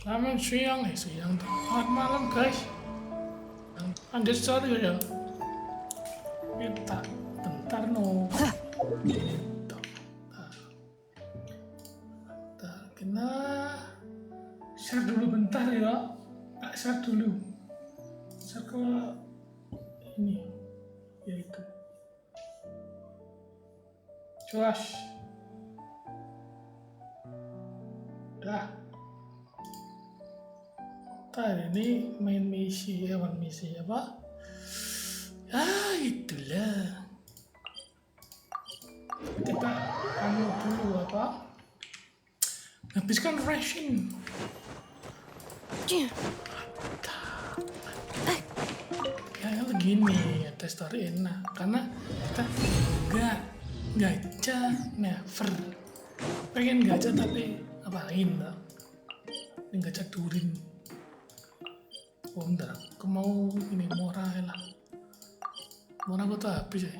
Selamat siang, siang tuh. Selamat malam guys. Lanjut story ya. Kita bentar no. Bentar. Kita share dulu bentar ya. Share dulu. Share ke ini, yaitu. Cuas. Udah. Ini main misi apa? Itulah. Kita dulu apa? Habiskan ration. Ya begini, ada story enak karena kita nggak gacha never. Pengen gacha tapi apain lah? Ini gacha durin. Bentar, aku mau ini murah lah. Murah aku tuh habis ya.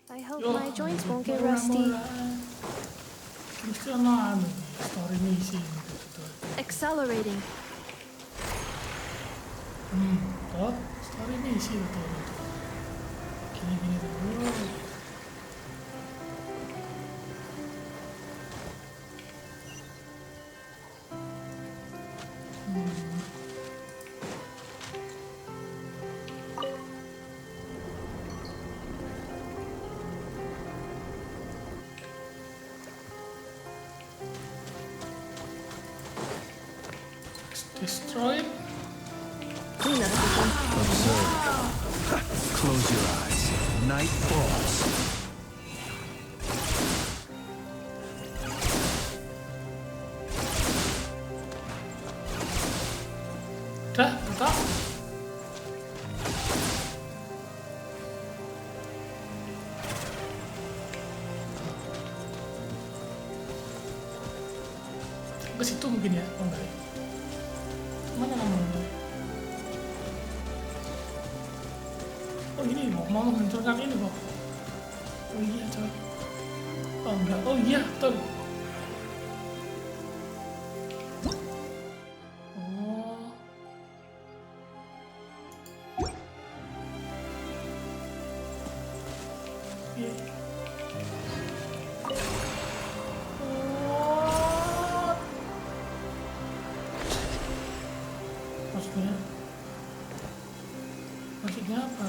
I hope my joints won't get rusty. Kita lah story misi. Accelerating. Toh story misi betul. Gini dulu. Destroy. Clean up everything. Observe. Close your eyes. Night falls. Udah, tetap. Ke situ mungkin ya, enggak ya? Mana namanya? Oh ini mau menghancurkan ini kok. Oh iya coy. Oh enggak, oh iya betul. Oh. Iya. Maksudnya apa?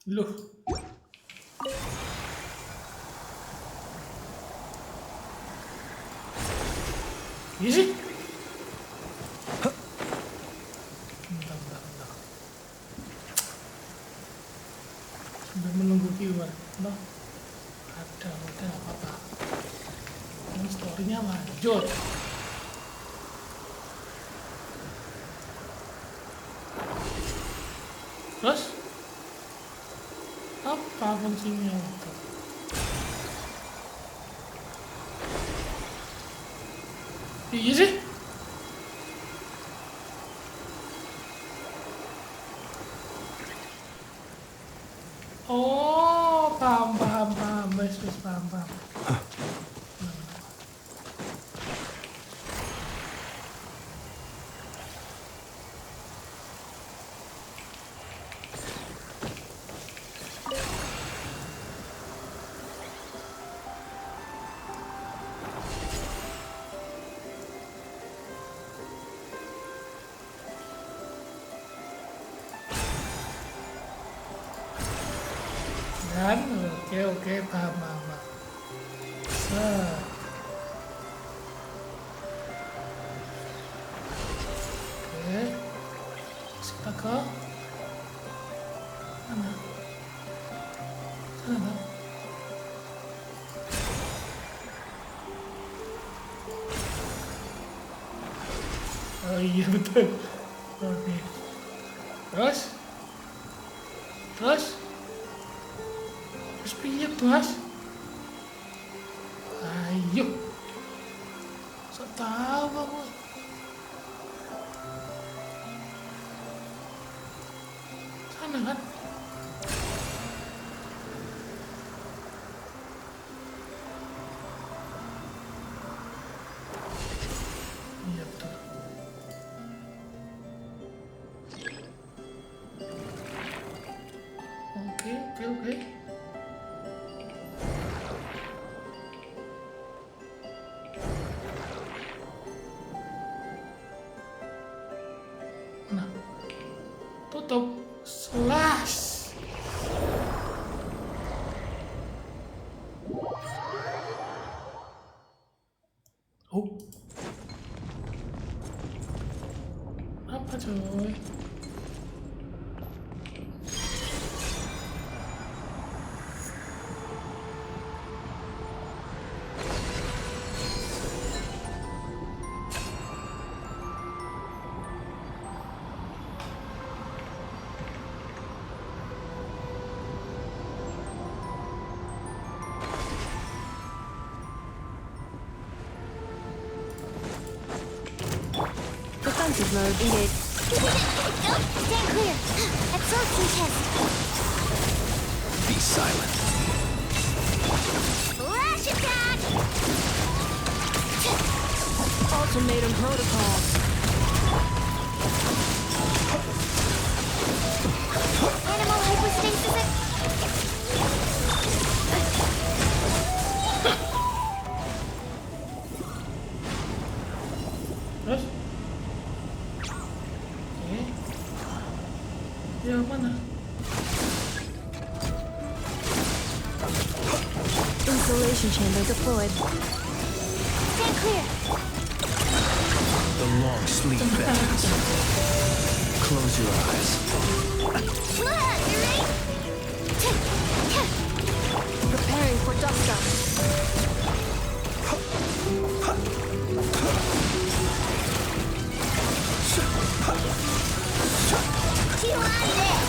Loh. Iya sih. Bentar. Sambil menunggu keyword. Nah. Udah apa-apa. Ini story-nya lanjut. Terus apa fungsinya itu? Iya sih. Oh, paham. Wes paham. Dan oke paham. Oke, kita ke mana? Sana. Oh iya betul. Oke. Terus piye bos? Ayo. Sok tahu aku. Oke. Nah, tutup. Slash. Oh. Apa coy? Defensive mode engaged. Stand clear. Absorption test. Be silent. Flash attack. Ultimatum protocol. Animal hypostasis. Terus? Oke. Yang mana? Insulation chamber deployed. Stand clear. The long sleep ends. Close your eyes. Blood, you ready? Preparing for dust up.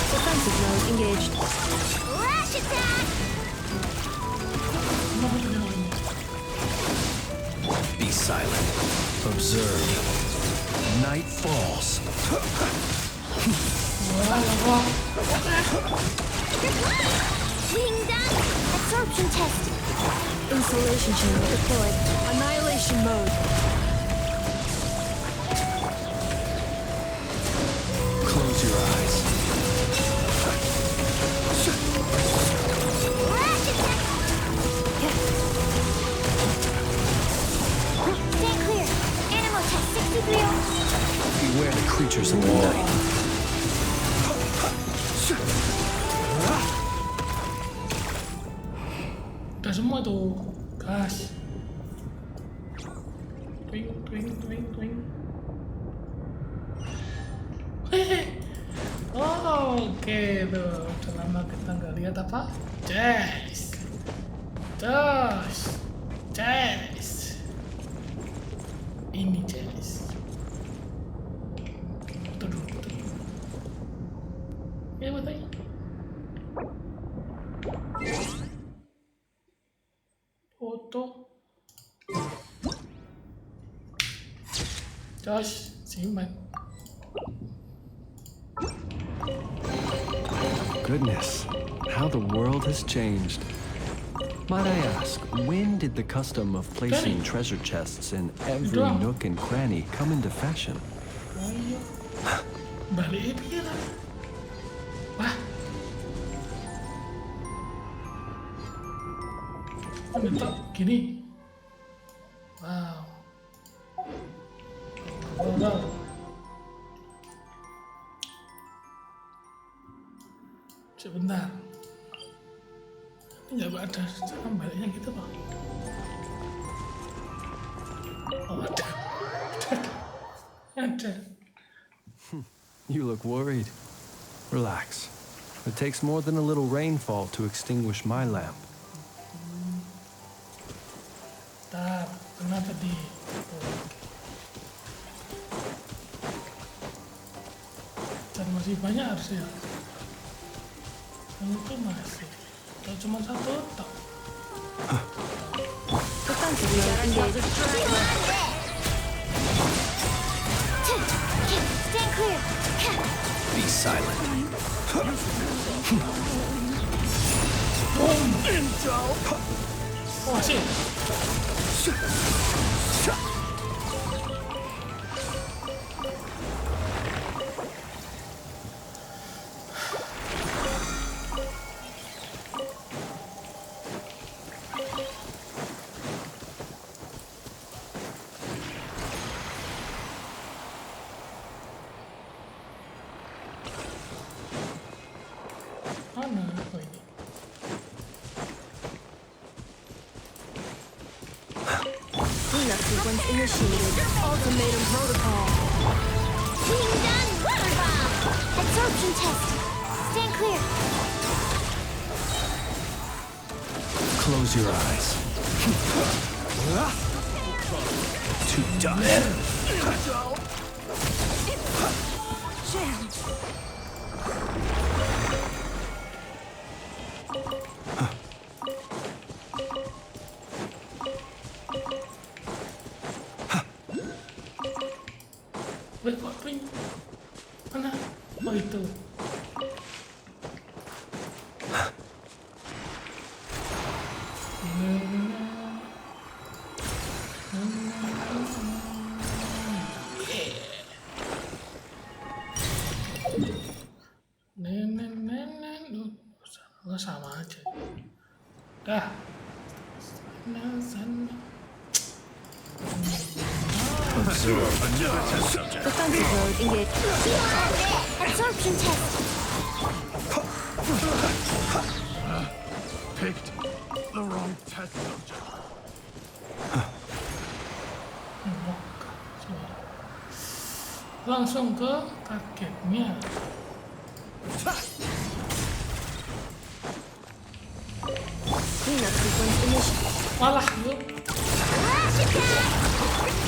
Defensive mode engaged. Flash attack! Be silent. Observe. Night falls. Being done! Absorption test. Insulation chamber deployed. Annihilation mode. Close your eyes. Flash attack! Stand clear. Animal test 63. Beware the creatures in the night. Udah semua tuh, gas. Twing. Hehe. Oh, oke tuh. Udah lama kita nggak lihat apa? Jazz. Ini jazz. Foto dulu. Ya, fotonya. Foto. Josh, simpan. Goodness, how the world has changed. Might I ask, when did the custom of placing treasure chests in every nook and cranny come into fashion? Oh iya. Balik ya lah. Wah. Bentuk gini. Wow. Sebentar. Ini nggak ada cara baliknya gitu Pak. Oh ada. You look worried. Relax. It takes more than a little rainfall to extinguish my lamp. Bentar, kenapa di? Dan masih banyak harusnya. Yang itu masih. Kalau cuma satu tak. Defensive mode engaged. Stand clear. Be silent. Oh sih. initiated. Ultimatum protocol. Being done. Water bomb. Absorption test. Stand clear. Close your eyes. To dust. Jammed. Wait, kok ping? Mana? Oh itu. Oh, sama aja. Dah. Defensive mode engaged. Absorption test. Picked the wrong test subject. Langsung ke targetnya. Cleanup sequence initiated. Walah, yuk. Flash attack!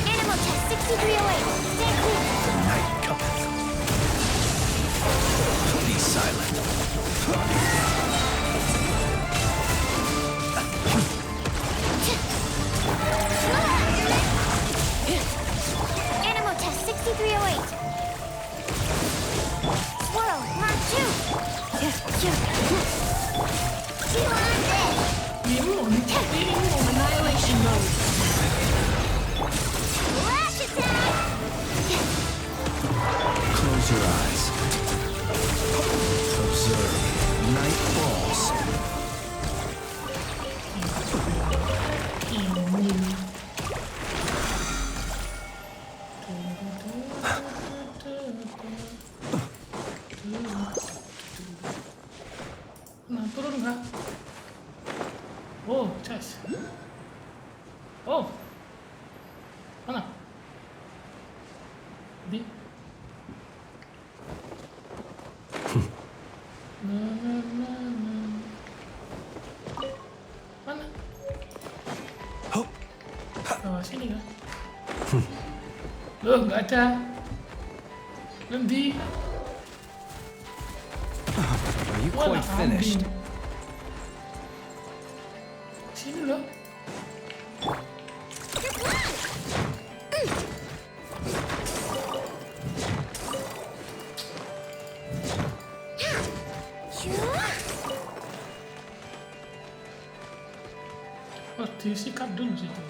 Animal test 6308. Stand clear. The night cometh. Be silent. Animal test 6308. Swirl, Mark 2. Annihilation mode. Flash attack! Close your eyes. Observe. Night falls. Nah, turun nggak? Oh, chest. Oh, mana? Di. Mana? Oh, sini kan? Loh, nggak ada. Nanti. Are you quite finished? Sini loh. Oh, disikat dulu situ.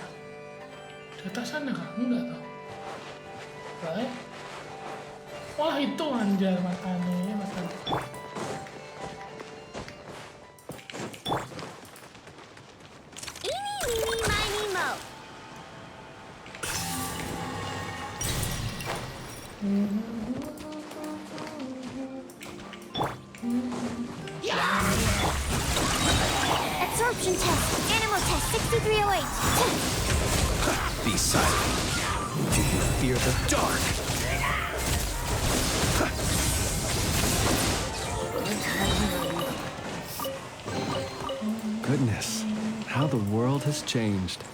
Di atas sana kah? Enggak tau. Baik. Wah, itu anjay matanya, matanya. Absorption test. Animal test 6308. Be silent. Do you fear the dark? Goodness, how the world has changed.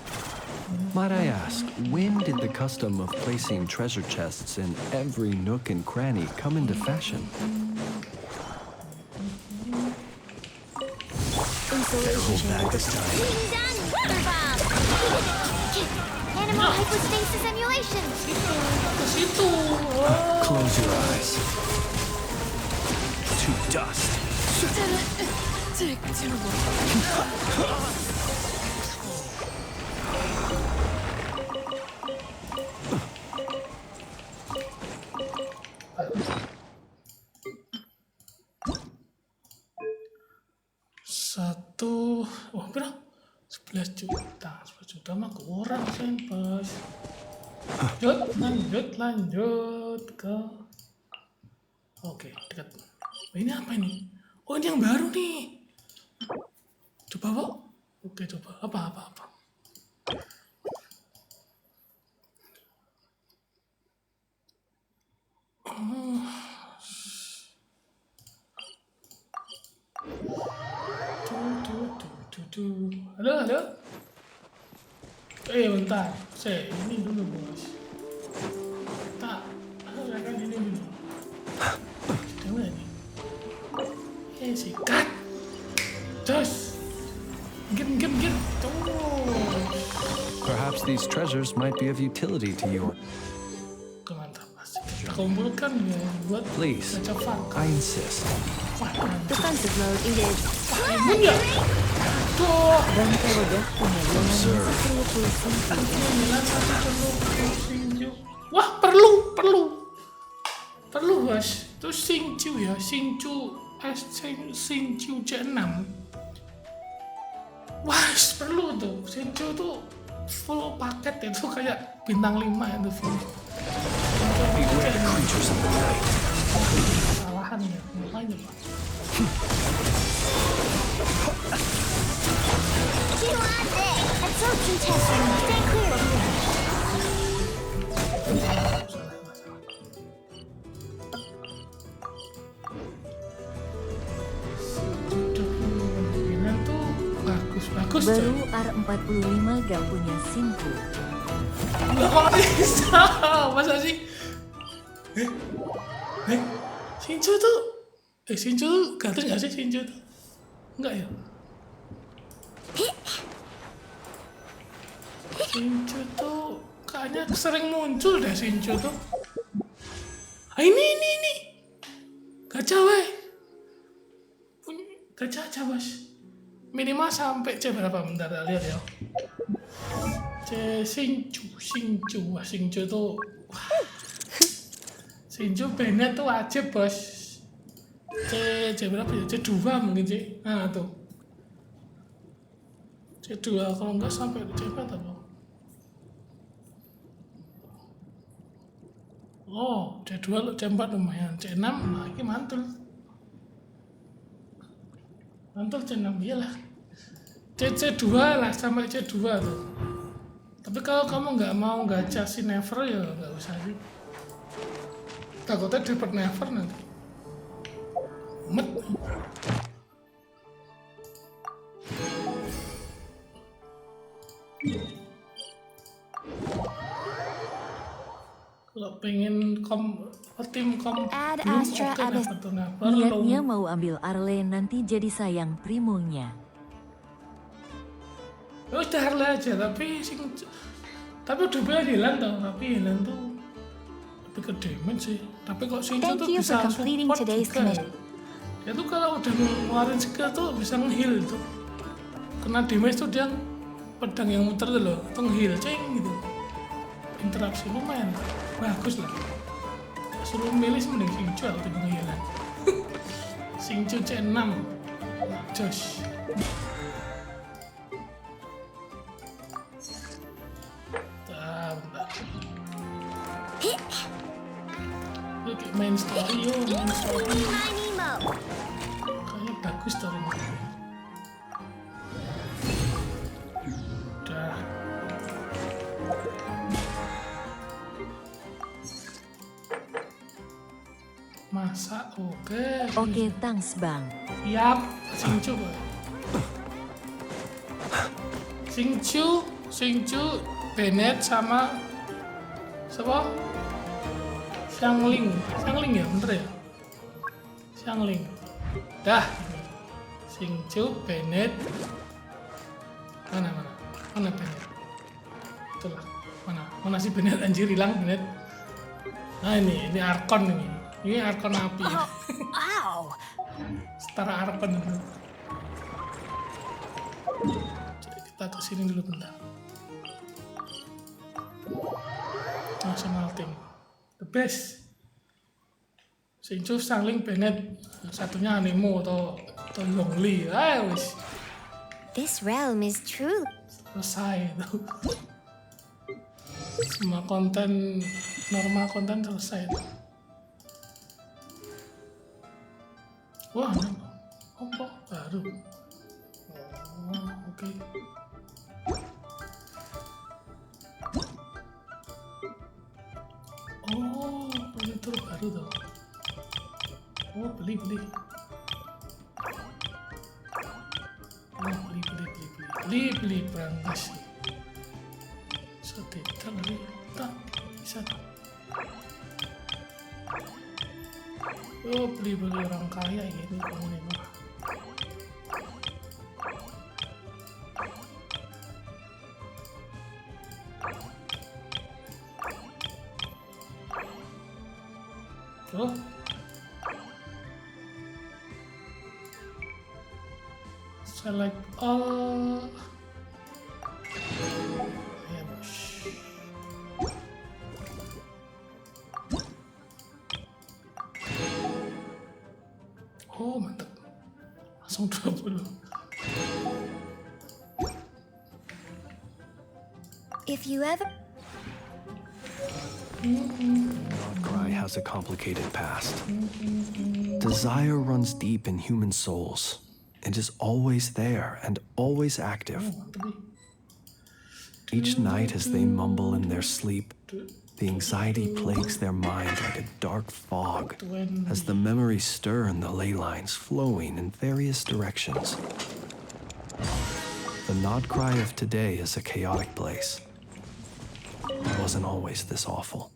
Might I ask, when did the custom of placing treasure chests in every nook and cranny come into fashion? Insulation chamber. This time. Being done. Water bomb. Animal hypostasis emulation. Ke situ. Oh. Close your eyes. To dust. Satu, wah berapa? 11 juta. 11 juta mah kurang sih, bos. Lanjut ke. Oke, dekat. Ini apa ini? Oh, ini yang baru nih. Coba, Pak. Oke, coba. Apa. Aduh, halo. Bentar, saya ini dulu bos. Tak, kan ini dulu. Sudah ini. Sikat. Jos. Gin. Perhaps these treasures might be of utility to you. Mantap, pasti kita kumpulkan ya buat Please, baca funk. I insist. Defensive mode engaged. Imun ya? Tuh. Bangkai wadah punya longan Sir. 91 Wah, perlu bos. Itu Shinju ya, Shinju C6. Wah, perlu tuh. Shinju tuh full paket itu kayak bintang 5 itu full. Beware creatures of the night. Kesalahan ya, makanya pak. Absorption testing. Stay clear of me. Ini tuh bagus Baru coy. R45 gak punya simpu. Nggak kok bisa, masa sih? Shinju tuh gatel nggak sih Shinju tuh? Enggak ya? Shinju tuh kayaknya sering muncul deh Shinju tuh. Ini. Gajah weh. Gajah aja bos. Minimal sampai C berapa? Bentar lihat ya. Shinju. Wah, Shinju tuh. Wah. Shinju Bennett tuh wajib bos. C berapa ya? C2 mungkin C. Nah tuh. C2 kalau enggak sampai C4 apa? Oh, C2 C4 lumayan. C6 nah ini mantul. Mantul C6 iyalah. C2 lah sampai C2 tuh. Tapi kalau kamu nggak mau gacha si Never ya nggak usah sih. Takutnya dapat Never nanti. Met. Kalau pengen tim Add belum Astra oke at a- dapat tuh Never. Niatnya mau ambil Arlen nanti jadi sayang primonya. Udah Harley aja tapi udah banyak hilang tau, tapi hilang tuh lebih ke damage sih. Tapi kok Shinju Thank tuh you bisa for completing support today's juga ya. commission. Dia tuh kalau udah ngeluarin skill tuh bisa nge-heal tuh. Kena damage tuh dia pedang yang muter tuh loh, itu nge-heal ceng gitu. Interaksi lumayan, bagus lah. Suruh milih sih mending Shinju atau tiba nge-healan. Shinju C6 Josh. Bentar. Yuk kayak main story main story. My Nemo. Kayaknya bagus story-nya. Udah. Masak, oke. Oke, thanks bang. Yap, Shinju. Shinju, Bennett sama siapa? Xiangling ya, bener ya? Xiangling. Dah. Shinju, Bennett. Mana Bennett? Itulah. Mana si Bennett anjir hilang Bennett. Nah ini Archon ini. Ini Archon api. Ow. Setara Archon itu. Jadi kita kesini dulu bentar. National team. The best. Shinju, Xiangling, Bennett. Satunya Anemo atau Yongli. Ayo wis. This realm is true. Selesai itu. Semua konten normal konten selesai itu. Wah, apa baru? Oh, oke. Oh, itu baru tuh. Oh, beli. Oh, beli. beli berangkas sih. Setelah lagi tak bisa. Oh, beli orang kaya ini kamu nih mah. Oh. Select all. Ya, bos. Oh, mantap. Langsung 20. If you ever... Cry has a complicated past. Desire runs deep in human souls and is always there and always active. Each night as they mumble in their sleep, the anxiety plagues their mind like a dark fog as the memories stir in the ley lines flowing in various directions. The Nod Cry of today is a chaotic place. It wasn't always this awful.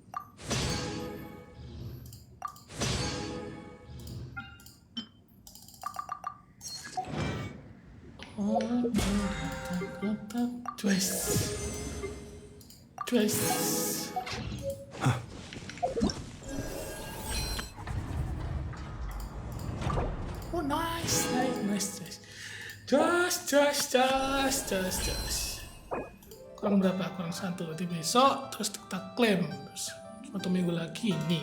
Twist. Oh, nice. Just. Kurang berapa? Kurang 1. Nanti besok terus kita klaim. Terus 1 minggu lagi nih.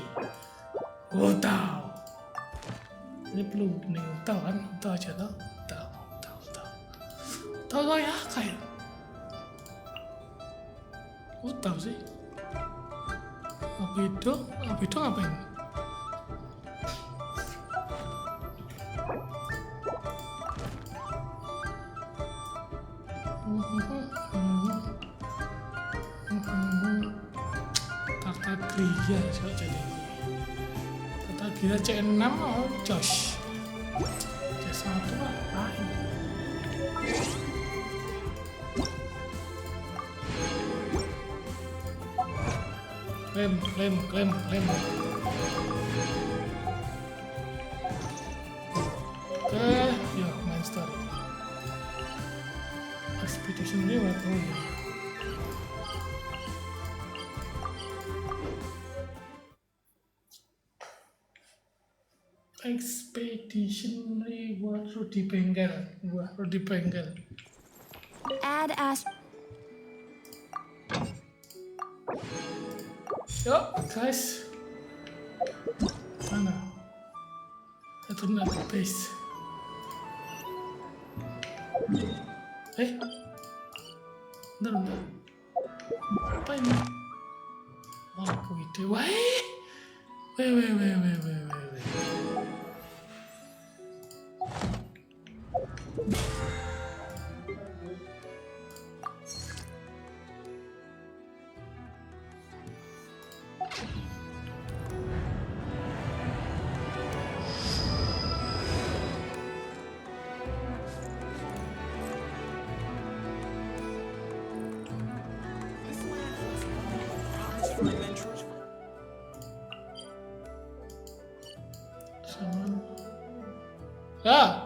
Oh, tahu. Ini perlu nih, tahu kan? Tahu aja tahu. Tahu ya kayak. Tahu sih. Abido ngapain? Tartaglia siapa jadi? Tartaglia C6 oh Josh. C1 lah. Klaim. Ya, main story. Expedition reward, oh ya. Expedition reward Rudi Bengkel. Add as... Yuk, guys. Mana? Itu nanti base. Bentar. Apa ini? Oh, ide. Wah. Weh. Ya.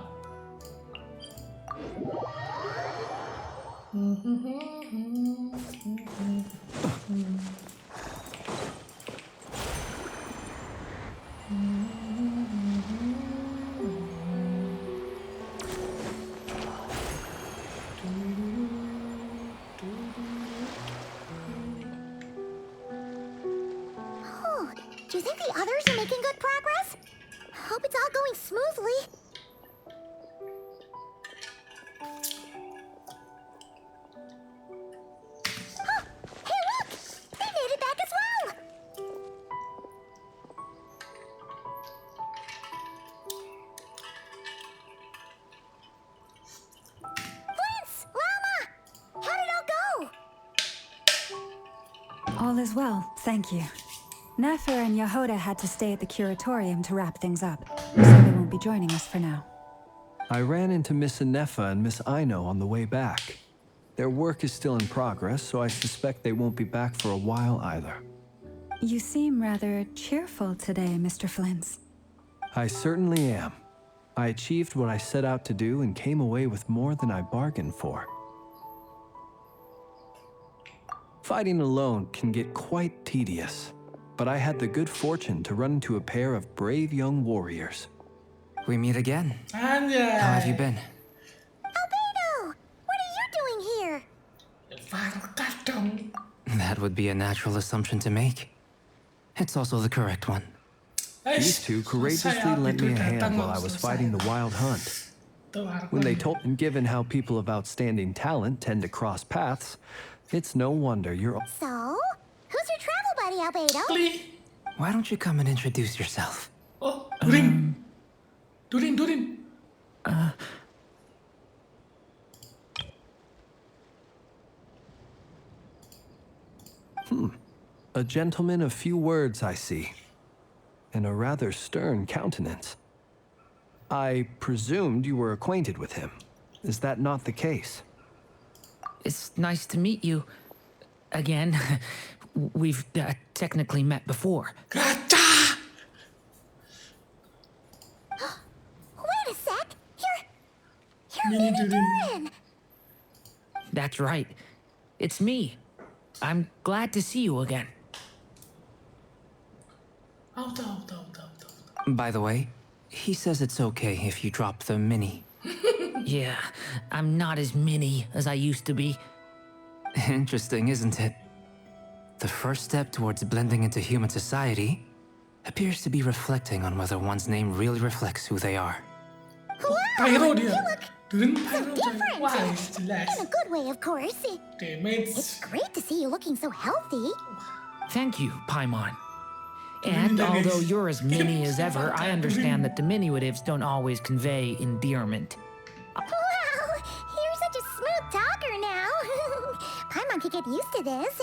Do you think the others are making good progress? Hope it's all going smoothly. Huh! Hey, look! They made it back as well! Vince! Lama! How did it all go? All is well, thank you. Nefer and Yehoda had to stay at the curatorium to wrap things up, so they won't be joining us for now. I ran into Miss Anefa and Miss Aino on the way back. Their work is still in progress, so I suspect they won't be back for a while either. You seem rather cheerful today, Mr. Flint's. I certainly am. I achieved what I set out to do and came away with more than I bargained for. Fighting alone can get quite tedious, but I had the good fortune to run into a pair of brave young warriors. We meet again. Anjay. How have you been? Albedo! What are you doing here? Varkas dong. That would be a natural assumption to make. It's also the correct one. These two courageously lent me a hand while I was fighting the wild hunt. When they told, and given how people of outstanding talent tend to cross paths, it's no wonder you're... So, who's your travel buddy, Albedo? Kli. Why don't you come and introduce yourself? Oh, Durin. Durin. A gentleman of few words, I see, and a rather stern countenance. I presumed you were acquainted with him. Is that not the case? It's nice to meet you again. We've technically met before. Gacha. Wait a sec! You're Mini Mini Durin. Durin! That's right. It's me. I'm glad to see you again. Out. By the way, he says it's okay if you drop the mini. Yeah, I'm not as mini as I used to be. Interesting, isn't it? The first step towards blending into human society appears to be reflecting on whether one's name really reflects who they are. Pyro dia. You look Durin so pyro different! coy. Wah, jelas. In a good way, of course. Damage. It's great to see you looking so healthy. Thank you, Paimon. And although you're as mini as ever, I understand that diminutives don't always convey endearment. Wow, you're such a smooth talker now. Paimon could get used to this.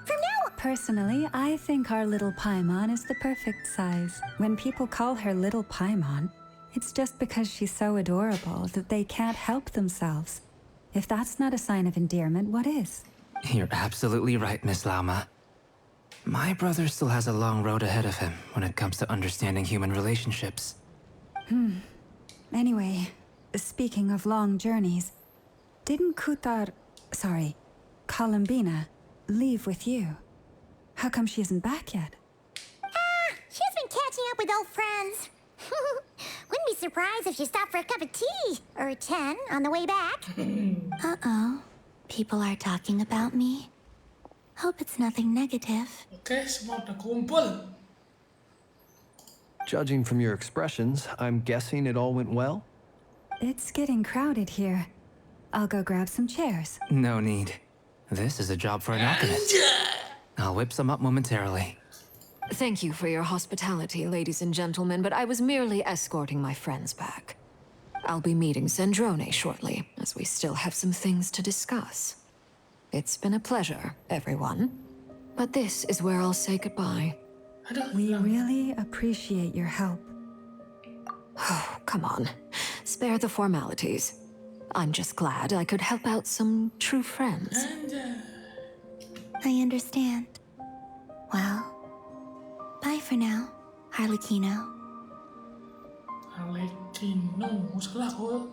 From now Personally, I think our little Paimon is the perfect size. When people call her Little Paimon, it's just because she's so adorable that they can't help themselves. If that's not a sign of endearment, what is? You're absolutely right, Miss Lama. My brother still has a long road ahead of him when it comes to understanding human relationships. Anyway, speaking of long journeys, didn't Columbina, leave with you? How come she isn't back yet? she's been catching up with old friends. Wouldn't be surprised if she stopped for a cup of tea or 10 on the way back. Uh-oh. People are talking about me. Hope it's nothing negative. Oke, semua udah kumpul. Judging from your expressions, I'm guessing it all went well? It's getting crowded here. I'll go grab some chairs. No need. This is a job for an alchemist. I'll whip some up momentarily. Thank you for your hospitality, ladies and gentlemen, but I was merely escorting my friends back. I'll be meeting Zendrone shortly, as we still have some things to discuss. It's been a pleasure, everyone. But this is where I'll say goodbye. Aduh, We really appreciate your help. Oh, come on. Spare the formalities. I'm just glad I could help out some true friends. anjay. I understand. Well, bye for now, Harlequino. Arlecchino, salah ko.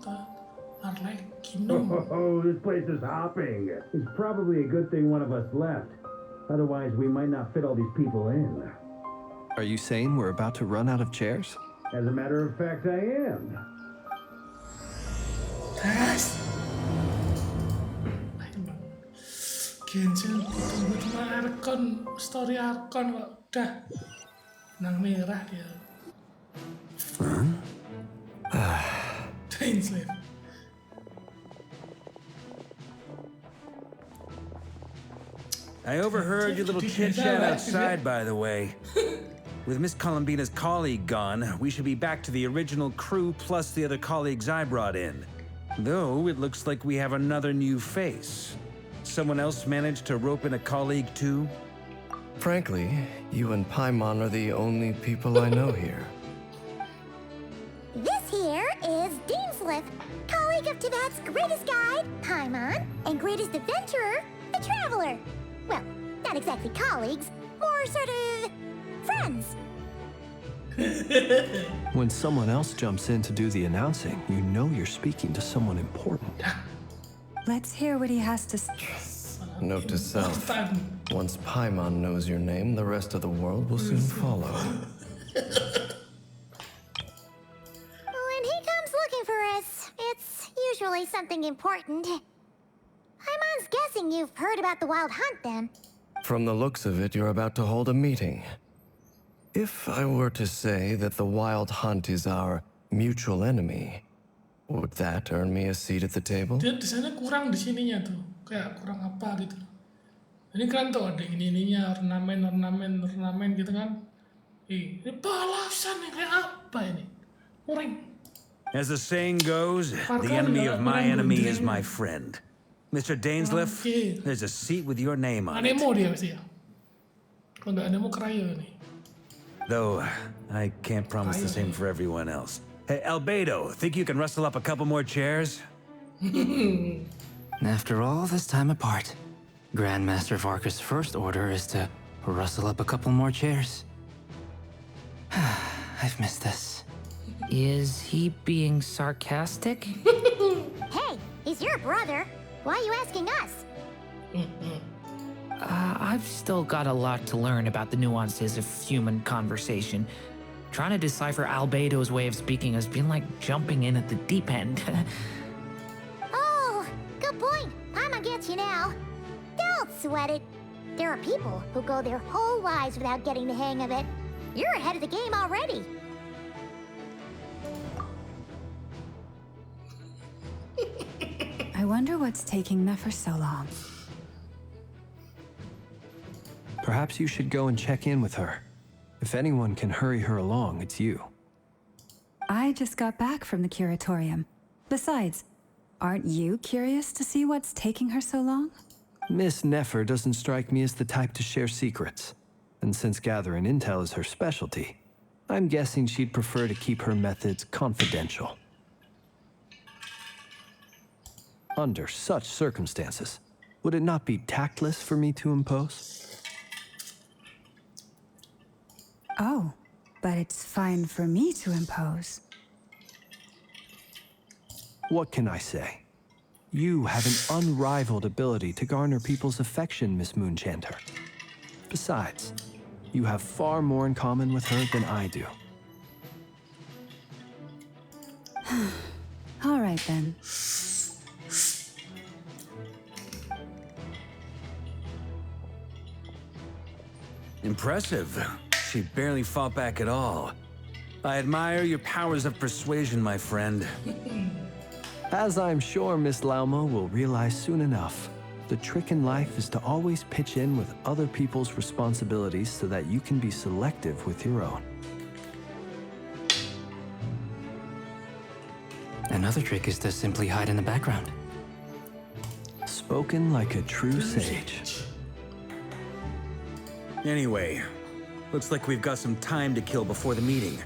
Arlecchino. Oh, this place is hopping. It's probably a good thing one of us left. Otherwise, we might not fit all these people in. Are you saying we're about to run out of chairs? As a matter of fact, I am. Gas. Genshin ditunggu cuma Archon, story Archon kok udah nang merah dia. Chain slave. I overheard your little chit-chat outside, by the way. With Miss Columbina's colleague gone, we should be back to the original crew plus the other colleagues I brought in. Though it looks like we have another new face. Someone else managed to rope in a colleague too? Frankly, you and Paimon are the only people I know here. This here is Deanslip, colleague wake up to that's greatest guide, Paimon, and greatest adventurer, the Traveler. Well, not exactly colleagues, more sort of friends. When someone else jumps in to do the announcing, you know you're speaking to someone important. Let's hear what he has to say. Note to self. Once Paimon knows your name, the rest of the world will soon follow. When he comes looking for us, it's usually something important. Paimon's guessing you've heard about the Wild Hunt, then. From the looks of it, you're about to hold a meeting. If I were to say that the Wild Hunt is our mutual enemy, would that earn me a seat at the table? Dia di sana kurang di sininya tuh, kayak kurang apa gitu. Ini kan tuh ada ininya ornamen gitu kan. Ini balasan nih kayak apa ini? Kurang. As the saying goes, the enemy of my enemy is my friend. Mr. Dainsleif, there's a seat with your name on it. Anemo dia pasti ya. Kalau nggak anemo krayo nih. Though, I can't promise the same for everyone else. Hey, Albedo, think you can rustle up a couple more chairs? After all this time apart, Grandmaster Varka's first order is to rustle up a couple more chairs. I've missed this. Is he being sarcastic? Hey, he's your brother. Why are you asking us? I've still got a lot to learn about the nuances of human conversation. Trying to decipher Albedo's way of speaking has been like jumping in at the deep end. Oh, good point. Paimon gets you now. Don't sweat it. There are people who go their whole lives without getting the hang of it. You're ahead of the game already. I wonder what's taking Nefer so long. Perhaps you should go and check in with her. If anyone can hurry her along, it's you. I just got back from the curatorium. Besides, aren't you curious to see what's taking her so long? Miss Nefer doesn't strike me as the type to share secrets. And since gathering intel is her specialty, I'm guessing she'd prefer to keep her methods confidential. Under such circumstances, would it not be tactless for me to impose? Oh, but it's fine for me to impose. What can I say? You have an unrivaled ability to garner people's affection, Miss Moonchanter. Besides, you have far more in common with her than I do. All right, then. Impressive. She barely fought back at all. I admire your powers of persuasion, my friend. As I'm sure Miss Lauma will realize soon enough, the trick in life is to always pitch in with other people's responsibilities so that you can be selective with your own. Another trick is to simply hide in the background. Spoken like a true sage. Anyway, looks like we've got some time to kill before the meeting.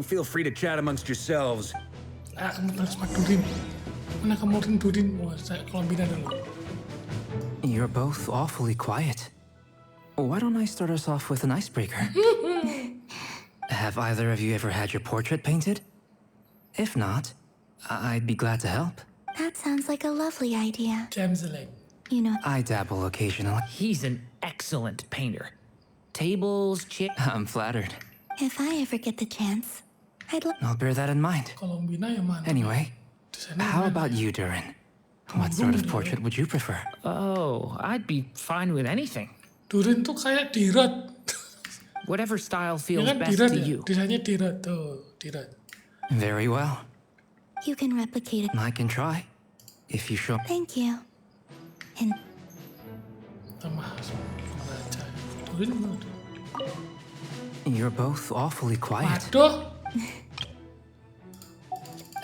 Feel free to chat amongst yourselves. You're both awfully quiet. Why don't I start us off with an icebreaker? Have either of you ever had your portrait painted? If not, I'd be glad to help. That sounds like a lovely idea. You know, I dabble occasionally. He's an excellent painter. Tables, chairs. I'm flattered. if I ever get the chance, I'd like. I'll bear that in mind. Anyway, how about you, Durin? What sort of portrait would you prefer? Oh, I'd be fine with anything. Durin tuh kayak Dirat. Whatever style Dia feels kan best Dirat to ya? you. Desainnya Dirat tuh, Dirat. Very well. You can replicate it. I can try. If you show. Thank you. And Durin mana? You're both awfully quiet. Waduh.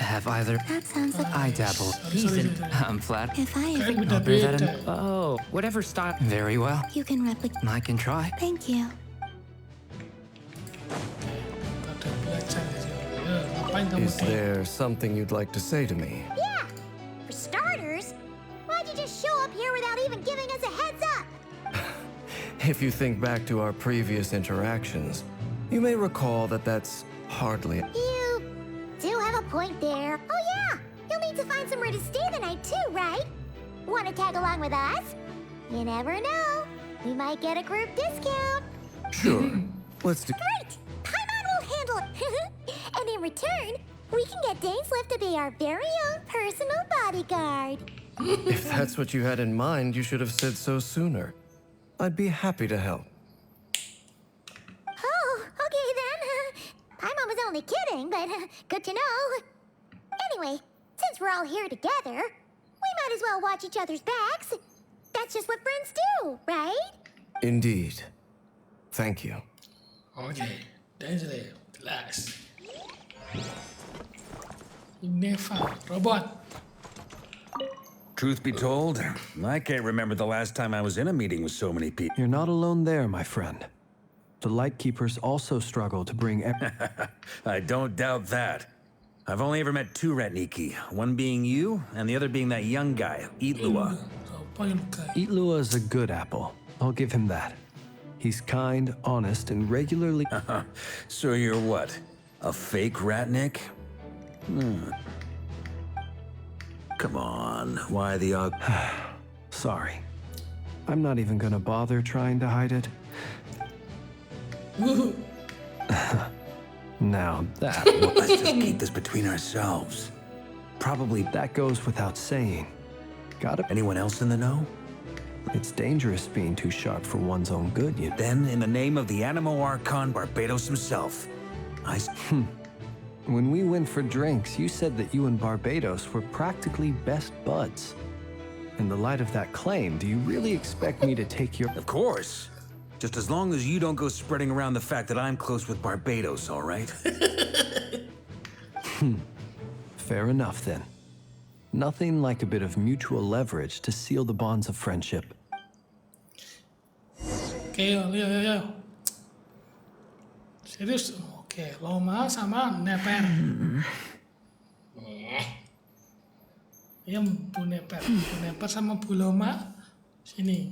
Have either. that sounds like. I dabble. He's an. I'm flattered. If I Kayak ever. I'll bear that in. beda-beda. Oh, whatever style. Very well. You can replicate. I can try. Thank you. Kita udah belajar ya. Ya, ngapain kamu Is there something you'd like to say to me? Yeah, starters, why'd you just show up here without even giving us a heads up? If you think back to our previous interactions, you may recall that that's hardly... You do have a point there. Oh yeah, you'll need to find somewhere to stay the night too, right? Want to tag along with us? You never know. We might get a group discount. Sure. Let's do... Great! Paimon will handle it. And in return, we can get Dainslift to be our very own personal bodyguard. If that's what you had in mind, you should have said so sooner. I'd be happy to help. Oh, okay then. Paimon was only kidding, but good to know. Anyway, since we're all here together, we might as well watch each other's backs. That's just what friends do, right? Indeed. Thank you. Okay, Dainslift, last. Never, robot. Truth be told, I can't remember the last time I was in a meeting with so many people. You're not alone there, my friend. The Lightkeepers also struggle to bring I don't doubt that. I've only ever met two Ratniki, one being you, and the other being that young guy, Itlua. Itlua is a good apple. I'll give him that. He's kind, honest, and regularly... So you're what? A fake Ratnik? Come on, why the... Sorry. I'm not even gonna bother trying to hide it. Now that... Let's just keep this between ourselves. Probably that goes without saying. Got it? Anyone else in the know? It's dangerous being too sharp for one's own good, you know. Then, in the name of the Animo Archon Barbados himself, When we went for drinks, you said that you and Barbados were practically best buds. In the light of that claim, do you really expect me to take your... Of course. Just as long as you don't go spreading around the fact that I'm close with Barbados, all right? Fair enough, then. Nothing like a bit of mutual leverage to seal the bonds of friendship. Okay, yo. Serius? Oke, Loma sama Neper. Ya, Bu Neper. Bu Neper sama Bu Loma. Sini.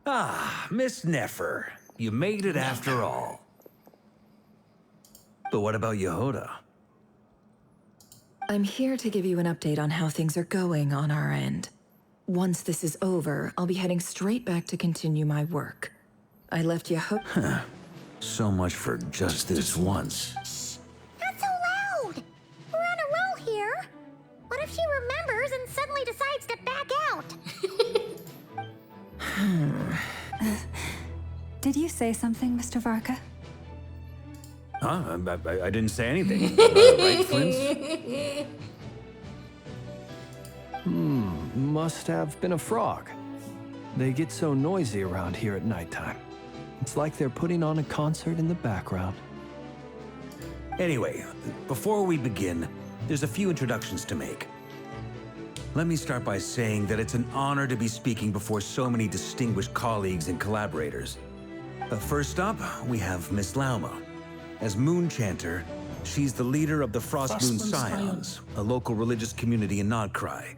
Ah, Miss Nefer. You made it after all. But what about Yehoda? I'm here to give you an update on how things are going on our end. Once this is over, I'll be heading straight back to continue my work. I left Yehoda... So much for just this once. Not so loud! We're on a roll here. What if she remembers and suddenly decides to back out? Did you say something, Mr. Varka? Huh? I didn't say anything. Right, Flint? Must have been a frog. They get so noisy around here at nighttime. It's like they're putting on a concert in the background. Anyway, before we begin, there's a few introductions to make. Let me start by saying that it's an honor to be speaking before so many distinguished colleagues and collaborators. First up, we have Miss Lauma. As Moon Chanter, she's the leader of the Frostmoon Scions, a local religious community in Nodcry.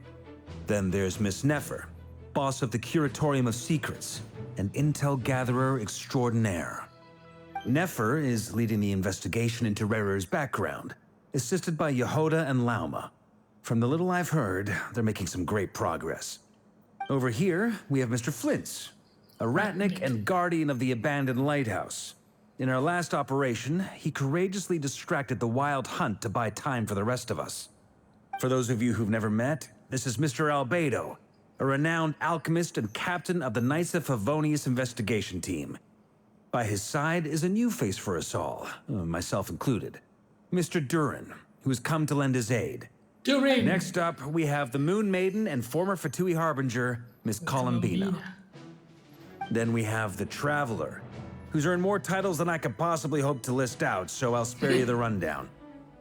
Then there's Miss Nefer, boss of the Curatorium of Secrets, an intel gatherer extraordinaire. Nefer is leading the investigation into Rerir's background, assisted by Yehoda and Lauma. From the little I've heard, they're making some great progress. Over here, we have Mr. Flintz, a Ratnik and guardian of the abandoned lighthouse. In our last operation, he courageously distracted the Wild Hunt to buy time for the rest of us. For those of you who've never met, this is Mr. Albedo, a renowned alchemist and captain of the Knights of Favonius investigation team. By his side is a new face for us all, myself included, Mr. Durin, who has come to lend his aid. Durin! Next up, we have the Moon Maiden and former Fatui Harbinger, Miss Columbina. Then we have the Traveler, who's earned more titles than I could possibly hope to list out, so I'll spare you the rundown.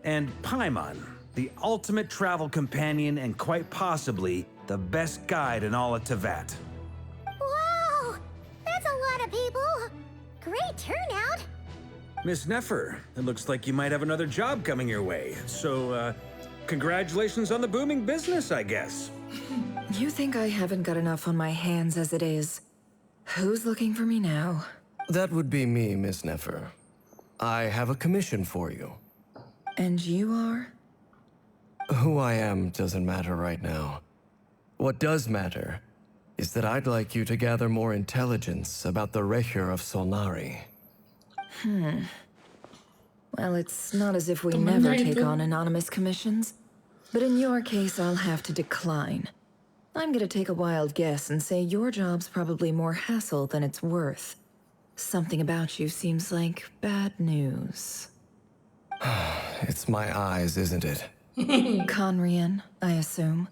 And Paimon, the ultimate travel companion and quite possibly the best guide in all of Tevat. Wow! That's a lot of people! Great turnout! Miss Nefer, it looks like you might have another job coming your way. So, congratulations on the booming business, I guess. You think I haven't got enough on my hands as it is? Who's looking for me now? That would be me, Miss Nefer. I have a commission for you. And you are? Who I am doesn't matter right now. What does matter is that I'd like you to gather more intelligence about the Rerir of Solnari. Well, it's not as if we Temen never dia take itu. on anonymous commissions. But in your case, I'll have to decline. I'm gonna take a wild guess and say your job's probably more hassle than it's worth. Something about you seems like bad news. It's my eyes, isn't it? Conrian, I assume.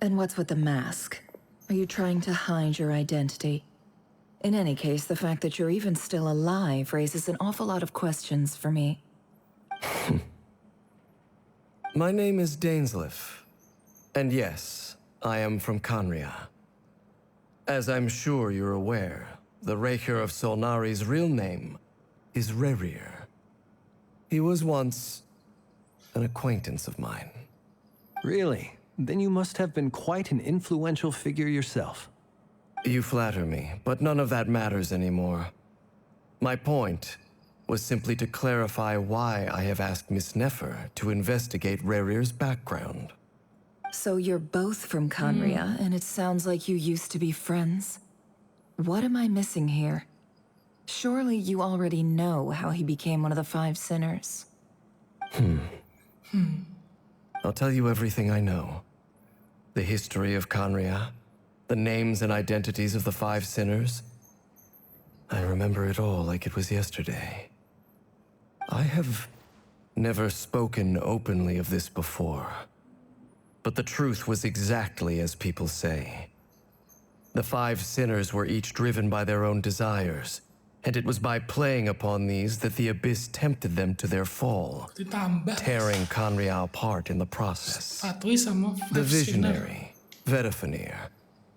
And what's with the mask? Are you trying to hide your identity? In any case, the fact that you're even still alive raises an awful lot of questions for me. My name is Dainsleif. And yes, I am from Conria. As I'm sure you're aware, the Rerir of Solnari's real name is Rerir. He was once an acquaintance of mine. Really? Then you must have been quite an influential figure yourself. You flatter me, but none of that matters anymore. My point was simply to clarify why I have asked Miss Nefer to investigate Rerir's background. So you're both from Conria, and it sounds like you used to be friends? What am I missing here? Surely you already know how he became one of the Five Sinners. I'll tell you everything I know. The history of Conria, the names and identities of the Five Sinners. I remember it all like it was yesterday. I have never spoken openly of this before. But the truth was exactly as people say. The Five Sinners were each driven by their own desires, and it was by playing upon these that the Abyss tempted them to their fall, Ditambah tearing Conria apart in the process. Fatui sama The Five Sinner. visionary, Vedafinir,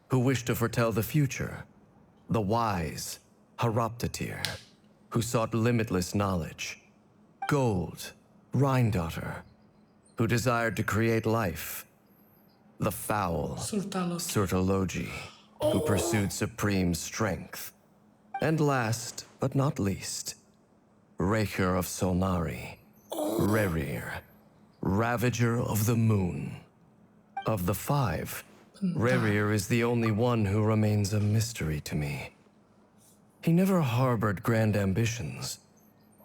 who wished to foretell the future. The wise, Haroptatir, who sought limitless knowledge. Gold, Rhindaughter, who desired to create life. The foul, Surtalos. Surtalogi, who pursued supreme strength. And last, but not least, Rerir of Solnari, Rerir, Ravager of the Moon. Of the five, Rerir is the only one who remains a mystery to me. He never harbored grand ambitions.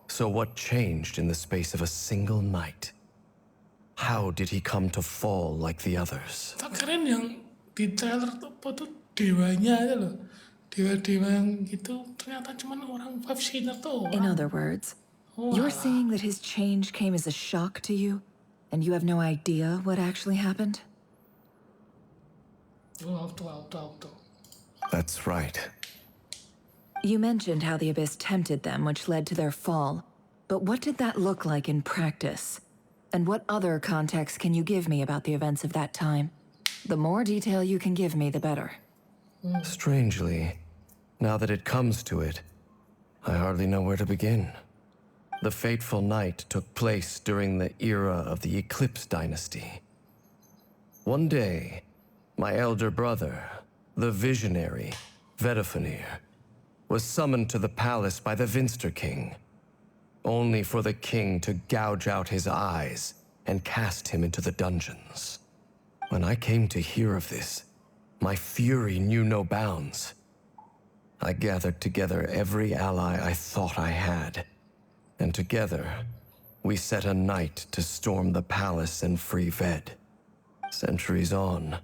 So what changed in the space of a single night? How did he come to fall like the others? Tak keren yang di trailer tuh apa tuh dewanya aja loh. Dewa-dewa yang gitu ternyata cuman orang Five Sinner tuh. In other words, you're saying that his change came as a shock to you, and you have no idea what actually happened? Auto. That's right. You mentioned how the Abyss tempted them, which led to their fall. But what did that look like in practice? And what other context can you give me about the events of that time? The more detail you can give me, the better. Strangely, now that it comes to it, I hardly know where to begin. The fateful night took place during the era of the Eclipse Dynasty. One day, my elder brother, the visionary, Vedafinir, was summoned to the palace by the Vinster King, only for the king to gouge out his eyes and cast him into the dungeons. When I came to hear of this, my fury knew no bounds. I gathered together every ally I thought I had, and together, we set a night to storm the palace and free Ved. Centuries on,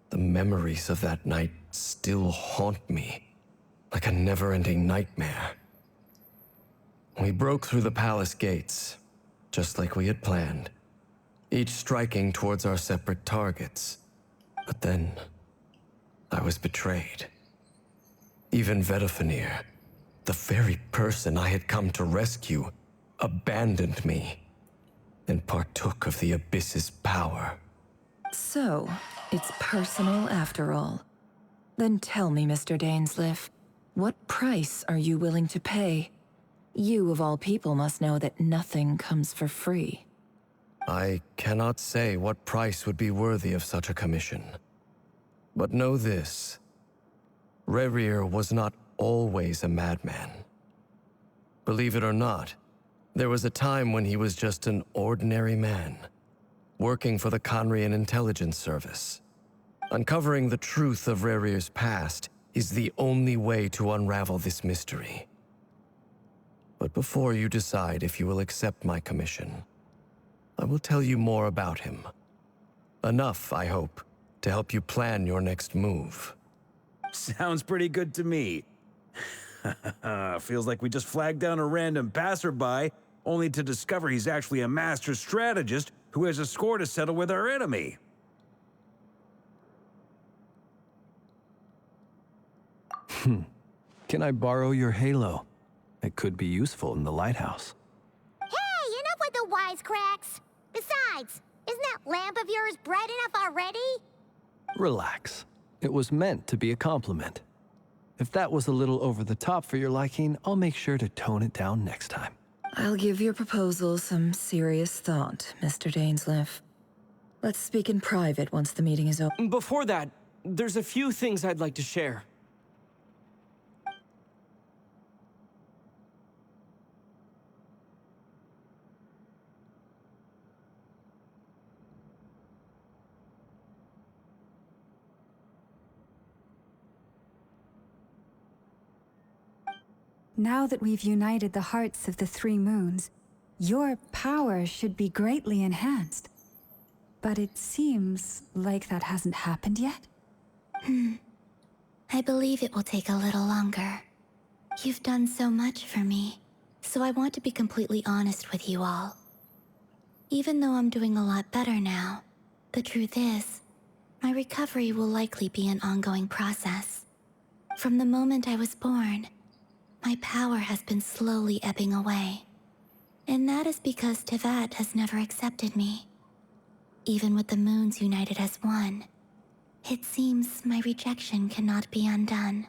the memories of that night still haunt me, like a never-ending nightmare. We broke through the palace gates, just like we had planned, each striking towards our separate targets. But then, I was betrayed. Even Vedafinir, the very person I had come to rescue, abandoned me and partook of the Abyss's power. So, it's personal after all. Then tell me, Mr. Dainsleif, what price are you willing to pay? You, of all people, must know that nothing comes for free. I cannot say what price would be worthy of such a commission. But know this. Rerir was not always a madman. Believe it or not, there was a time when he was just an ordinary man, working for the Conrian Intelligence Service. Uncovering the truth of Rerir's past is the only way to unravel this mystery. But before you decide if you will accept my commission, I will tell you more about him. Enough, I hope, to help you plan your next move. Sounds pretty good to me. Feels like we just flagged down a random passerby, only to discover he's actually a master strategist who has a score to settle with our enemy. Can I borrow your halo? It could be useful in the lighthouse. Hey, enough with the wisecracks! Besides, isn't that lamp of yours bright enough already? Relax. It was meant to be a compliment. If that was a little over the top for your liking, I'll make sure to tone it down next time. I'll give your proposal some serious thought, Mr. Dainsleif. Let's speak in private once the meeting is over. Before that, there's a few things I'd like to share. Now that we've united the hearts of the three moons, your power should be greatly enhanced. But it seems like that hasn't happened yet. I believe it will take a little longer. You've done so much for me, so I want to be completely honest with you all. Even though I'm doing a lot better now, the truth is, my recovery will likely be an ongoing process. From the moment I was born, my power has been slowly ebbing away. And that is because Tevat has never accepted me. Even with the moons united as one, it seems my rejection cannot be undone.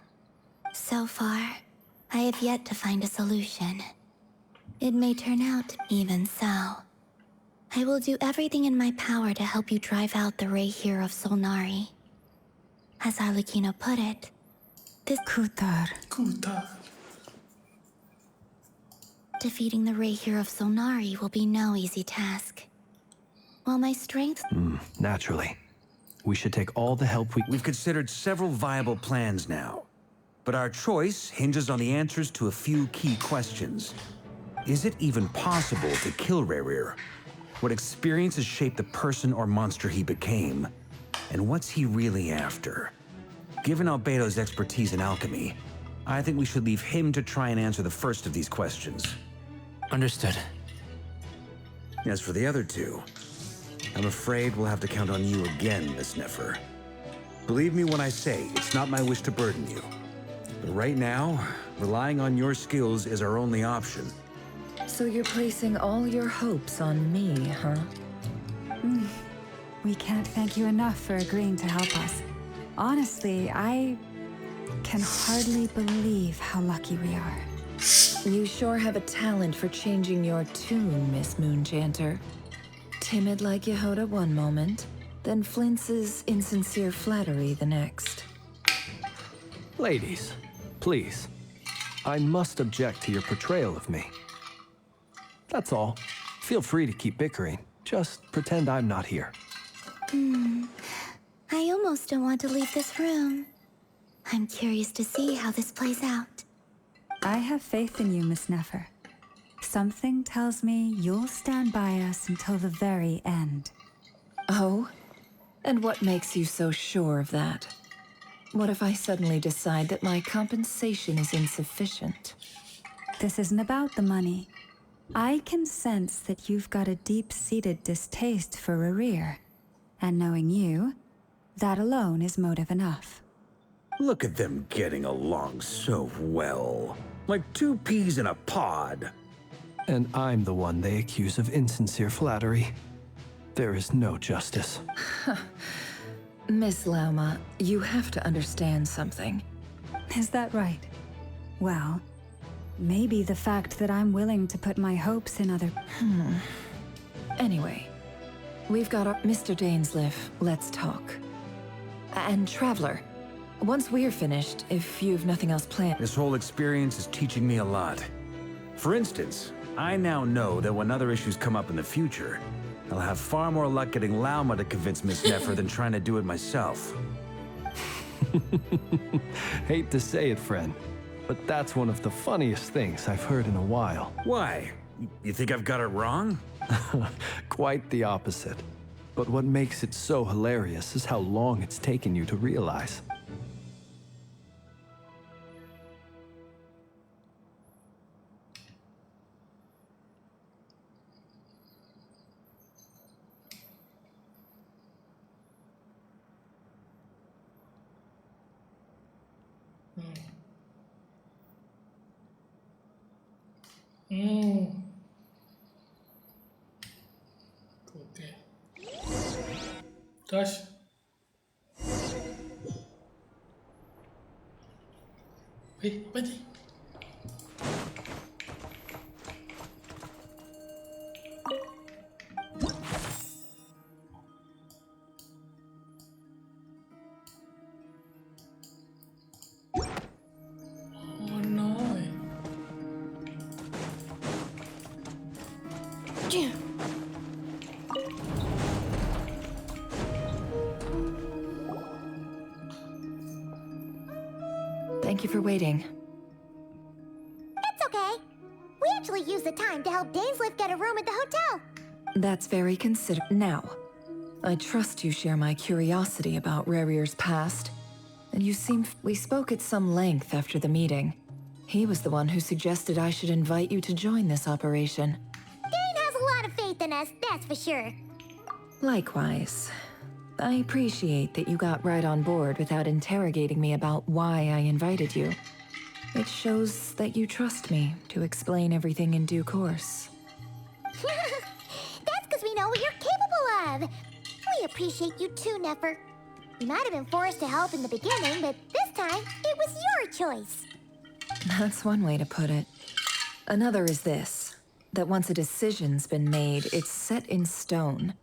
So far, I have yet to find a solution. It may turn out even so. I will do everything in my power to help you drive out the Rerir of Solnari. As Arlecchino put it, this Kutar. Defeating the Rerir of Solnari will be no easy task. While my strength... Naturally. We should take all the help We've considered several viable plans now, but our choice hinges on the answers to a few key questions. Is it even possible to kill Rerir? What experiences shaped the person or monster he became? And what's he really after? Given Albedo's expertise in alchemy, I think we should leave him to try and answer the first of these questions. Understood. As for the other two, I'm afraid we'll have to count on you again, Miss Nefer. Believe me when I say it's not my wish to burden you. But right now, relying on your skills is our only option. So you're placing all your hopes on me, huh? We can't thank you enough for agreeing to help us. Honestly, I can hardly believe how lucky we are. You sure have a talent for changing your tune, Miss Moonchanter. Timid like Yehoda one moment, then flinches insincere flattery the next. Ladies, please. I must object to your portrayal of me. That's all. Feel free to keep bickering. Just pretend I'm not here. I almost don't want to leave this room. I'm curious to see how this plays out. I have faith in you, Miss Nefer. Something tells me you'll stand by us until the very end. Oh? And what makes you so sure of that? What if I suddenly decide that my compensation is insufficient? This isn't about the money. I can sense that you've got a deep-seated distaste for Rerir. And knowing you, that alone is motive enough. Look at them getting along so well. Like two peas in a pod. And I'm the one they accuse of insincere flattery. There is no justice. Miss Lauma, you have to understand something. Is that right? Well, Maybe the fact that I'm willing to put my hopes in other... Anyway, we've got our Mr. Dainsleif. Let's talk. And Traveler, once we're finished, if you've nothing else planned... This whole experience is teaching me a lot. For instance, I now know that when other issues come up in the future, I'll have far more luck getting Lauma to convince Miss Nefer than trying to do it myself. Hate to say it, friend, but that's one of the funniest things I've heard in a while. Why? You think I've got it wrong? Quite the opposite. But what makes it so hilarious is how long it's taken you to realize. Oke. Terus apa sih? Oh no. Thank you for waiting. It's okay. We actually used the time to help Dainsleif get a room at the hotel. That's very considerate. Now, I trust you share my curiosity about Rerir's past. And you seem... We spoke at some length after the meeting. He was the one who suggested I should invite you to join this operation. Dane has a lot of faith in us, that's for sure. Likewise. I appreciate that you got right on board without interrogating me about why I invited you. It shows that you trust me to explain everything in due course. That's because we know what you're capable of. We appreciate you too, Nefer. You might have been forced to help in the beginning, but this time, it was your choice. That's one way to put it. Another is this, that once a decision's been made, it's set in stone.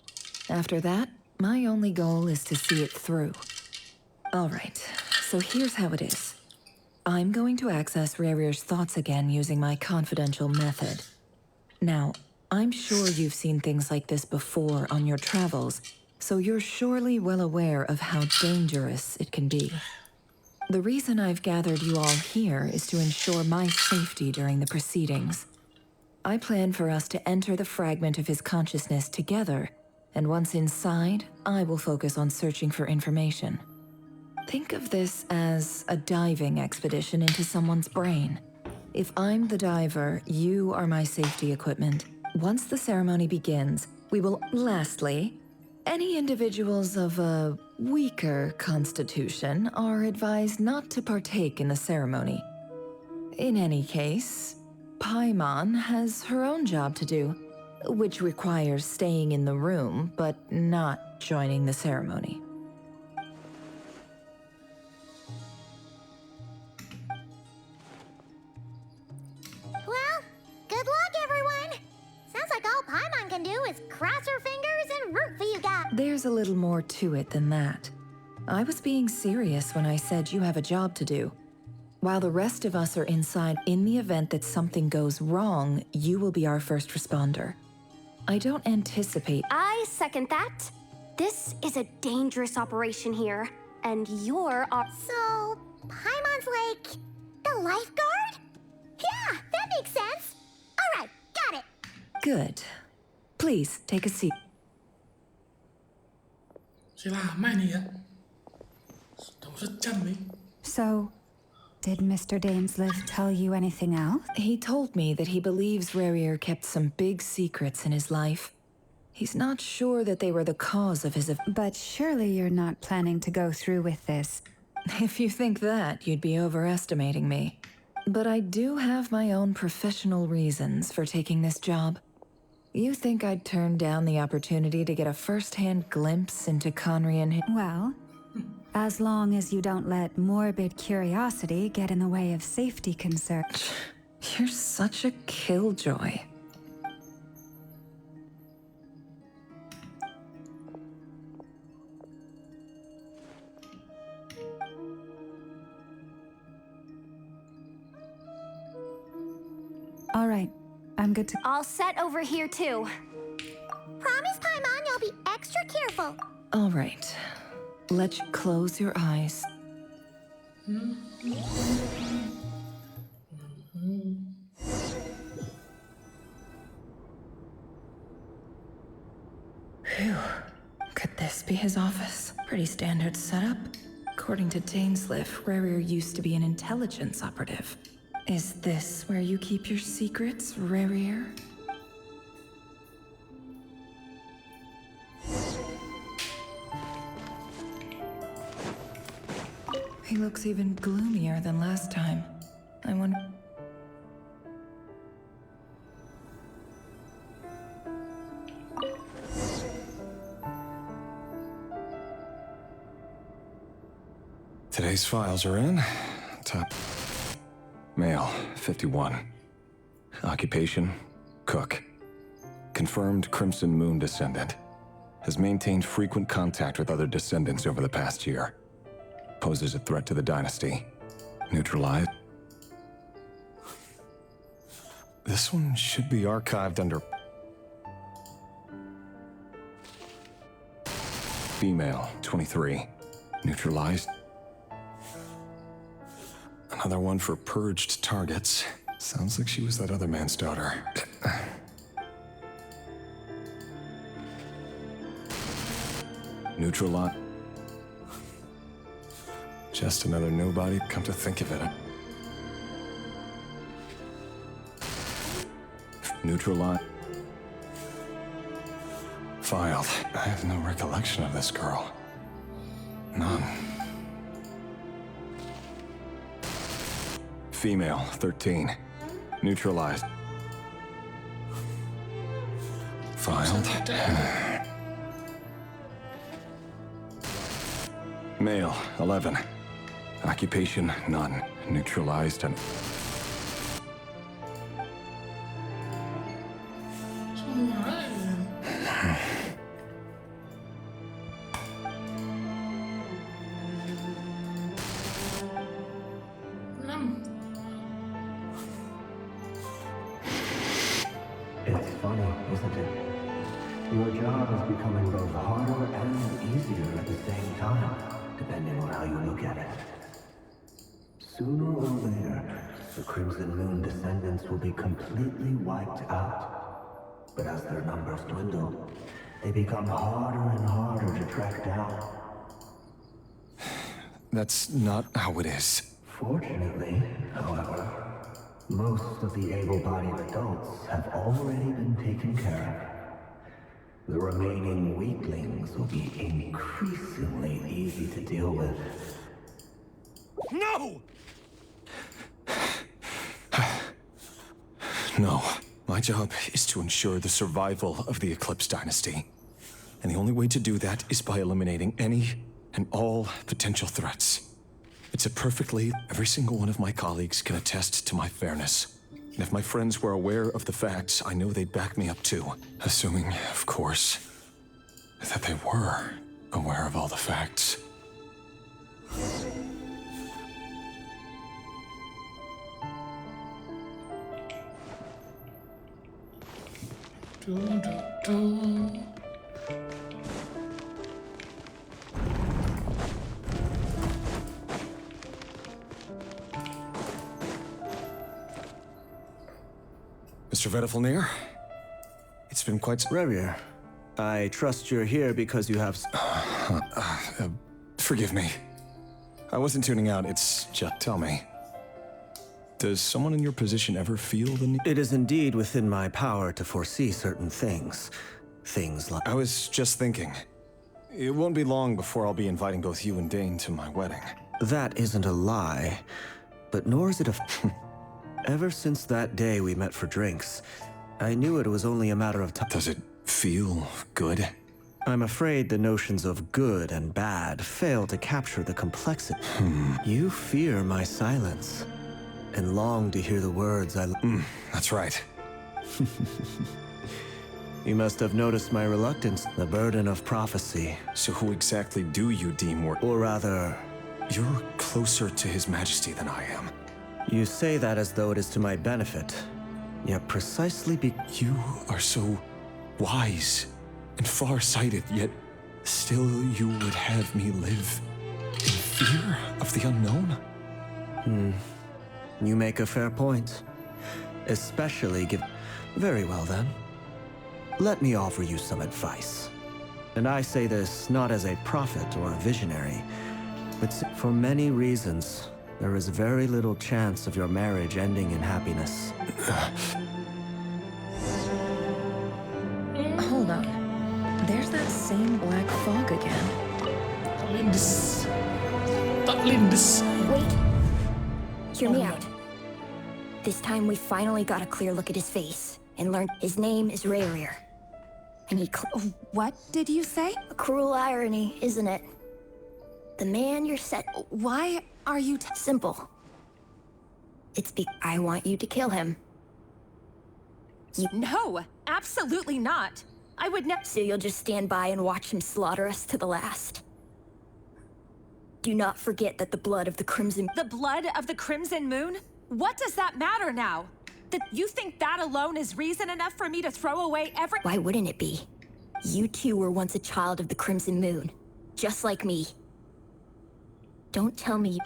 After that, my only goal is to see it through. All right, so here's how it is. I'm going to access Rerir's thoughts again using my confidential method. Now, I'm sure you've seen things like this before on your travels, so you're surely well aware of how dangerous it can be. The reason I've gathered you all here is to ensure my safety during the proceedings. I plan for us to enter the fragment of his consciousness together, and once inside, I will focus on searching for information. Think of this as a diving expedition into someone's brain. If I'm the diver, you are my safety equipment. Once the ceremony begins, we will... Lastly, any individuals of a weaker constitution are advised not to partake in the ceremony. In any case, Paimon has her own job to do, which requires staying in the room, but not joining the ceremony. Well, good luck, everyone. Sounds like all Paimon can do is cross her fingers and root for you guys. There's a little more to it than that. I was being serious when I said you have a job to do. While the rest of us are inside, in the event that something goes wrong, you will be our first responder. I don't anticipate... I second that. This is a dangerous operation here, and you're our... So, Paimon's like the lifeguard? Yeah, that makes sense. All right, got it. Good. Please, take a seat. Lama ini ya. Sudah sejam nih. So, did Mr. Dainsleif tell you anything else? He told me that he believes Rerir kept some big secrets in his life. He's not sure that they were the cause of his... But surely you're not planning to go through with this. If you think that, you'd be overestimating me. But I do have my own professional reasons for taking this job. You think I'd turn down the opportunity to get a first-hand glimpse into Conrian... Well, as long as you don't let morbid curiosity get in the way of safety concerns. You're such a killjoy. All right, I'm good to... All set over here, too. Promise, Paimon, you'll be extra careful. All right. Let you close your eyes. Phew. Could this be his office? Pretty standard setup. According to Dainsliff, Rerir used to be an intelligence operative. Is this where you keep your secrets, Rerir? He looks even gloomier than last time. I wonder... Today's files are in. Top. Male, 51. Occupation, cook. Confirmed Crimson Moon descendant. Has maintained frequent contact with other descendants over the past year. Poses a threat to the dynasty. Neutralized. This one should be archived under... Female, 23. Neutralized. Another one for purged targets. Sounds like she was that other man's daughter. Neutralized. Just another nobody, come to think of it. Neutralized. Filed. I have no recollection of this girl. None. Female, 13. Neutralized. Filed. Male, 11. Occupation, none. Neutralized and... It's funny, isn't it? Your job is becoming both harder and easier at the same time, depending on how you look at it. Sooner or later, the Crimson Moon descendants will be completely wiped out. But as their numbers dwindle, they become harder and harder to track down. That's not how it is. Fortunately, however, most of the able-bodied adults have already been taken care of. The remaining weaklings will be increasingly easy to deal with. No! No. My job is to ensure the survival of the Eclipse Dynasty. And the only way to do that is by eliminating any and all potential threats. It's a perfectly... Every single one of my colleagues can attest to my fairness. And if my friends were aware of the facts, I know they'd back me up too. Assuming, of course, that they were aware of all the facts. Mr. Vedafelnir? It's been quite... Rerir, I trust you're here because you have... Forgive me. I wasn't tuning out, it's just... Tell me. Does someone in your position ever feel the need? It is indeed within my power to foresee certain things. Things like... I was just thinking. It won't be long before I'll be inviting both you and Dane to my wedding. That isn't a lie, but nor is it a... Ever since that day we met for drinks, I knew it was only a matter of time. Does it feel good? I'm afraid the notions of good and bad fail to capture the complexity. You fear my silence. and long to hear the words I... That's right. You must have noticed my reluctance, the burden of prophecy. So who exactly do you deem more... Or rather... You're closer to His Majesty than I am. You say that as though it is to my benefit. Yet precisely You are so wise and far-sighted, yet still you would have me live in fear of the unknown? You make a fair point. Especially give... Very well then. Let me offer you some advice. And I say this not as a prophet or a visionary, but for many reasons, there is very little chance of your marriage ending in happiness. Hold on. There's that same black fog again. Wait. Hear me out. This time we finally got a clear look at his face and learned his name is Rerir. And he What did you say? A cruel irony, isn't it? The man you're set... Why are you Simple. It's I want you to kill him. No, absolutely not. I would never... So you'll just stand by and watch him slaughter us to the last. Do not forget that the blood of the Crimson... The blood of the Crimson Moon? What does that matter now? That you think that alone is reason enough for me to throw away every... Why wouldn't it be? You two were once a child of the Crimson Moon. Just like me. Don't tell me...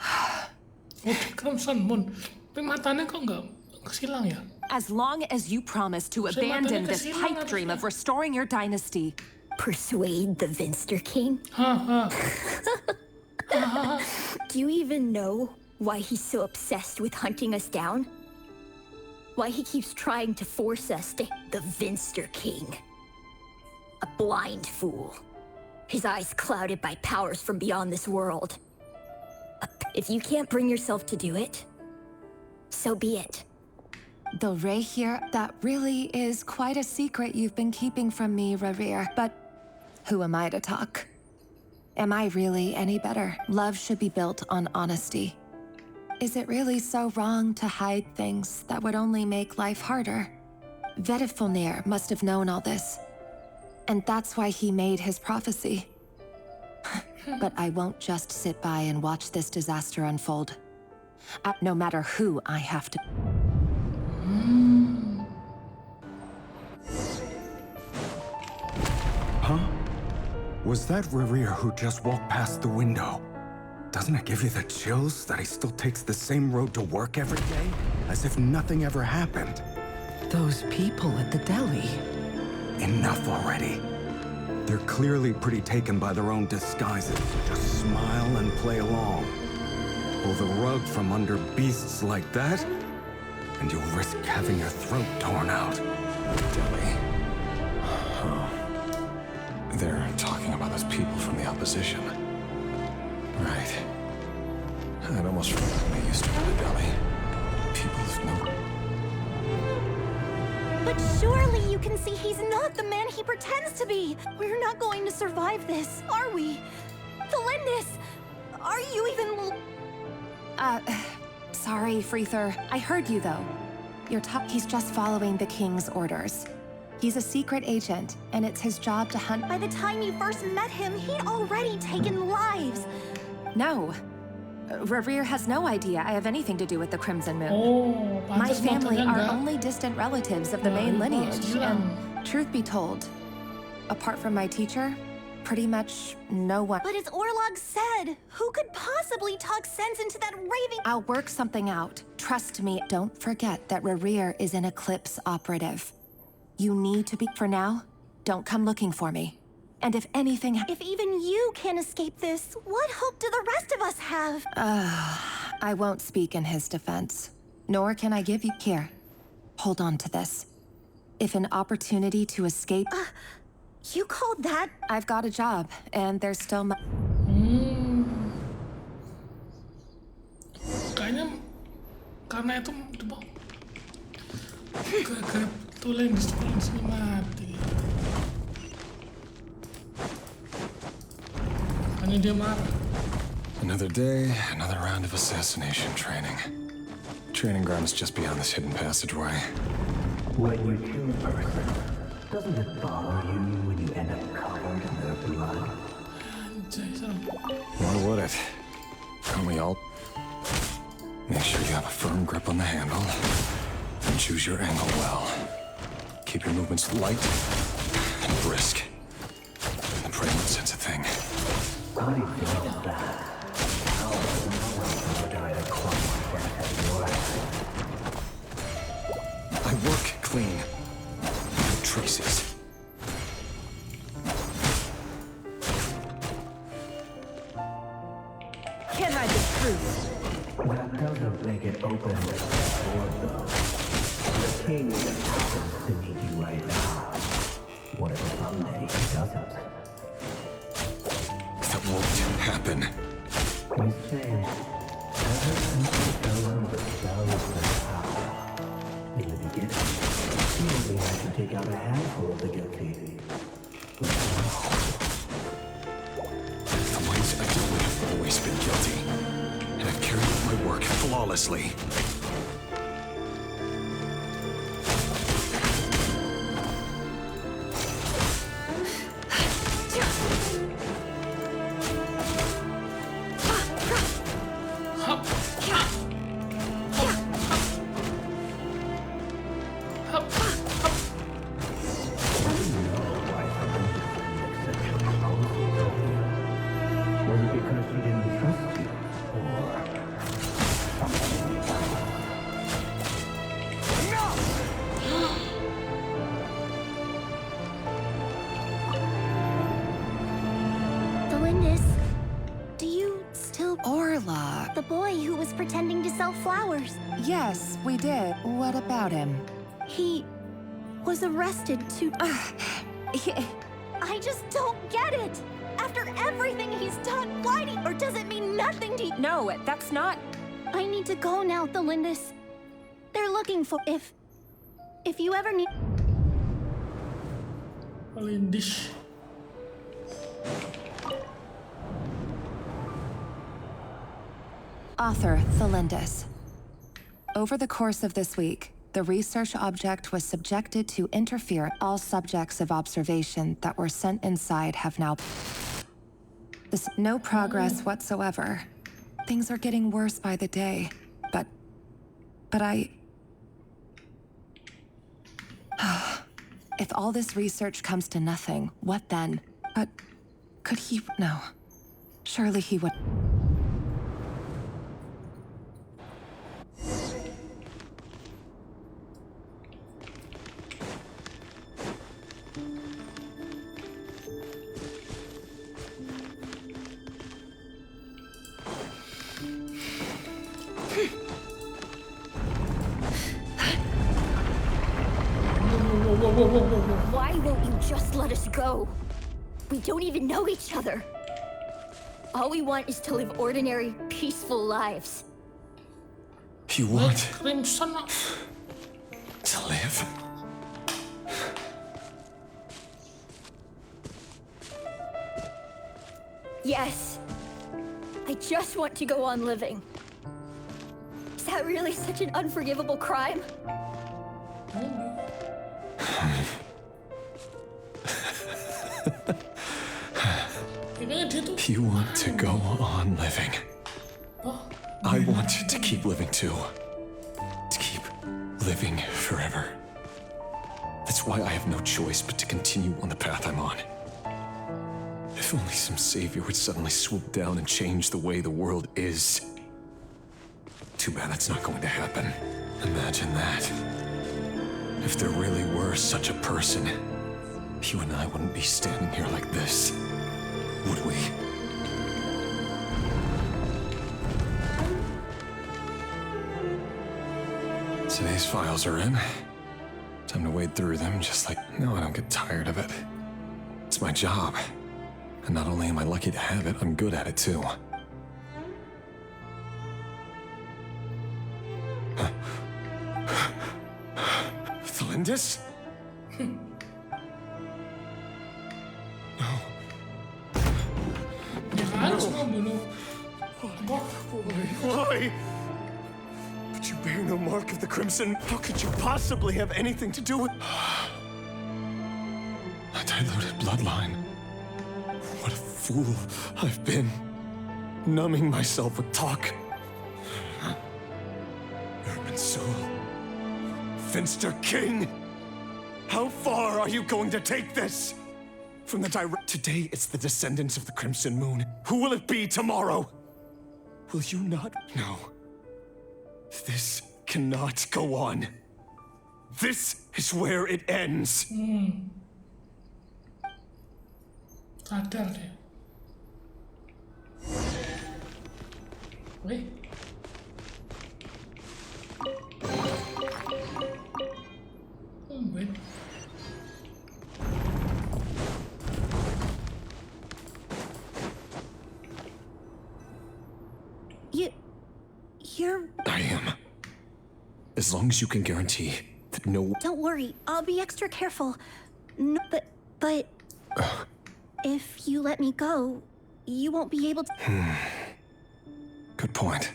Crimson Moon. Tapi matanya kok nggak kesilang ya? As long as you promise to abandon this pipe dream of restoring your dynasty. Persuade the Vinster King? Do you even know why he's so obsessed with hunting us down? Why he keeps trying to force us to... The Vinster King. A blind fool. His eyes clouded by powers from beyond this world. If you can't bring yourself to do it, so be it. The Rerir, that really is quite a secret you've been keeping from me, Rerir. But who am I to talk? Am I really any better? Love should be built on honesty. Is it really so wrong to hide things that would only make life harder? Vedifulnir must have known all this. And that's why he made his prophecy. But I won't just sit by and watch this disaster unfold. No matter who I have to... Huh? Was that Rerir who just walked past the window? Doesn't it give you the chills that he still takes the same road to work every day? As if nothing ever happened. Those people at the deli. Enough already. They're clearly pretty taken by their own disguises, so just smile and play along. Pull the rug from under beasts like that, and you'll risk having your throat torn out. Deli. Oh. They're talking about those people from the opposition. Right. I'd almost forgotten they used to run a deli. People of no... But surely you can see he's not the man he pretends to be. We're not going to survive this, are we? Felindis, are you even... Sorry, Freether. I heard you, though. He's just following the King's orders. He's a secret agent, and it's his job to hunt... By the time you first met him, he'd already taken lives. No. Rerir has no idea I have anything to do with the Crimson Moon. Oh, My family matanya are nggak? only distant relatives of the main lineage, and truth be told, apart from my teacher, pretty much no one... But as Orlog said, who could possibly talk sense into that raving... I'll work something out. Trust me. Don't forget that Rerir is an Eclipse operative. You need to be... For now, don't come looking for me. And if anything... If even you can't escape this, what hope do the rest of us have? I won't speak in his defense. Nor can I give you... Here, hold on to this. If an opportunity to escape... You called that... I've got a job, and there's still... Kayaknya karena itu coba gak tulen di sini mati. Hanya dia marah. Another day, another round of assassination training. Training ground's just beyond this hidden passageway. When you kill a person, doesn't it bother you when you end up covered in their blood? Why would it? Can't we all make sure you have a firm grip on the handle and choose your angle well? Keep your movements light and brisk. And pray won't sense a thing. How do you feel about that? How does no one ever die to clump like that at your ass? I work clean. No traces. Can't hide the truth. That doesn't make it open to the sword, though. The king just happens to need you right now. What if someday he doesn't? That won't happen. He's changed. Ever since he fell under the spell of the power. In the beginning, he only had to take out a handful of the guilty. But now, The ways I deal with have always been guilty. And I've carried out my work flawlessly. was it because she didn't trust you? Or something else? Delindis, do you still... Orla. The boy who was pretending to sell flowers. Yes, we did. What about him? He was arrested to... I just don't get it! After everything he's done, why do... Or does it mean nothing to you? No, that's not... I need to go now, Delindis. They're looking for... If you ever need... Lindish. Author Thelindis. Over the course of this week, the research object was subjected to interfere. All subjects of observation that were sent inside have now... There's no progress whatsoever. Things are getting worse by the day, but I... If all this research comes to nothing, what then? But could he... No. Surely he would... Why won't you just let us go? We don't even know each other. All we want is to live ordinary, peaceful lives. You want Crimson. to live? Yes. I just want to go on living. Is that really such an unforgivable crime? You want to go on living. I want to keep living too. To keep living forever. That's why I have no choice but to continue on the path I'm on. If only some savior would suddenly swoop down and change the way the world is. Too bad that's not going to happen. Imagine that. If there really were such a person, you and I wouldn't be standing here like this, would we? Today's files are in. Time to wade through them, just like, no, I don't get tired of it. It's my job. And not only am I lucky to have it, I'm good at it too. Thelindis? Dia harus membunuh. Why? Could you bear no mark of the Crimson. How could you possibly have anything to do with... A diluted bloodline. What a fool I've been. Numbing myself with talk. Urban Soul. Finster King. How far are you going to take this? From the direct... Today, it's the descendants of the Crimson Moon. Who will it be tomorrow? Will you not? No. This cannot go on. This is where it ends. Sadar dia. Wait. Wait. You're... I am. As long as you can guarantee that no... Don't worry, I'll be extra careful. No, but... If you let me go, you won't be able to... Good point.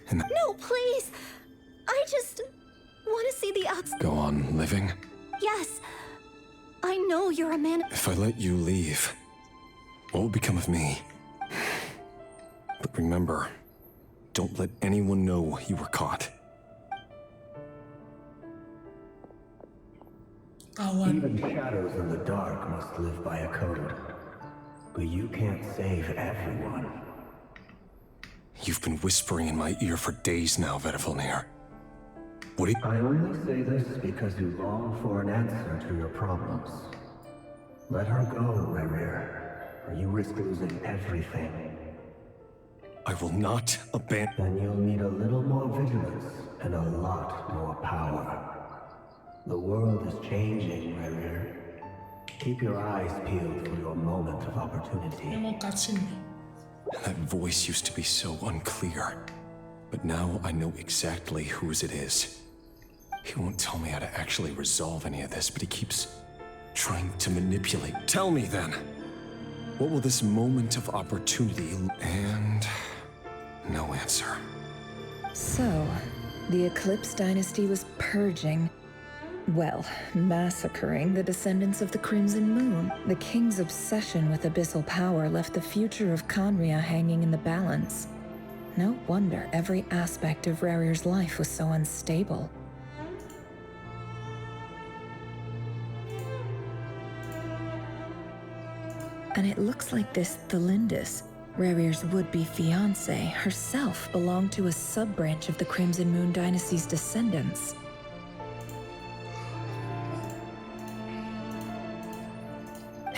And No, please! I just want to see the outside. go on living? Yes. I know you're a man... If I let you leave, what will become of me? But remember, don't let anyone know you were caught. Even shadows in the dark must live by a code. But you can't save everyone. You've been whispering in my ear for days now, Vedavulnir. What do you... I only say this because you long for an answer to your problems. Let her go, Rerir, or you risk losing everything. I will not abandon... Then you'll need a little more vigilance and a lot more power. The world is changing, Rerir. Keep your eyes peeled for your moment of opportunity. That voice used to be so unclear. But now I know exactly whose it is. He won't tell me how to actually resolve any of this, but he keeps trying to manipulate. Tell me then, what will this moment of opportunity... And... no answer. So, the Eclipse Dynasty was purging, well, massacring the descendants of the Crimson Moon. The king's obsession with abyssal power left the future of Conria hanging in the balance. No wonder every aspect of Rerir's life was so unstable. And it looks like this Thelindis, Rerir's would-be fiancé, herself belonged to a sub-branch of the Crimson Moon Dynasty's descendants.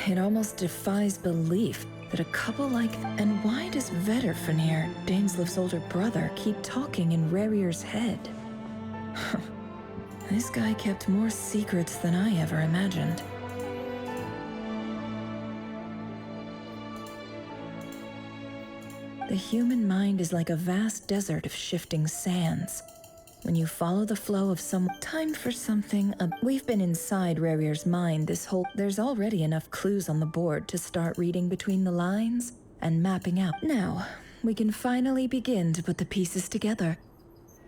It almost defies belief that a couple like... And why does Vedavulnir, Danesliv's older brother, keep talking in Rerir's head? This guy kept more secrets than I ever imagined. The human mind is like a vast desert of shifting sands. When you follow the flow of some time for something, we've been inside Rerir's mind this whole... There's already enough clues on the board to start reading between the lines and mapping out. Now, we can finally begin to put the pieces together.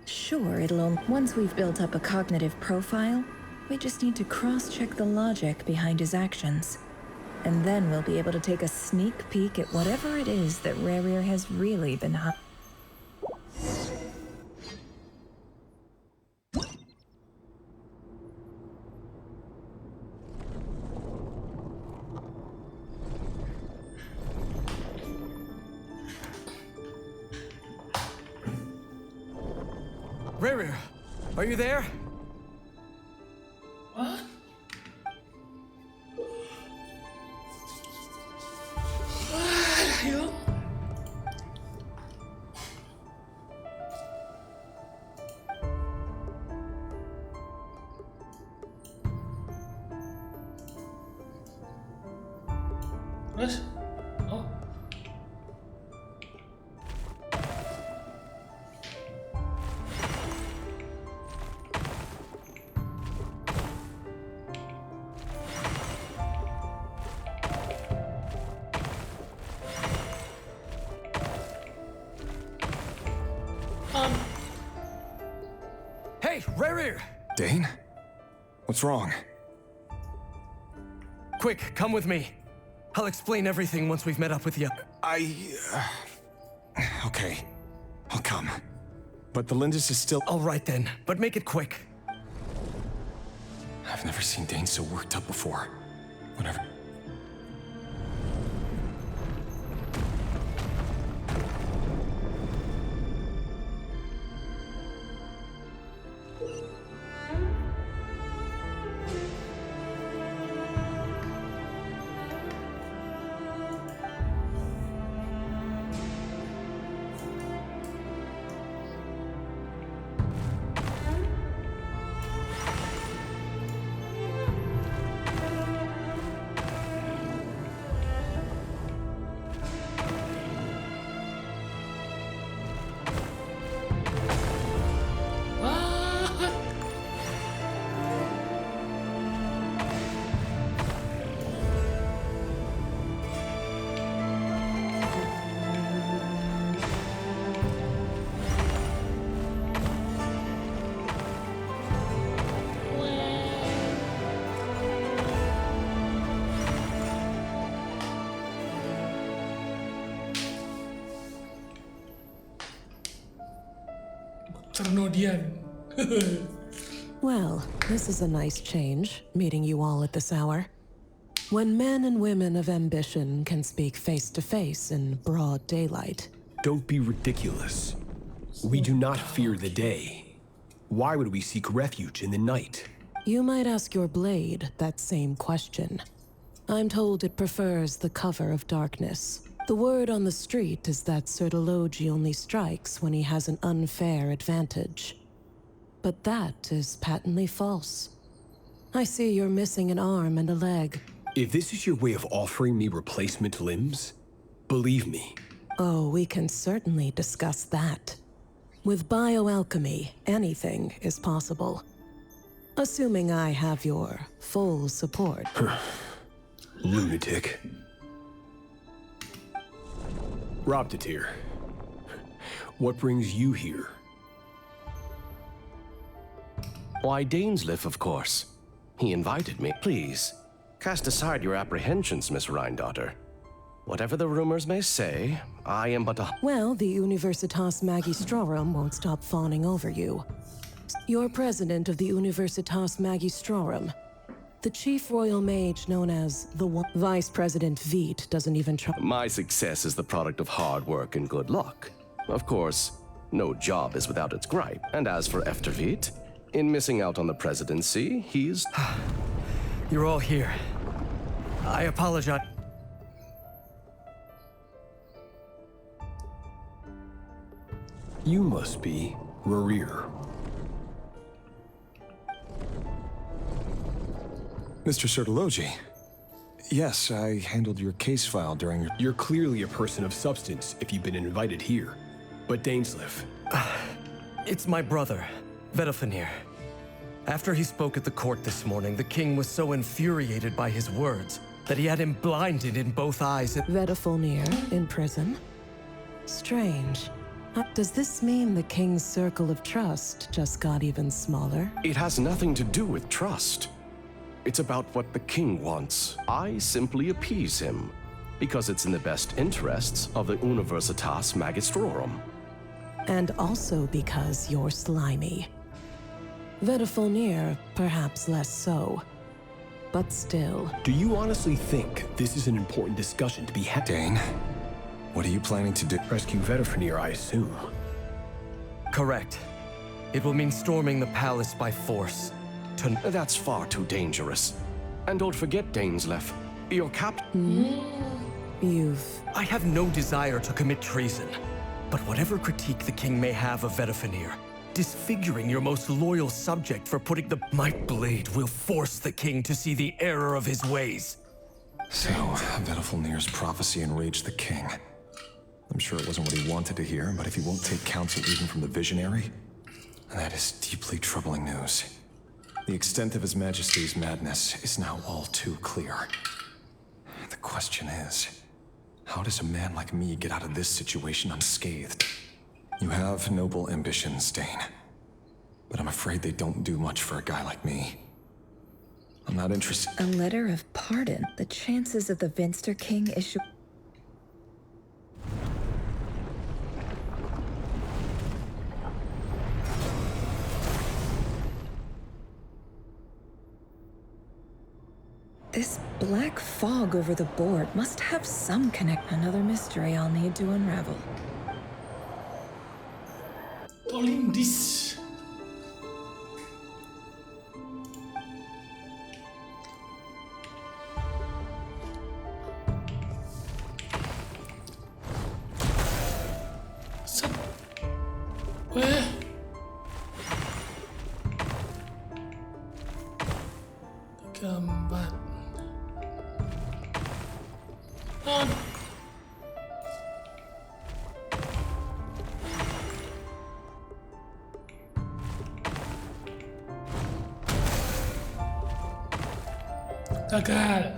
Sure, once we've built up a cognitive profile, we just need to cross-check the logic behind his actions. And then we'll be able to take a sneak peek at whatever it is that Rerir has really been Rerir, are you there? What? Ayo. Terus? Oh. Rerir! Dane? What's wrong? Quick, come with me. I'll explain everything once we've met up with you. Okay. I'll come. But the Lindis is still... All right then, but make it quick. I've never seen Dane so worked up before. Whatever. Well, this is a nice change, meeting you all at this hour. When men and women of ambition can speak face to face in broad daylight. Don't be ridiculous. We do not fear the day. Why would we seek refuge in the night? You might ask your blade that same question. I'm told it prefers the cover of darkness. The word on the street is that Sertologi only strikes when he has an unfair advantage. But that is patently false. I see you're missing an arm and a leg. If this is your way of offering me replacement limbs, believe me. Oh, we can certainly discuss that. With bioalchemy, anything is possible. Assuming I have your full support. Lunatic. Robtatir, what brings you here? Why, Dainsleif, of course. He invited me. Please, cast aside your apprehensions, Miss Rhine-daughter. Whatever the rumors may say, I am but a... Well, the Universitas Magistrorum won't stop fawning over you. You're president of the Universitas Magistrorum. The chief royal mage known as the Vice President Veit doesn't even try. My success is the product of hard work and good luck. Of course, no job is without its gripe. And as for Efter Veit, in missing out on the presidency, he's... You're all here. I apologize. You must be Rerir. Mr. Sertologi. Yes, I handled your case file during your... You're clearly a person of substance if you've been invited here. But Dainsleif... It's my brother, Vedalfenir. After he spoke at the court this morning, the king was so infuriated by his words that he had him blinded in both eyes. Vedalfenir in prison? Strange. Does this mean the king's circle of trust just got even smaller? It has nothing to do with trust. It's about what the king wants. I simply appease him, because it's in the best interests of the Universitas Magistrorum. And also because you're slimy. Vedalfenir, perhaps less so. But still. Do you honestly think this is an important discussion to be had? Dane, what are you planning to do? Rescue Vedalfenir, I assume. Correct. It will mean storming the palace by force. That's far too dangerous. And don't forget, Dainsleif, your captain. I have no desire to commit treason. But whatever critique the king may have of Vedalfenir, disfiguring your most loyal subject for putting the... My blade will force the king to see the error of his ways. So, Vedalfenir's prophecy enraged the king. I'm sure it wasn't what he wanted to hear, but if he won't take counsel even from the visionary, that is deeply troubling news. The extent of His Majesty's madness is now all too clear. The question is, how does a man like me get out of this situation unscathed? You have noble ambitions, Dane. but I'm afraid they don't do much for a guy like me. I'm not interested. A letter of pardon? The chances of the Vinster King issue... This black fog over the board must have some connect. Another mystery I'll need to unravel. Tolling this. Set. Weh. Gambar. On. Gagal.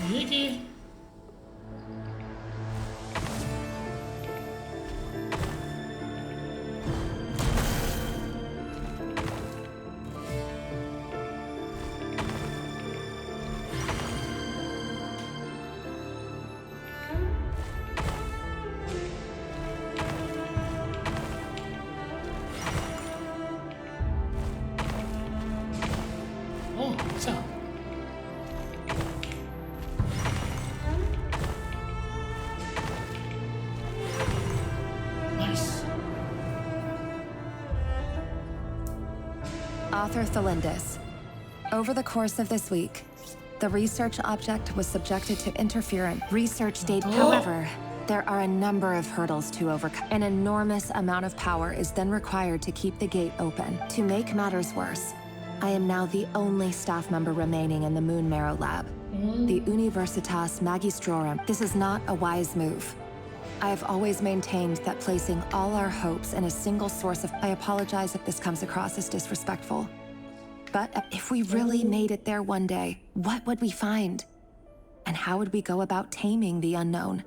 Iki. Oh, bisa. Nice. Author Thelindis. Over the course of this week, the research object was subjected to interference. Research data, however, there are a number of hurdles to overcome. An enormous amount of power is then required to keep the gate open. To make matters worse, I am now the only staff member remaining in the Moon Marrow lab, the Universitas Magistrorum. This is not a wise move. I have always maintained that placing all our hopes in a single source of... I apologize if this comes across as disrespectful. But if we really made it there one day, what would we find? And how would we go about taming the unknown?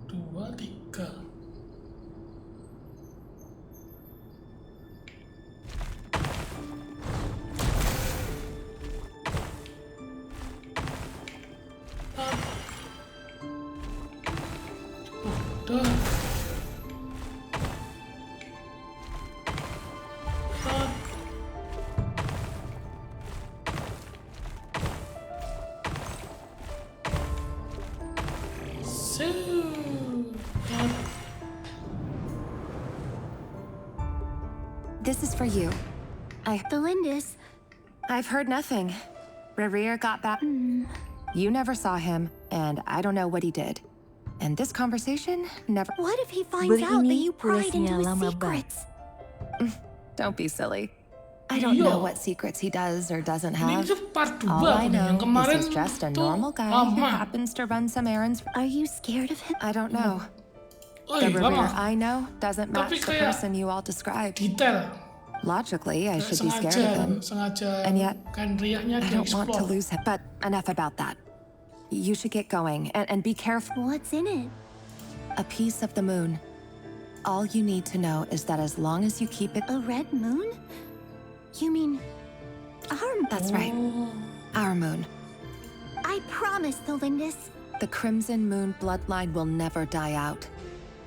Dua, tiga. Udah. This is for you. Thelindis. I've heard nothing. Rerir got back. You never saw him, and I don't know what he did. And this conversation never... What if he finds out that you pried into his secrets? Don't be silly. I don't know what secrets he does or doesn't have. All I know is he's just a normal guy who happens to run some errands. Are you scared of him? I don't know. The Rerir I know doesn't match the person you all described. Logically, I should be scared of him. And yet, I don't want to lose him. But enough about that. You should get going, and be careful. What's in it? A piece of the moon. All you need to know is that as long as you keep it... A red moon? You mean... our moon? That's right. Our moon. I promise, Thelindis. The Crimson Moon bloodline will never die out.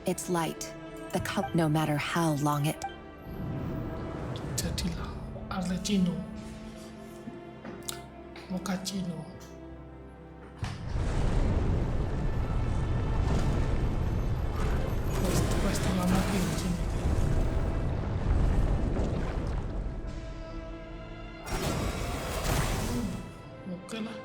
Its light, the cup, no matter how long it... Jadilah Arlecchino. Mochaccino. Questa lama Genshin. Oke lah.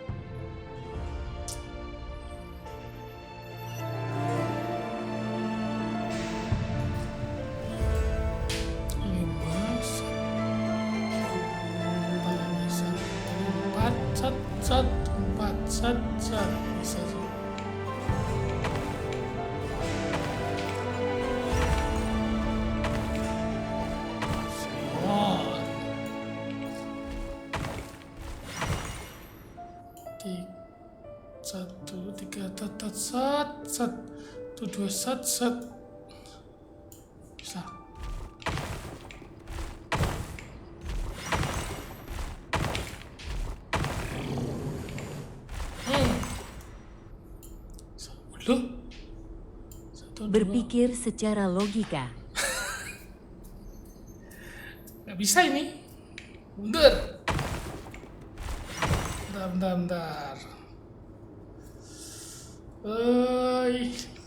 Sat bisa sih. Satu, tiga, tatat, sat, tuh dua, sat, bisa. Berpikir secara logika. Gak bisa ini. Bentar. Bentar.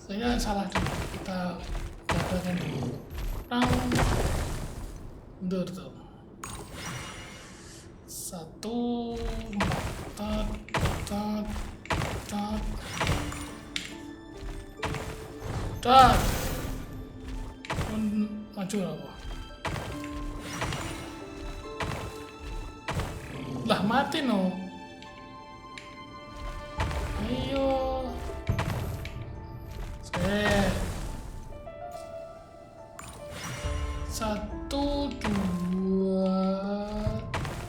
Saya salah dulu. Kita gagalkan dulu. Bentar tuh. 1, 4, tat. Maju apa? Lah mati no. Ayo. Set. 1, 2. Tuh,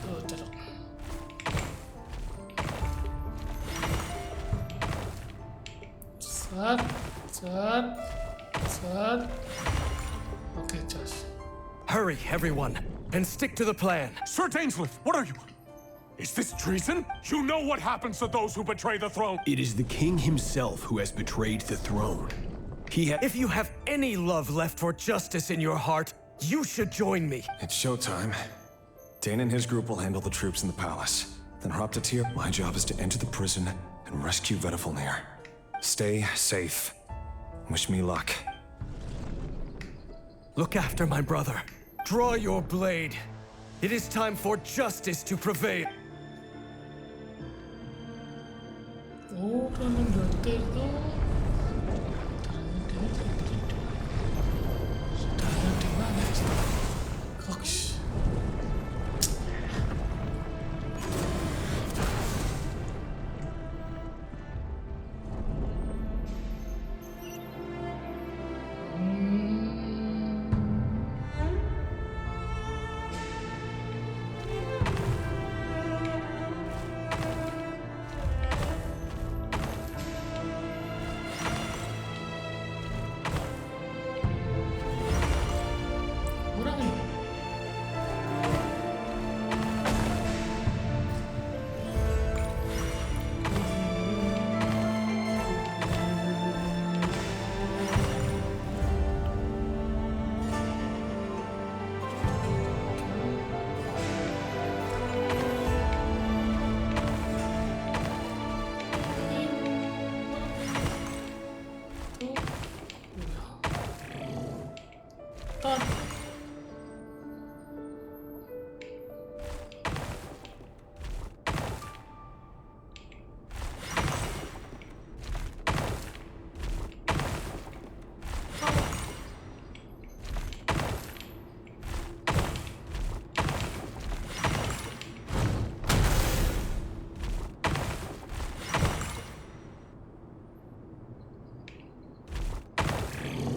cocok. Set. Okay, Josh. Hurry, everyone, and stick to the plan. Sir Dainsleif, what are you? Is this treason? You know what happens to those who betray the throne. It is the king himself who has betrayed the throne. If you have any love left for justice in your heart, you should join me. It's showtime. Dane and his group will handle the troops in the palace. Then Hraptatir, my job is to enter the prison and rescue Vedifalnir. Stay safe. Wish me luck. Look after my brother. Draw your blade. It is time for justice to prevail. Oh, kan mendoter tuh. Sudah ada di mana? Koks.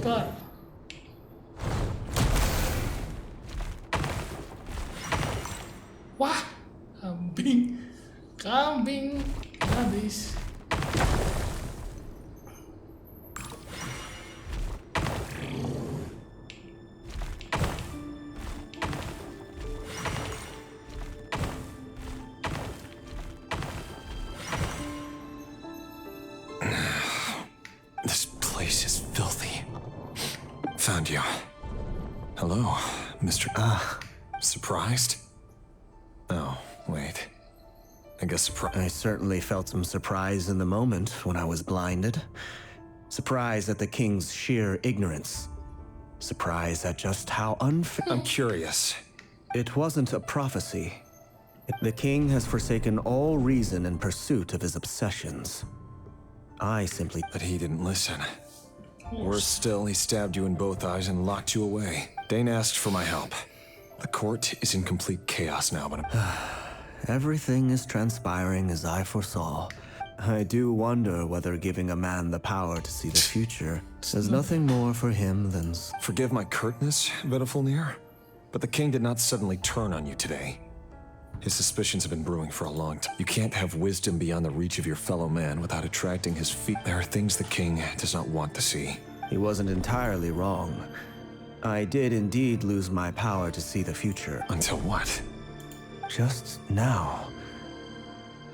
Bentar. Wah, kambing habis. This place is filthy. Found you. Hello, Mr. Surprised? Oh, wait. I guess I certainly felt some surprise in the moment when I was blinded. Surprise at the king's sheer ignorance. Surprise at just how unfair. I'm curious. It wasn't a prophecy. The king has forsaken all reason in pursuit of his obsessions. I simply... But he didn't listen. Worse still, he stabbed you in both eyes and locked you away. Dane asked for my help. The court is in complete chaos now, but Everything is transpiring as I foresaw. I do wonder whether giving a man the power to see the future is nothing more for him than... Forgive my curtness, Vedifulnir, but the king did not suddenly turn on you today. His suspicions have been brewing for a long time. You can't have wisdom beyond the reach of your fellow man without attracting his feet. There are things the king does not want to see. He wasn't entirely wrong. I did indeed lose my power to see the future. Until what? Just now.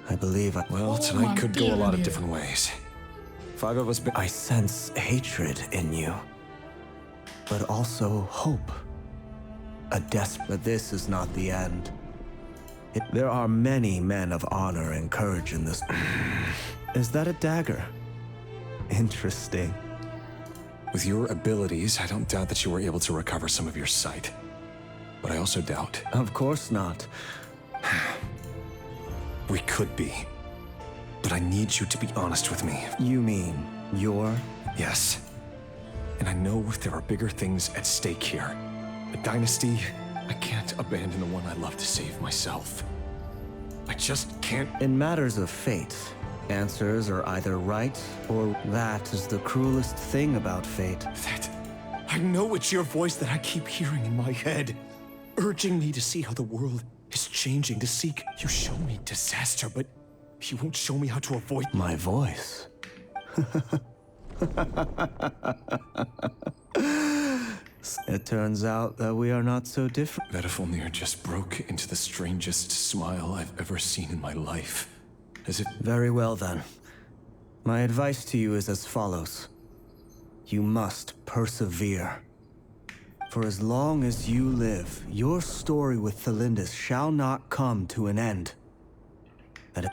I believe I... Well, tonight could go a lot of different ways. 5 of us... I sense hatred in you. But also hope. But this is not the end. There are many men of honor and courage in this... Is that a dagger? Interesting. With your abilities, I don't doubt that you were able to recover some of your sight. But I also doubt... Of course not. We could be. But I need you to be honest with me. You mean you're... Yes. And I know there are bigger things at stake here. A dynasty, I can't abandon the one I love to save myself. I just can't... In matters of fate, answers are either right or that is the cruelest thing about fate. That... I know it's your voice that I keep hearing in my head, urging me to see how the world is changing, to seek. You show me disaster, but you won't show me how to avoid... My voice? It turns out that we are not so different. Vedifulnir just broke into the strangest smile I've ever seen in my life. As if... Very well then. My advice to you is as follows. You must persevere. For as long as you live, your story with Thelindis shall not come to an end. It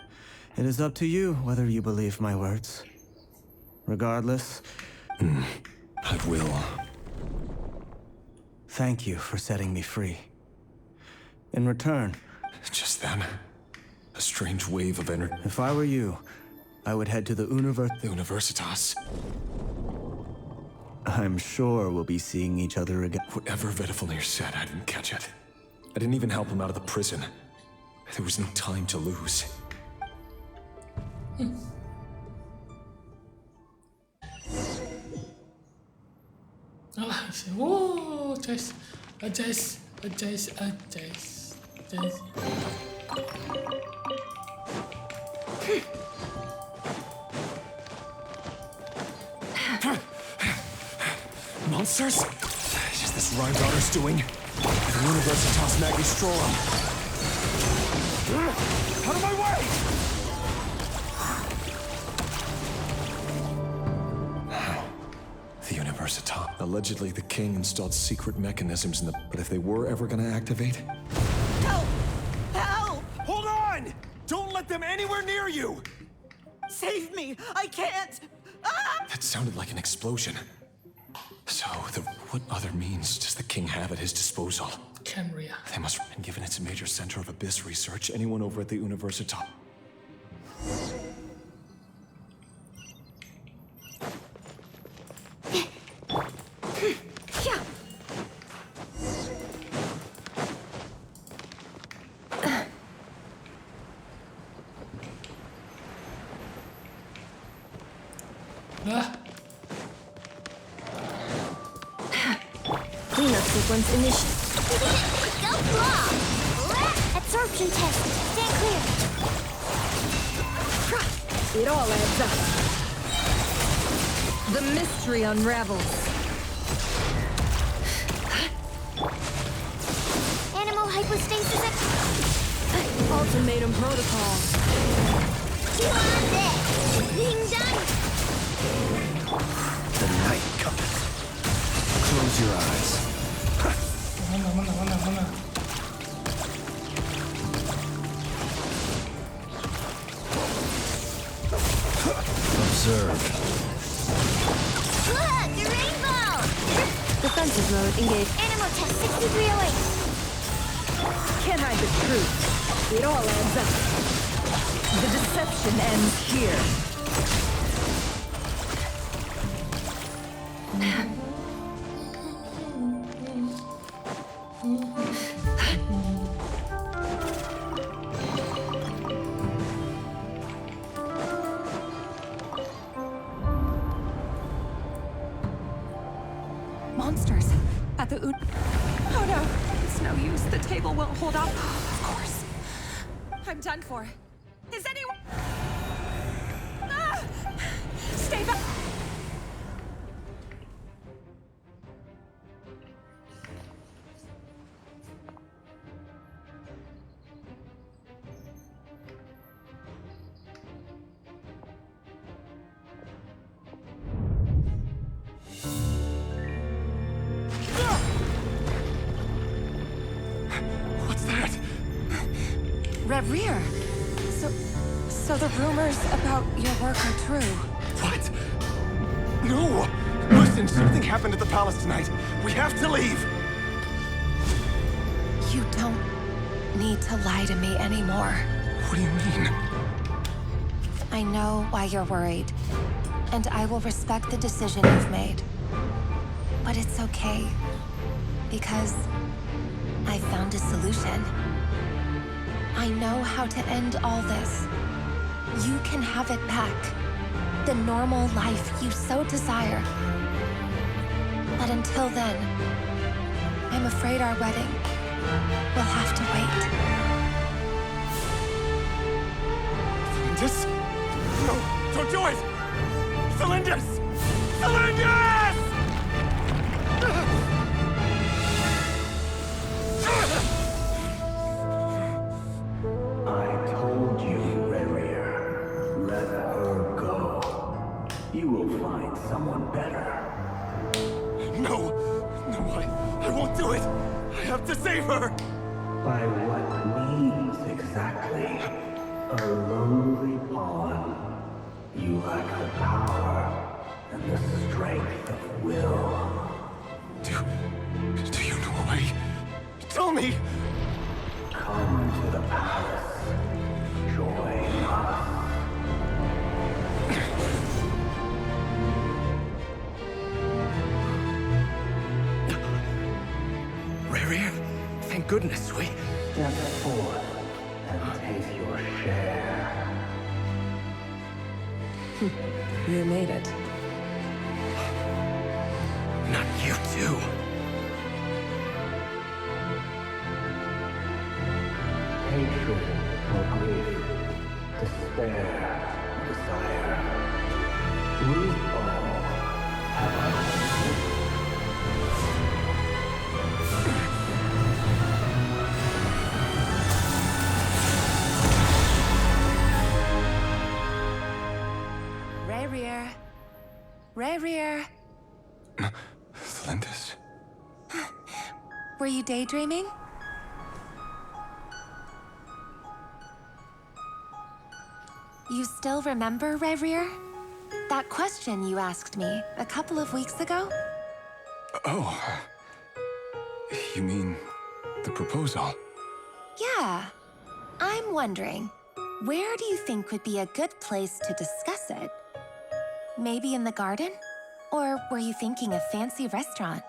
is up to you whether you believe my words. Regardless... I will. Thank you for setting me free. In return... Just then, a strange wave of energy... If I were you, I would head to the Universitas. I'm sure we'll be seeing each other again. Whatever Vedifulnir said, I didn't catch it. I didn't even help him out of the prison. There was no time to lose. Alah, oh, adjust. Monsters? Is this Rheinrotter's doing? The Universitas Magistrum. Out of my way! The Universitas. Allegedly, the king installed secret mechanisms in the... But if they were ever gonna activate... Help! Help! Hold on! Don't let them anywhere near you! Save me! I can't! Ah! That sounded like an explosion. So, what other means does the king have at his disposal? Camria. They must have been given its major center of abyss research. Anyone over at the Universitas. Cleanup sequence initiated. Go block! Absorption test. Stand clear. It all adds up. The mystery unravels. Animal hypostasis at... Ultimatum protocol. You on deck. Ding dong. The night cometh. Close your eyes. Mana. Defensive mode engaged. Animal test 6308. Can't hide the truth. It all adds up. The deception ends here. Monsters at the Oh no, it's no use. The table won't hold up. Of course. I'm done for. Is anyone... Ah! Stay back! Rerir. So the rumors about your work are true. What? No! Listen, something happened at the palace tonight. We have to leave! You don't need to lie to me anymore. What do you mean? I know why you're worried, and I will respect the decision you've made. But it's okay, because I found a solution. I know how to end all this. You can have it back. The normal life you so desire. But until then, I'm afraid our wedding will have to wait. Celindus? No, don't do it! Celindus! Celindus! I told you, Rerir. Let her go. You will find someone better. No! No, I won't do it! I have to save her! By what means exactly? A lowly pawn. You lack the power and the strength of will. Do you know a way? Tell me! Come to the palace. Join us. Rerir, thank goodness we... Step forth and take your share. You made it. Not you too. Hatred or grief, despair, desire. We all have our own. Rerir. Rerir. Celindus? Were you daydreaming? You still remember, Rerir? That question you asked me a couple of weeks ago? Oh. You mean the proposal? Yeah. I'm wondering, where do you think would be a good place to discuss it? Maybe in the garden? Or were you thinking a fancy restaurant?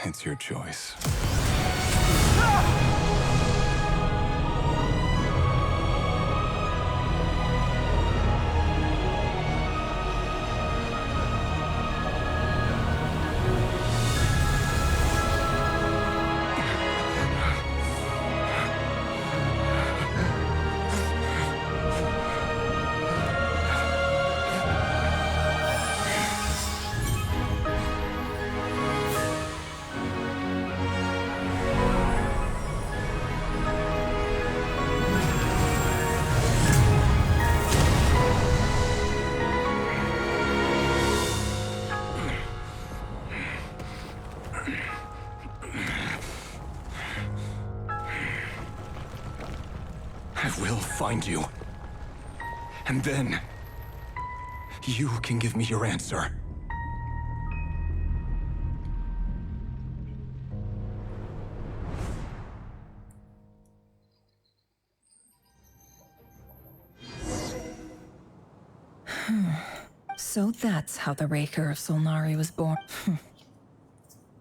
It's your choice. I will find you. And then... you can give me your answer. So that's how the Raker of Solnari was born.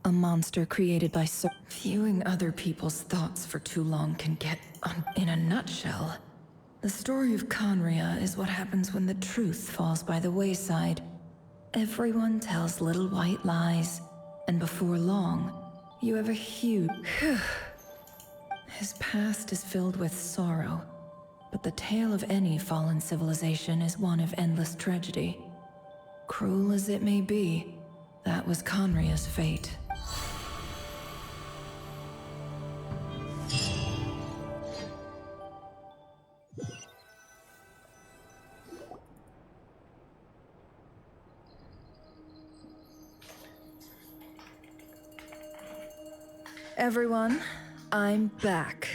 A monster created by viewing other people's thoughts for too long can get in a nutshell. The story of Conria is what happens when the truth falls by the wayside. Everyone tells little white lies, and before long, you have a huge... His past is filled with sorrow, but the tale of any fallen civilization is one of endless tragedy. Cruel as it may be, that was Conria's fate. Everyone, I'm back.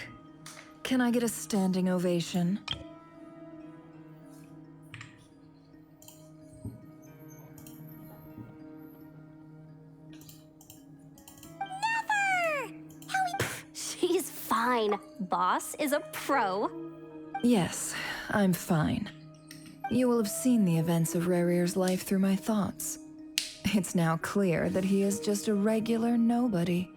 Can I get a standing ovation? She's fine. Boss is a pro. Yes, I'm fine. You will have seen the events of Rerir's life through my thoughts. It's now clear that he is just a regular nobody,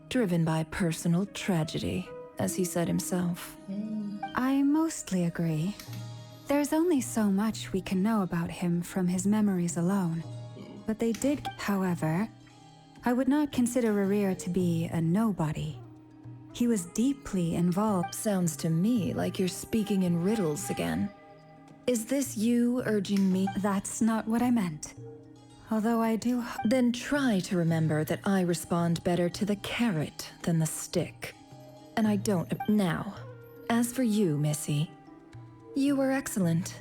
driven by personal tragedy, as he said himself. I mostly agree. There's only so much we can know about him from his memories alone. But they did, however, I would not consider Rerir to be a nobody. He was deeply involved. Sounds to me like you're speaking in riddles again. Is this you urging me? That's not what I meant. Although I do... Then try to remember that I respond better to the carrot than the stick. And I don't... Now, as for you, Missy, you were excellent.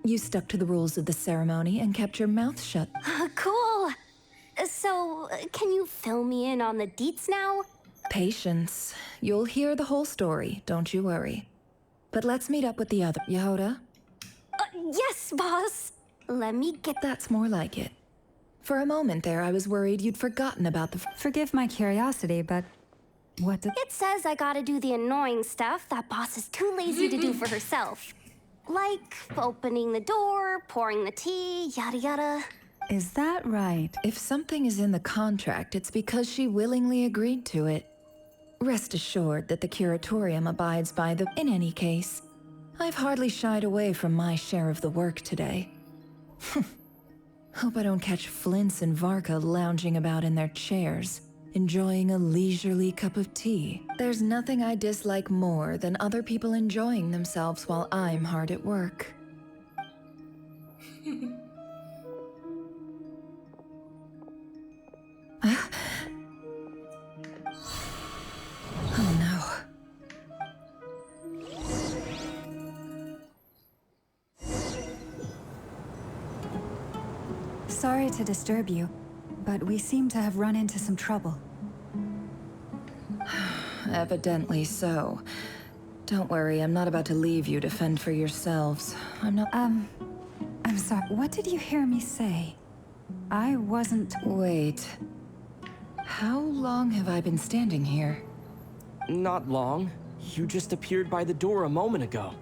You stuck to the rules of the ceremony and kept your mouth shut. Cool. So, can you fill me in on the deets now? Patience. You'll hear the whole story, don't you worry. But let's meet up with the other... Yehoda? Yes, boss. Let me get... That's more like it. For a moment there, I was worried you'd forgotten about the... Forgive my curiosity, but... What did... It says I gotta do the annoying stuff that boss is too lazy to do for herself. Like opening the door, pouring the tea, yada yada. Is that right? If something is in the contract, it's because she willingly agreed to it. Rest assured that the curatorium abides by the... In any case, I've hardly shied away from my share of the work today. Hope I don't catch Flintz and Varka lounging about in their chairs, enjoying a leisurely cup of tea. There's nothing I dislike more than other people enjoying themselves while I'm hard at work. Oh no. Sorry to disturb you, but we seem to have run into some trouble. Evidently so. Don't worry, I'm not about to leave you to fend for yourselves. I'm not... I'm sorry, what did you hear me say? I wasn't... Wait. How long have I been standing here? Not long. You just appeared by the door a moment ago.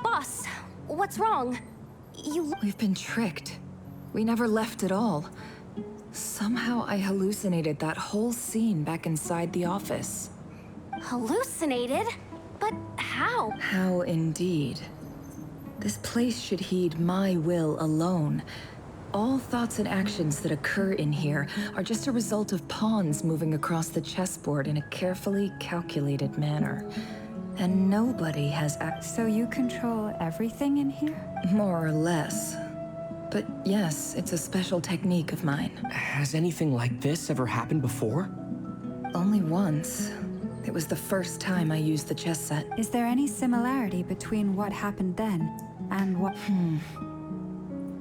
Boss, what's wrong? We've been tricked. We never left at all. Somehow I hallucinated that whole scene back inside the office. Hallucinated? But how? How indeed. This place should heed my will alone. All thoughts and actions that occur in here are just a result of pawns moving across the chessboard in a carefully calculated manner. And nobody has So you control everything in here? More or less. But yes, it's a special technique of mine. Has anything like this ever happened before? Only once. It was the first time I used the chess set. Is there any similarity between what happened then and what...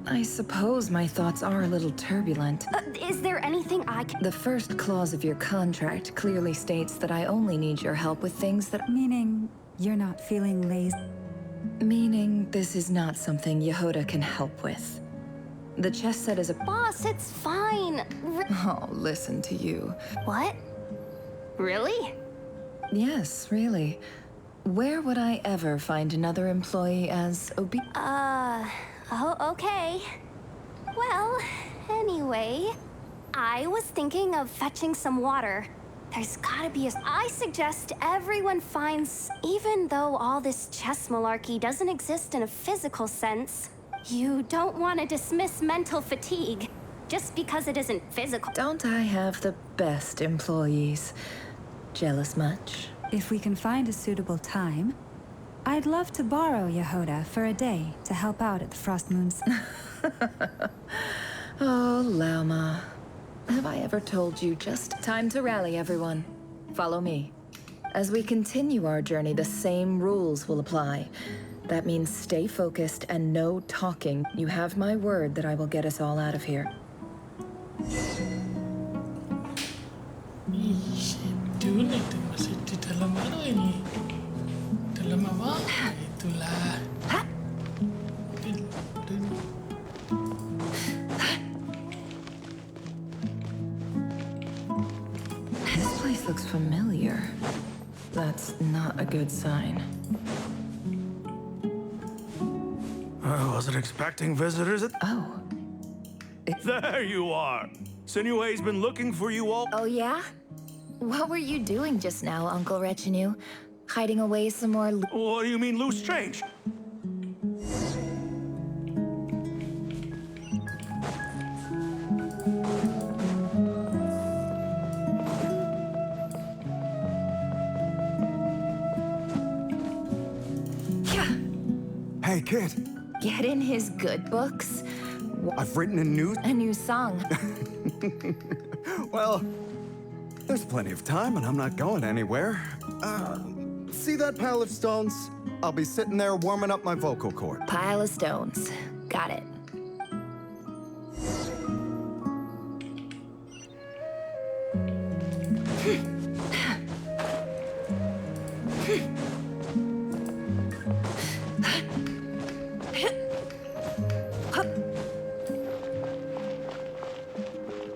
I suppose my thoughts are a little turbulent. Is there anything I can... The first clause of your contract clearly states that I only need your help with things that... Meaning you're not feeling lazy? Meaning this is not something Yehoda can help with. The chess set is a... Boss, it's fine. Oh, listen to you. What? Really? Yes, really. Where would I ever find another employee as Oh, okay. Well, anyway, I was thinking of fetching some water. There's gotta be I suggest everyone finds, even though all this chess malarkey doesn't exist in a physical sense, you don't want to dismiss mental fatigue just because it isn't physical. Don't I have the best employees? Jealous much? If we can find a suitable time, I'd love to borrow Yehoda for a day to help out at the Frost Moons. Oh, Lauma. Have I ever told you just time to rally, everyone? Follow me. As we continue our journey, the same rules will apply. That means stay focused and no talking. You have my word that I will get us all out of here. Dun itu masih di dalam mana ini? Dalam apa? Itulah. This place looks familiar. That's not a good sign. I wasn't expecting visitors at— Oh. There you are! Sinue's been looking for you all— Oh, yeah? What were you doing just now, Uncle Retinue? Hiding away some more— What do you mean, loose change? Hey, kid. Get in his good books? I've written a new song. Well, there's plenty of time and I'm not going anywhere. See that pile of stones? I'll be sitting there warming up my vocal cord. Pile of stones. Got it.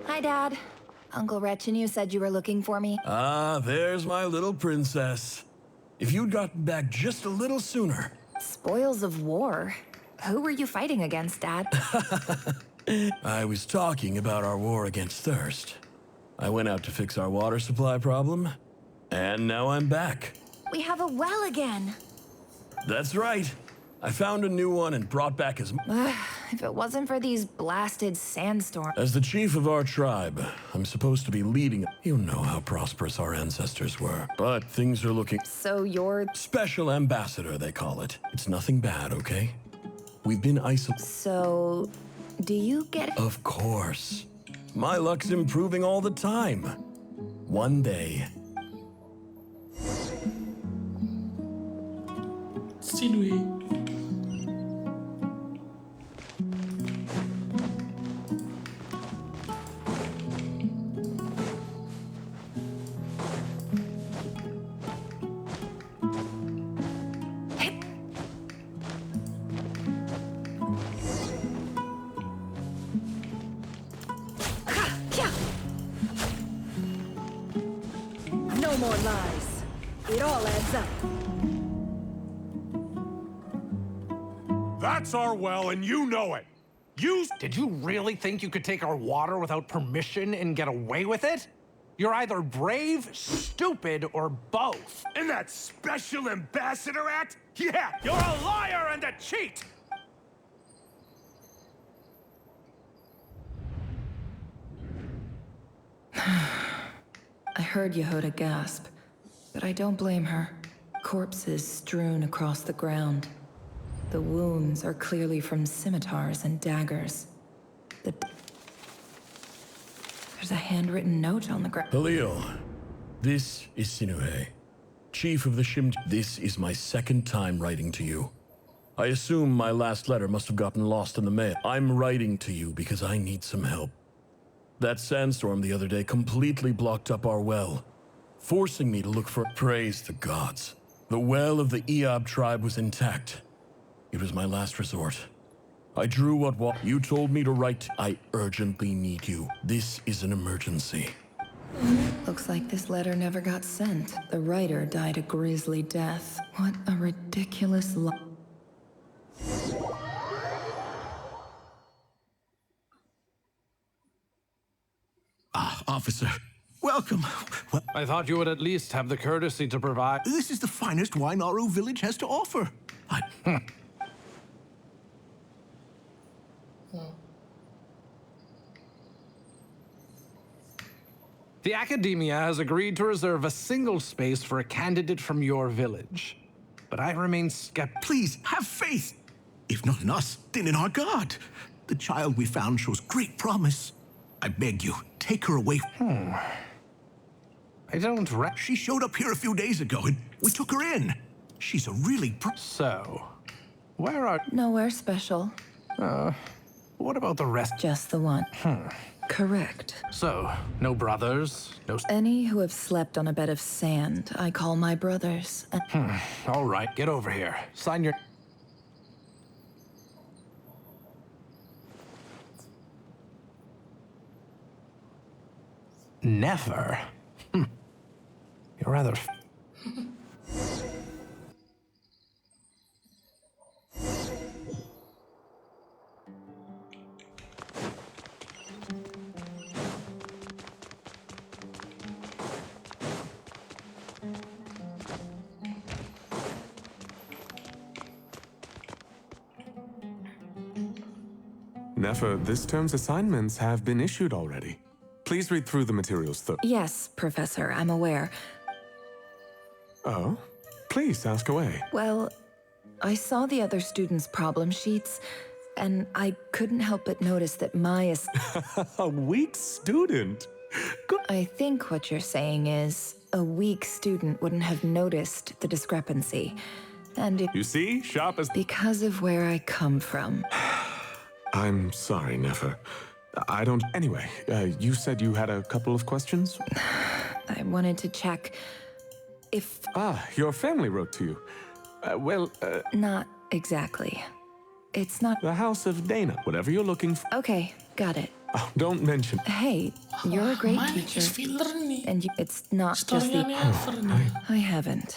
Hi, Dad. Uncle Retinue said you were looking for me. Ah, there's my little princess. If you'd gotten back just a little sooner. Spoils of war? Who were you fighting against, Dad? I was talking about our war against thirst. I went out to fix our water supply problem, and now I'm back. We have a well again. That's right. I found a new one and brought back as... If it wasn't for these blasted sandstorms. As the chief of our tribe, I'm supposed to be leading... You know how prosperous our ancestors were. But things are looking... So you're... Special ambassador, they call it. It's nothing bad, okay? We've been isolated... So... do you get... Of course. My luck's improving all the time. One day... Sinui. No more lies. It all adds up. That's our well, and you know it. Did you really think you could take our water without permission and get away with it? You're either brave, stupid, or both. In that Special Ambassador Act? Yeah, you're a liar and a cheat! I heard Yehoda gasp, but I don't blame her. Corpses strewn across the ground. The wounds are clearly from scimitars and daggers. There's a handwritten note on the ground. Halil, this is Sinue, chief of the Shim. This is my second time writing to you. I assume my last letter must have gotten lost in the mail. I'm writing to you because I need some help. That sandstorm the other day completely blocked up our well, forcing me to look for... Praise the gods. The well of the Eob tribe was intact. It was my last resort. I drew what you told me to write. I urgently need you. This is an emergency. Looks like this letter never got sent. The writer died a grisly death. What a ridiculous Officer, welcome. Well, I thought you would at least have the courtesy to provide. this is the finest wine our village has to offer. The Academia has agreed to reserve a single space for a candidate from your village. But I remain skeptical. Please, have faith. If not in us, then in our God. The child we found shows great promise. I beg you, take her away. I don't She showed up here a few days ago, and we took her in. She's a really So, where are... Nowhere special. What about the rest? Just the one. Correct. So, no brothers, no... Any who have slept on a bed of sand, I call my brothers. All right, get over here. Sign your... Never? You're rather... Nefer, this term's assignments have been issued already. Please read through the materials thoroughly. Yes, Professor, I'm aware. Oh? Please, ask away. Well, I saw the other students' problem sheets, and I couldn't help but notice that my A weak student? I think what you're saying is, a weak student wouldn't have noticed the discrepancy. And it... You see? Sharp as... Because of where I come from. I'm sorry, Nefer. I don't... Anyway, you said you had a couple of questions? I wanted to check if... Your family wrote to you. Not exactly. It's not... The House of Dana, whatever you're looking for. Okay, got it. Oh, don't mention... Hey, you're a great teacher. And it's not just the... I haven't.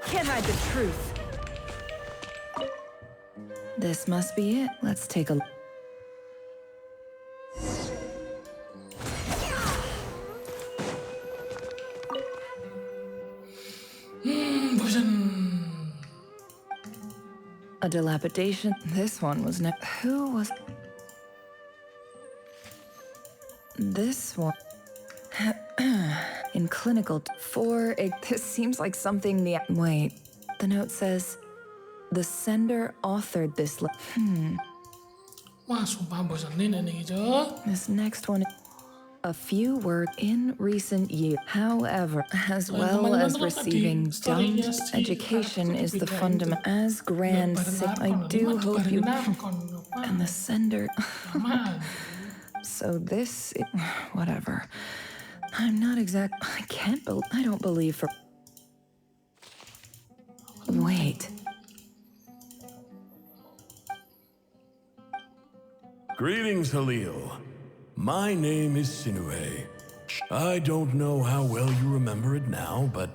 Can't hide the truth. This must be it. Let's take a look. A dilapidation. This one was who was... This one... In clinical... This seems like something the... Wait. The note says... The sender authored this... Wah, sumpah bosenin ini hijau. This next one... A few words in recent years. However, as well as receiving dumb education is the fundament. As grand, I do hope you... And the sender... So this... Whatever. I'm not exact... I don't believe for... Wait. Greetings, Halil. My name is Sinue. I don't know how well you remember it now, but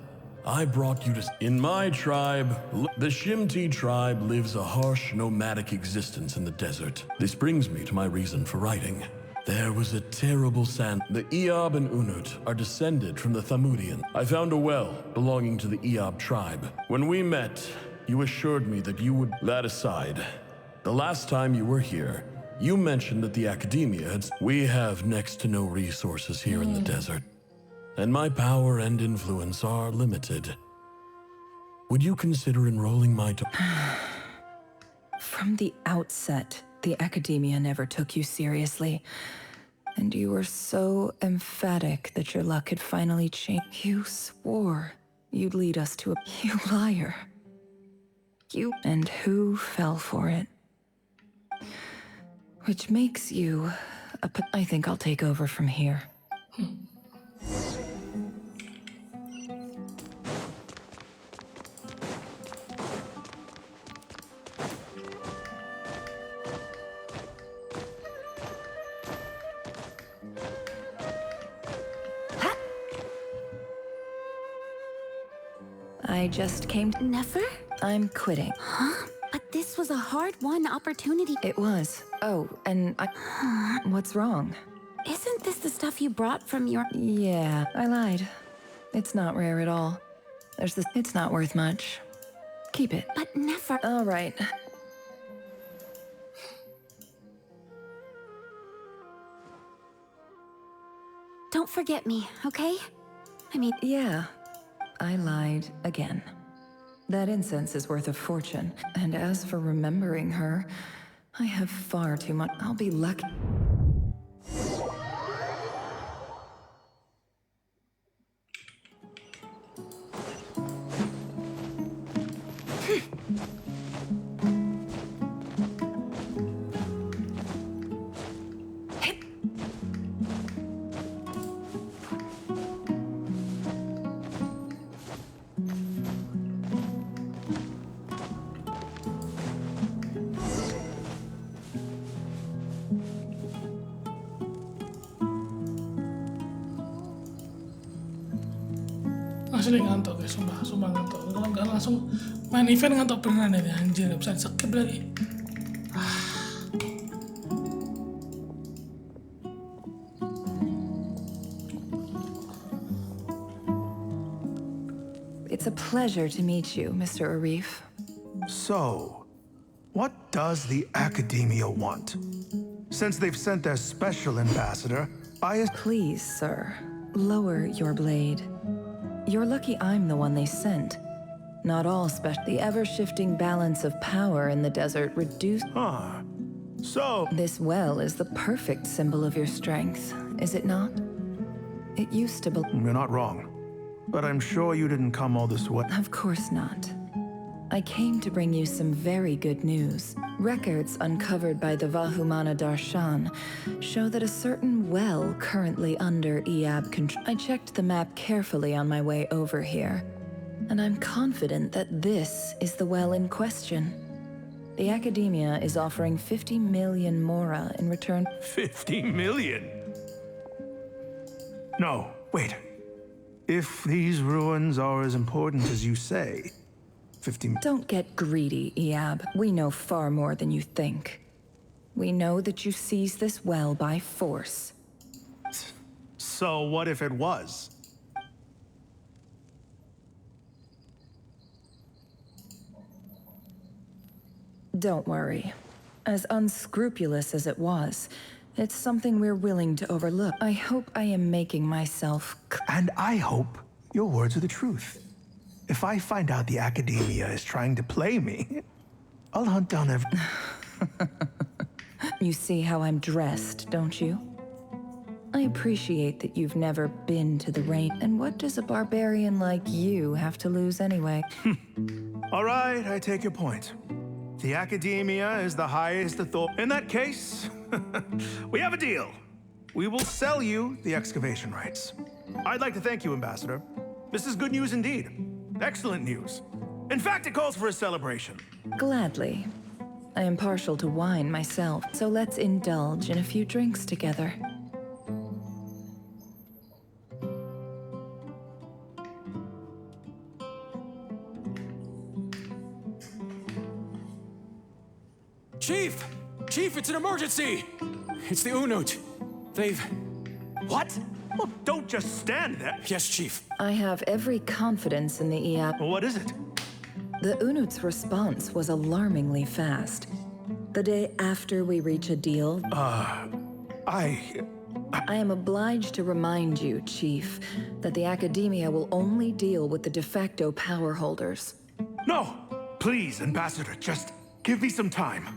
I brought you to... In my tribe, the Shimti tribe lives a harsh, nomadic existence in the desert. This brings me to my reason for writing. There was a terrible sand. The Eob and Unut are descended from the Thamudian. I found a well belonging to the Eob tribe. When we met, you assured me that you would... That aside, the last time you were here, you mentioned that the Academia had... We have next to no resources here in the desert, and my power and influence are limited. Would you consider enrolling my... From the outset, the Academia never took you seriously. And you were so emphatic that your luck had finally changed. You swore you'd lead us to a... You liar. You and who fell for it? Which makes you I think I'll take over from here. I just came to... Nefer? I'm quitting. Huh? But this was a hard-won opportunity. It was. Oh, and I... What's wrong? Isn't this the stuff you brought from your... Yeah, I lied. It's not rare at all. There's this... It's not worth much. Keep it. But Nefer... All right. Don't forget me, okay? I mean... Yeah. I lied again. That incense is worth a fortune. And as for remembering her, I have far too much. I'll be lucky. Asli ngantuk guys, sumpah ngantuk. Kalau nggak langsung main event ngantuk beneran ini anjir, nggak bisa skip lagi. It's a pleasure to meet you, Mr. Arif. So, what does the Academia want? Since they've sent their special ambassador, Please, sir, lower your blade. You're lucky I'm the one they sent. Not all special. The ever-shifting balance of power in the desert reduced... So... This well is the perfect symbol of your strength, is it not? It used to be... You're not wrong. But I'm sure you didn't come all this way. Of course not. I came to bring you some very good news. Records uncovered by the Vahumana Darshan show that a certain well currently under Iab control. I checked the map carefully on my way over here, and I'm confident that this is the well in question. The Academia is offering 50 million mora in return. 50 million? No, wait. If these ruins are as important as you say, 50... Don't get greedy, Iab. We know far more than you think. We know that you seized this well by force. So what if it was? Don't worry. As unscrupulous as it was, it's something we're willing to overlook. I hope I am making myself... And I hope your words are the truth. If I find out the Academia is trying to play me, I'll hunt down every... You see how I'm dressed, don't you? I appreciate that you've never been to the rain. And what does a barbarian like you have to lose anyway? All right, I take your point. The Academia is the highest authority. In that case, we have a deal. We will sell you the excavation rights. I'd like to thank you, Ambassador. This is good news indeed. Excellent news. In fact, it calls for a celebration. Gladly. I am partial to wine myself, so let's indulge in a few drinks together. Chief! Chief, it's an emergency! It's the Unut. They've... What? Well, don't just stand there. Yes, Chief. I have every confidence in the Iab. What is it? The Unut's response was alarmingly fast. The day after we reach a deal... I am obliged to remind you, Chief, that the Academia will only deal with the de facto power holders. No! Please, Ambassador, just give me some time.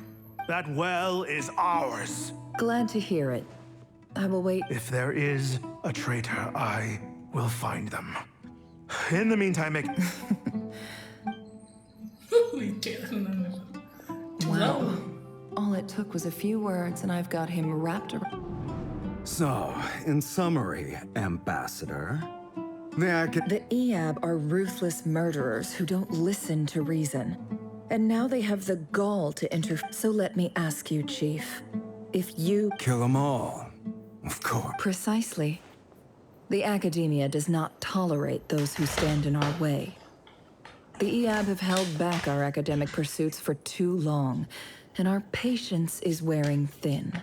That well is ours. Glad to hear it. I will wait. If there is a traitor, I will find them. In the meantime, make... Lucu Wow. All it took was a few words, and I've got him wrapped around. So, in summary, Ambassador, The Eab are ruthless murderers who don't listen to reason. And now they have the gall to interfere. So let me ask you, Chief, if you... Kill them all, of course. Precisely. The Academia does not tolerate those who stand in our way. The Eab have held back our academic pursuits for too long, and our patience is wearing thin.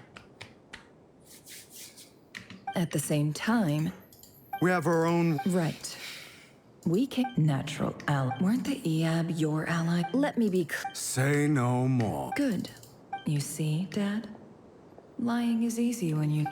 At the same time... We have our own... Right. We can't... Natural ally. Weren't the Eab your ally? Let me be Say no more. Good. You see, Dad? Lying is easy when you...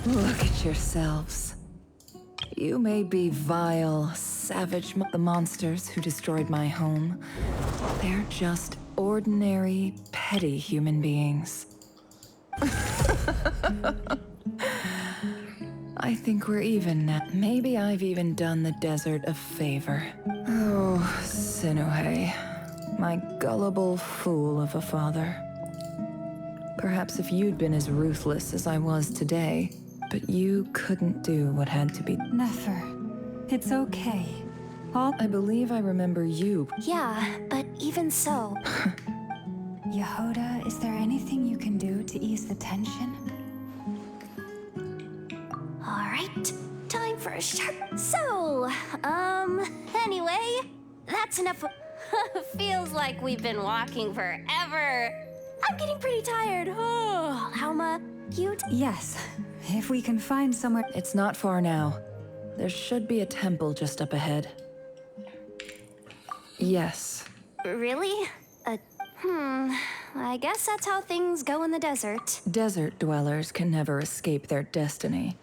Look at yourselves. You may be vile, savage the monsters who destroyed my home. They're just ordinary, petty human beings. I think we're even now. Maybe I've even done the desert a favor. Oh, Sinuhe, my gullible fool of a father. Perhaps if you'd been as ruthless as I was today, but you couldn't do what had to be. Never. It's okay. I believe I remember you. Yeah, but even so. Yehoda, is there anything you can do to ease the tension? All right, time for a sharp... So, anyway, that's enough of... Feels like we've been walking forever. I'm getting pretty tired. Oh, Alma, you... Yes, if we can find somewhere... It's not far now. There should be a temple just up ahead. Yes. Really? I guess that's how things go in the desert. Desert dwellers can never escape their destiny.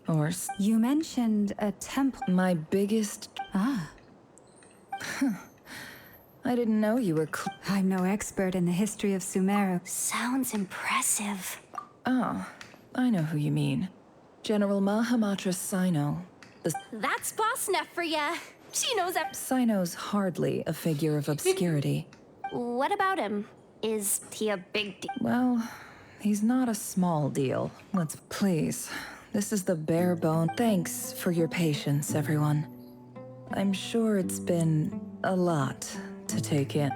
Or... You mentioned a temple. My biggest... Ah. I didn't know you were... I'm no expert in the history of Sumeru. Sounds impressive. Oh, I know who you mean. General Mahamatra Sino. That's Boss Neff for ya. She knows that... Sino's hardly a figure of obscurity. What about him? Is he a big deal? Well, he's not a small deal. Let's... Please. This is the bare bone. Thanks for your patience, everyone. I'm sure it's been a lot to take in.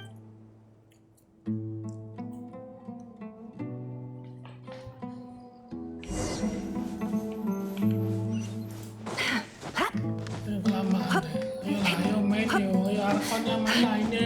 Ayo main yo, ayo Archonnya mana ini?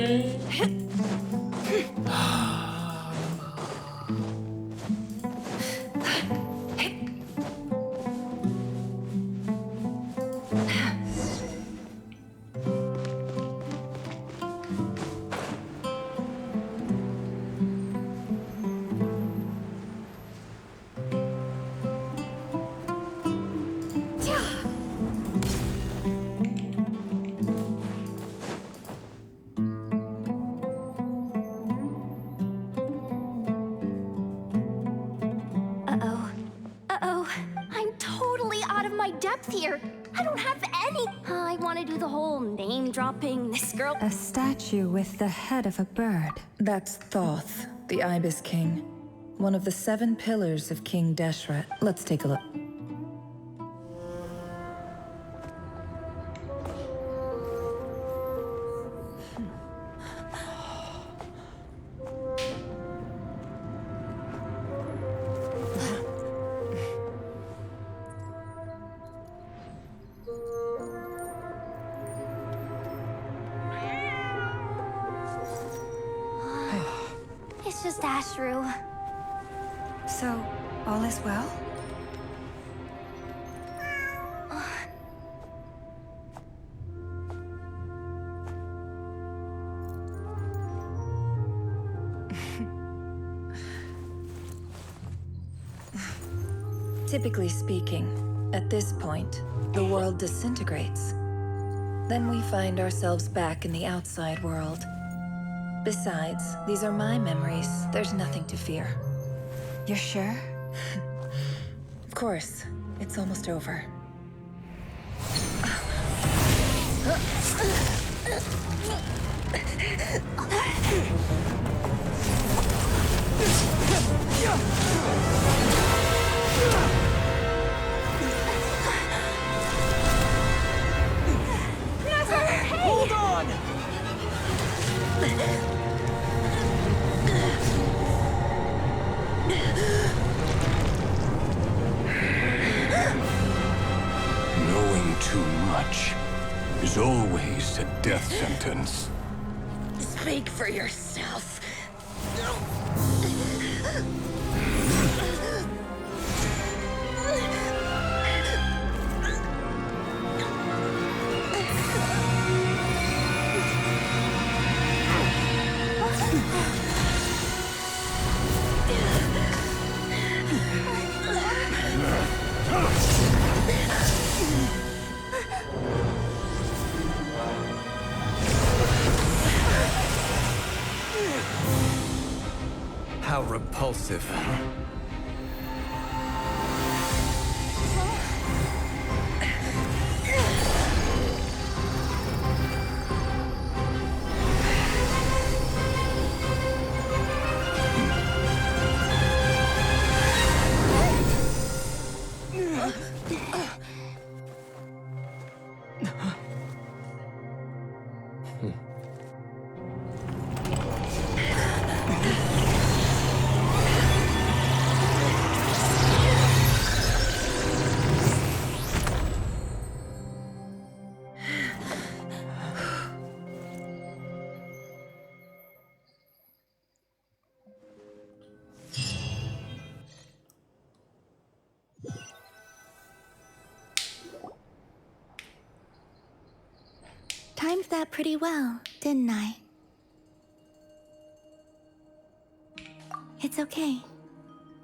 Here. I don't have any. I want to do the whole name dropping this girl. A statue with the head of a bird. That's Thoth, the Ibis King. One of the 7 pillars of King Deshret. Let's take a look. Ashru. So, all is well? Typically speaking, at this point, the world disintegrates. Then we find ourselves back in the outside world. Besides, these are my memories. There's nothing to fear. You're sure? Of course. It's almost over. Hold on! Knowing too much is always a death sentence. Speak for yourself. How repulsive. Timed that pretty well, didn't I? It's okay.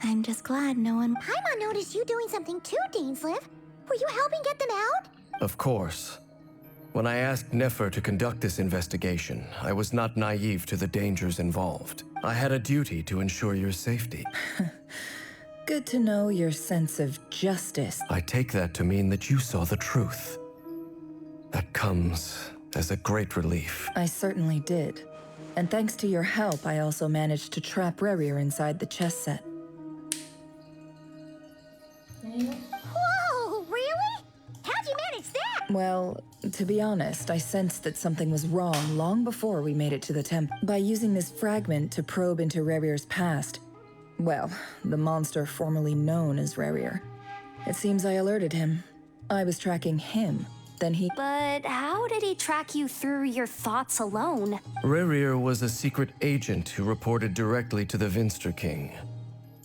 I'm just glad no one... Paimon noticed you doing something too, Dainsleif. Were you helping get them out? Of course. When I asked Nefer to conduct this investigation, I was not naive to the dangers involved. I had a duty to ensure your safety. Good to know your sense of justice. I take that to mean that you saw the truth. That comes as a great relief. I certainly did. And thanks to your help, I also managed to trap Rerir inside the chess set. Whoa, really? How'd you manage that? Well, to be honest, I sensed that something was wrong long before we made it to the temple. By using this fragment to probe into Rerir's past, well, the monster formerly known as Rerir. It seems I alerted him. I was tracking him. Then he... But how did he track you through your thoughts alone? Rerir was a secret agent who reported directly to the Vinster King.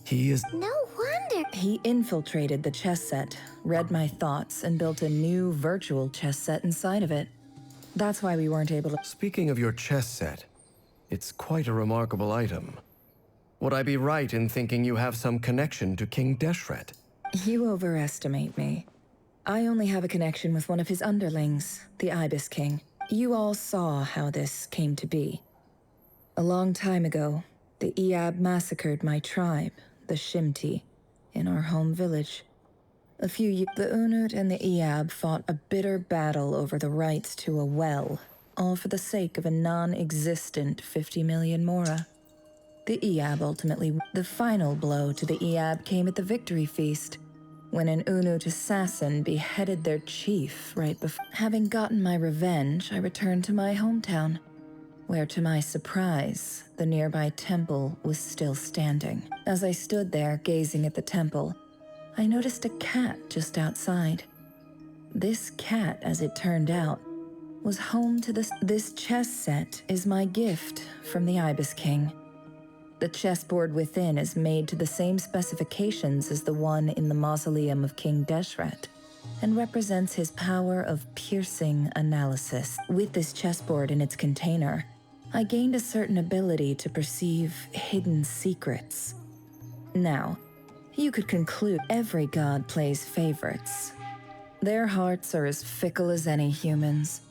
He is... No wonder. He infiltrated the chess set, read my thoughts, and built a new virtual chess set inside of it. That's why we weren't able to... Speaking of your chess set, it's quite a remarkable item. Would I be right in thinking you have some connection to King Deshret? You overestimate me. I only have a connection with one of his underlings, the Ibis King. You all saw how this came to be. A long time ago, the Eab massacred my tribe, the Shimti, in our home village. The Unut and the Eab fought a bitter battle over the rights to a well, all for the sake of a non-existent 50 million Mora. The Eab ultimately... The final blow to the Eab came at the Victory Feast, when an Unut assassin beheaded their chief right before... Having gotten my revenge, I returned to my hometown, where to my surprise, the nearby temple was still standing. As I stood there gazing at the temple, I noticed a cat just outside. This cat, as it turned out, was home to this chess set is my gift from the Ibis King. The chessboard within is made to the same specifications as the one in the mausoleum of King Deshret, and represents his power of piercing analysis. With this chessboard in its container, I gained a certain ability to perceive hidden secrets. Now, you could conclude every god plays favorites. Their hearts are as fickle as any humans.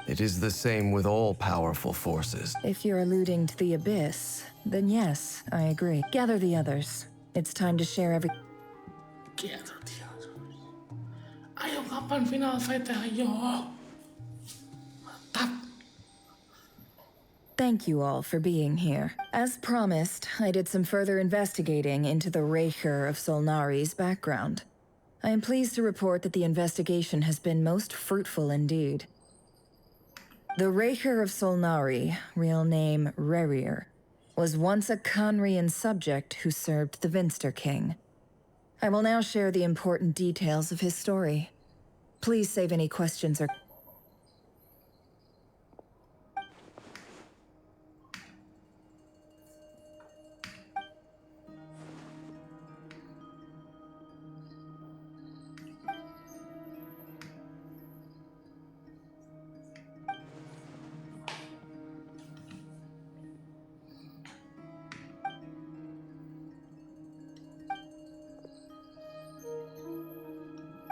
It is the same with all powerful forces. If you're alluding to the Abyss, then yes, I agree. Gather the others. It's time to share every... Gather the others. Ayo, kapan final fight? Ayo. Mantap. Thank you all for being here. As promised, I did some further investigating into the Rerir of Solnari's background. I am pleased to report that the investigation has been most fruitful indeed. The Rerir of Solnari, real name Rerir, was once a Conrian subject who served the Vinster King. I will now share the important details of his story. Please save any questions or...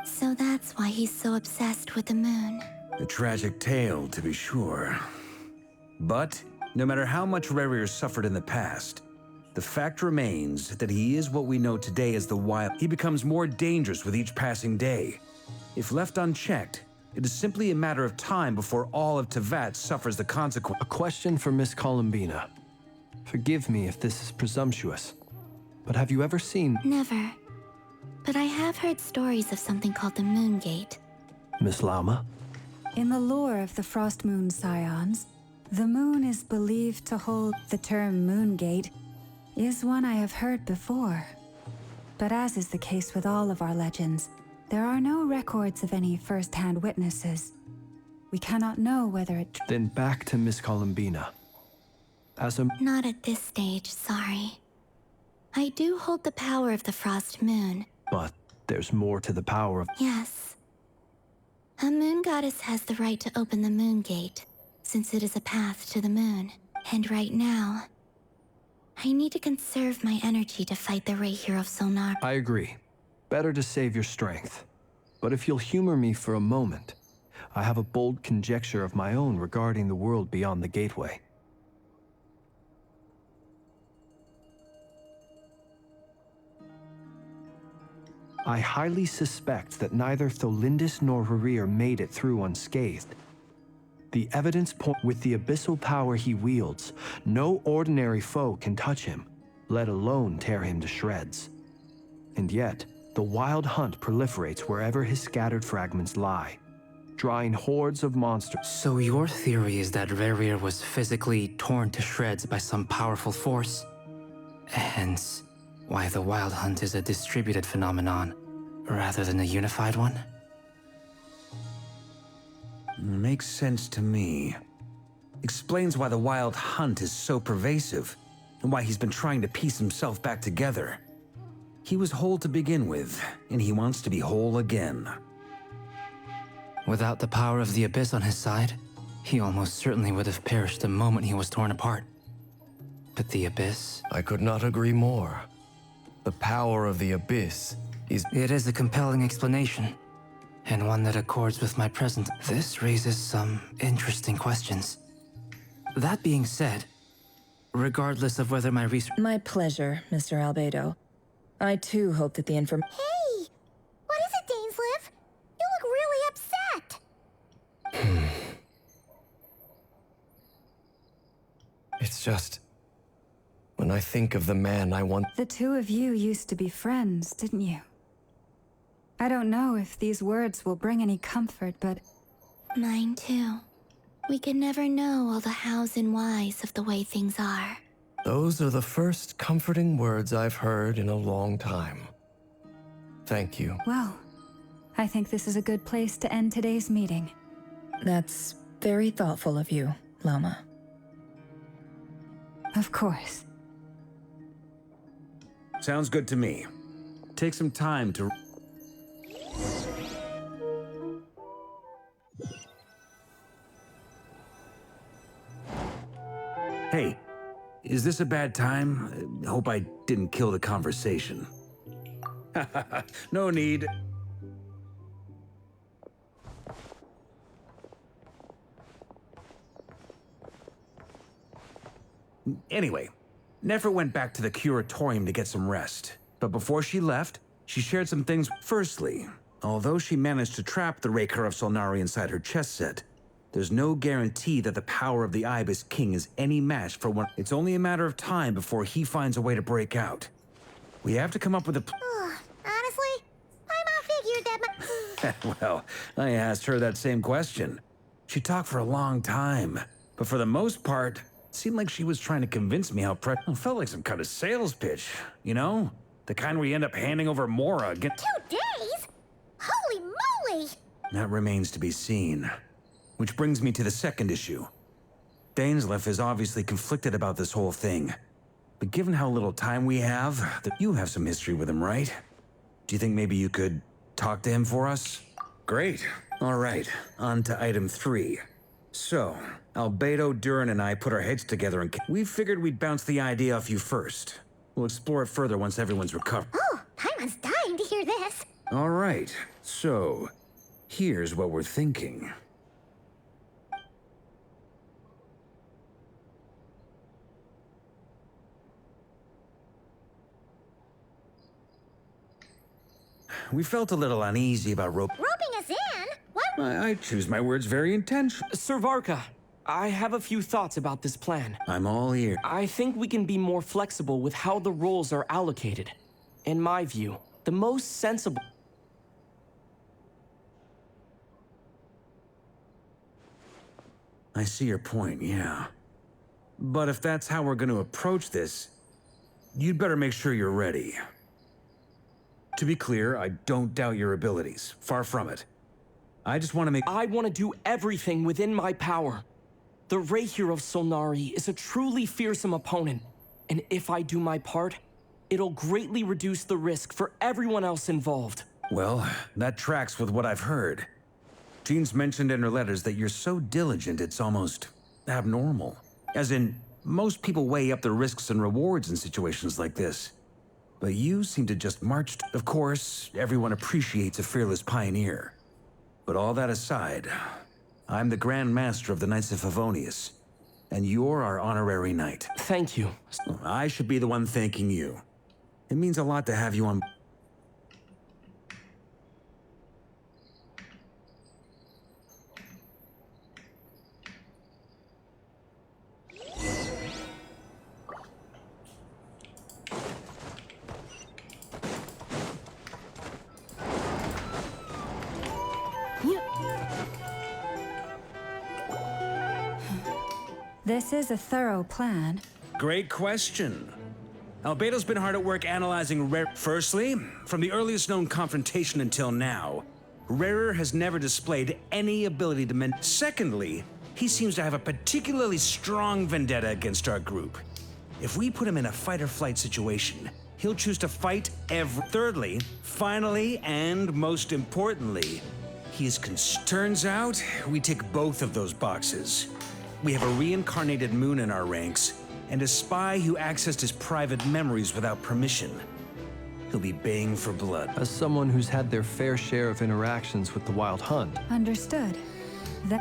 So that's why he's so obsessed with the moon. A tragic tale, to be sure. But, no matter how much Rerir suffered in the past, the fact remains that he is what we know today as the Wild. He becomes more dangerous with each passing day. If left unchecked, it is simply a matter of time before all of Tevat suffers the consequence. A question for Miss Columbina. Forgive me if this is presumptuous, but have you ever seen... Never. But I have heard stories of something called the Moon Gate. Miss Lauma? In the lore of the Frost Moon Scions, the moon is believed to hold the term Moon Gate is one I have heard before. But as is the case with all of our legends, there are no records of any first-hand witnesses. We cannot know whether it... Then back to Miss Columbina. As a... Not at this stage, sorry. I do hold the power of the Frost Moon. But there's more to the power of... Yes. A moon goddess has the right to open the Moon Gate, since it is a path to the moon. And right now, I need to conserve my energy to fight the Rerir of Solnar. I agree. Better to save your strength. But if you'll humor me for a moment, I have a bold conjecture of my own regarding the world beyond the gateway. I highly suspect that neither Tholindis nor Rerir made it through unscathed. The evidence points with the abyssal power he wields, no ordinary foe can touch him, let alone tear him to shreds. And yet, the wild hunt proliferates wherever his scattered fragments lie, drawing hordes of monsters. So your theory is that Rerir was physically torn to shreds by some powerful force? Hence, why the wild hunt is a distributed phenomenon, rather than a unified one? Makes sense to me. Explains why the wild hunt is so pervasive, and why he's been trying to piece himself back together. He was whole to begin with, and he wants to be whole again. Without the power of the Abyss on his side, he almost certainly would have perished the moment he was torn apart. But the Abyss... I could not agree more. The power of the Abyss is... It is a compelling explanation, and one that accords with my present. This raises some interesting questions. That being said, regardless of whether my research... My pleasure, Mr. Albedo. I too hope that the Hey! What is it, Dainsleif? You look really upset! It's just... When I think of the man I want... The two of you used to be friends, didn't you? I don't know if these words will bring any comfort, but... Mine too. We can never know all the hows and whys of the way things are. Those are the first comforting words I've heard in a long time. Thank you. Well, I think this is a good place to end today's meeting. That's very thoughtful of you, Lama. Of course. Sounds good to me. Take some time to... Hey, is this a bad time? Hope I didn't kill the conversation. No need. Anyway, Nefer went back to the curatorium to get some rest. But before she left, she shared some things. Firstly, although she managed to trap the Rerir of Solnari inside her chess set, there's no guarantee that the power of the Ibis King is any match for one. It's only a matter of time before he finds a way to break out. We have to come up with a... Honestly, I figured that Well, I asked her that same question. She talked for a long time, but for the most part, it seemed like she was trying to convince me how it felt like some kind of sales pitch, you know? The kind where you end up handing over Mora again. 2 days? Holy moly! That remains to be seen. Which brings me to the second issue. Dainsleif is obviously conflicted about this whole thing. But given how little time we have, you have some history with him, right? Do you think maybe you could talk to him for us? Great. All right, on to item 3. So, Albedo, Durin, and I put our heads together and we figured we'd bounce the idea off you first. We'll explore it further once everyone's recovered. Oh, Paimon's dying to hear this. All right, so here's what we're thinking. We felt a little uneasy about Roping us in? What? I choose my words very intentionally. Sir Varka, I have a few thoughts about this plan. I'm all ear. I think we can be more flexible with how the roles are allocated. In my view, the most sensible... I see your point, yeah. But if that's how we're going to approach this, you'd better make sure you're ready. To be clear, I don't doubt your abilities. Far from it. I just want to make... I want to do everything within my power. The Rerir of Solnari is a truly fearsome opponent, and if I do my part, it'll greatly reduce the risk for everyone else involved. Well, that tracks with what I've heard. Jean's mentioned in her letters that you're so diligent it's almost abnormal. As in, most people weigh up the risks and rewards in situations like this. But you seem to just march... Of course, everyone appreciates a fearless pioneer. But all that aside, I'm the Grand Master of the Knights of Favonius, and you're our honorary knight. Thank you. I should be the one thanking you. It means a lot to have you on... This is a thorough plan. Great question. Albedo's been hard at work analyzing Rerir. Firstly, from the earliest known confrontation until now, Rerir has never displayed any ability to mend. Secondly, he seems to have a particularly strong vendetta against our group. If we put him in a fight-or-flight situation, he'll choose to fight every... Thirdly, finally, and most importantly, turns out we tick both of those boxes. We have a reincarnated moon in our ranks, and a spy who accessed his private memories without permission. He'll be baying for blood. As someone who's had their fair share of interactions with the Wild Hunt. Understood.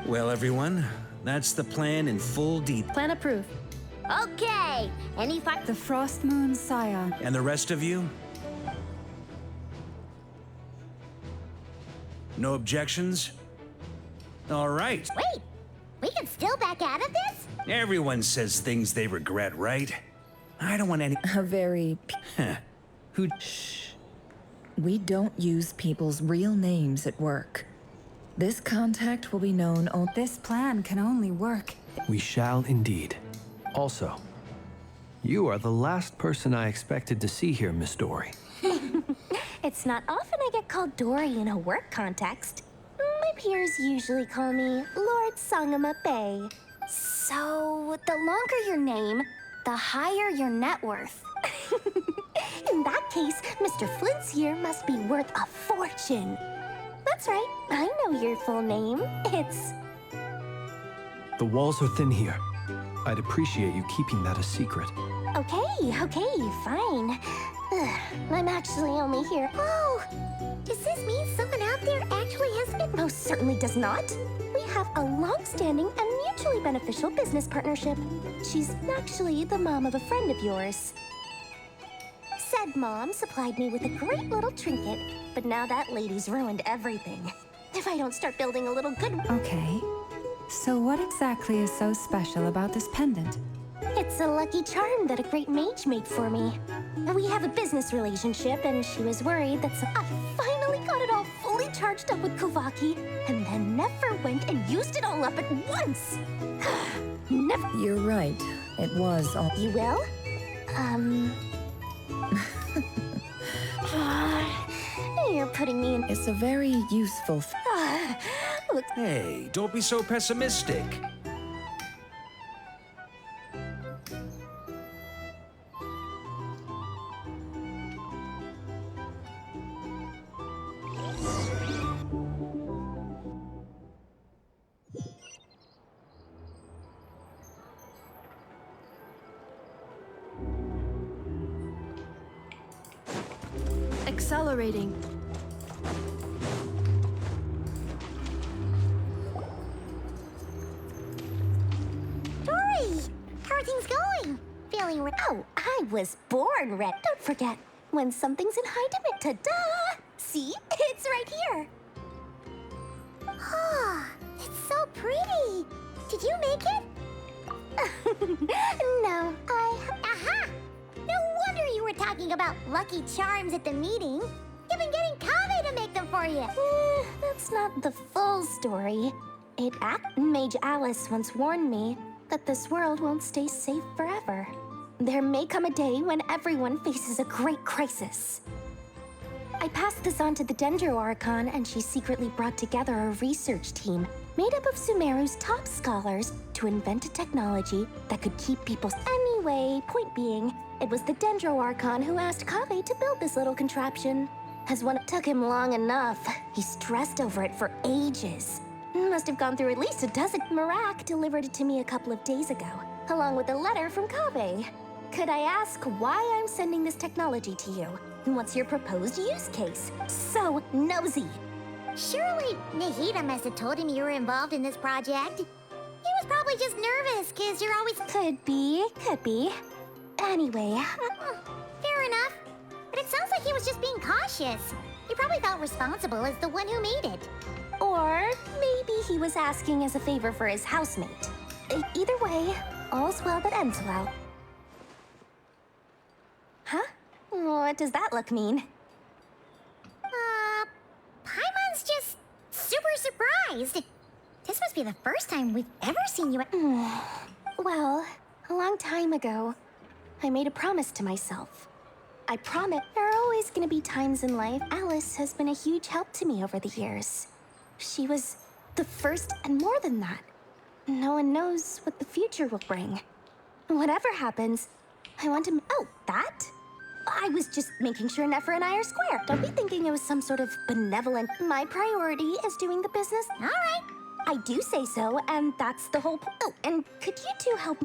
Well, everyone, that's the plan in full detail. Plan approved. Okay. Any fight? The Frost Moon Scion. And the rest of you? No objections? All right. Wait. We can still back out of this? Everyone says things they regret, right? I don't want any... A very... Who... Shh. We don't use people's real names at work. This contact will be known only... This plan can only work. We shall indeed. Also, you are the last person I expected to see here, Miss Dory. It's not often I get called Dory in a work context. My peers usually call me Lord Sangamabe. So, the longer your name, the higher your net worth. In that case, Mr. Flint's here must be worth a fortune. That's right, I know your full name. It's... The walls are thin here. I'd appreciate you keeping that a secret. Okay, fine. Ugh, I'm actually only here. Oh, does this mean someone out there actually has... It most certainly does not. We have a long-standing and mutually beneficial business partnership. She's actually the mom of a friend of yours. Said mom supplied me with a great little trinket, but now that lady's ruined everything. If I don't start building a little good... Okay. So what exactly is so special about this pendant? It's a lucky charm that a great mage made for me. We have a business relationship, and she was worried that I finally got it all fully charged up with Kovaki, and then never went and used it all up at once. Never. You're right. It was all... You will? You're putting me in... It's a very useful... Look... Hey, don't be so pessimistic. Accelerating. Dory! How are things going? Feeling Oh, I was born red. Don't forget, when something's in high demand, ta-da! See? It's right here. Oh, it's so pretty. Did you make it? No, Aha! No wonder you were talking about lucky charms at the meeting. You've been getting Kave to make them for you. That's not the full story. Mage Alice once warned me that this world won't stay safe forever. There may come a day when everyone faces a great crisis. I passed this on to the Dendro Archon, and she secretly brought together a research team made up of Sumeru's top scholars to invent a technology that could keep people... Anyway, point being, it was the Dendro Archon who asked Kave to build this little contraption. As one, it took him long enough. He stressed over it for ages. Must have gone through at least a dozen. Marak delivered it to me a couple of days ago, along with a letter from Kave. Could I ask why I'm sending this technology to you? What's your proposed use case? So nosy. Surely Nahida must have told him you were involved in this project. He was probably just nervous, because you're always... Could be. Anyway... Fair enough. But it sounds like he was just being cautious. He probably felt responsible as the one who made it. Or maybe he was asking as a favor for his housemate. Either way, all's well that ends well. Huh? What does that look mean? Paimon's just super surprised. This must be the first time we've ever seen you at... Well, a long time ago, I made a promise to myself. I promise there are always going to be times in life. Alice has been a huge help to me over the years. She was the first, and more than that. No one knows what the future will bring. Whatever happens, I want to... Oh, that? I was just making sure Nefer and I are square. Don't be thinking it was some sort of benevolent... My priority is doing the business. All right. I do say so, and that's the whole... Oh, and could you two help...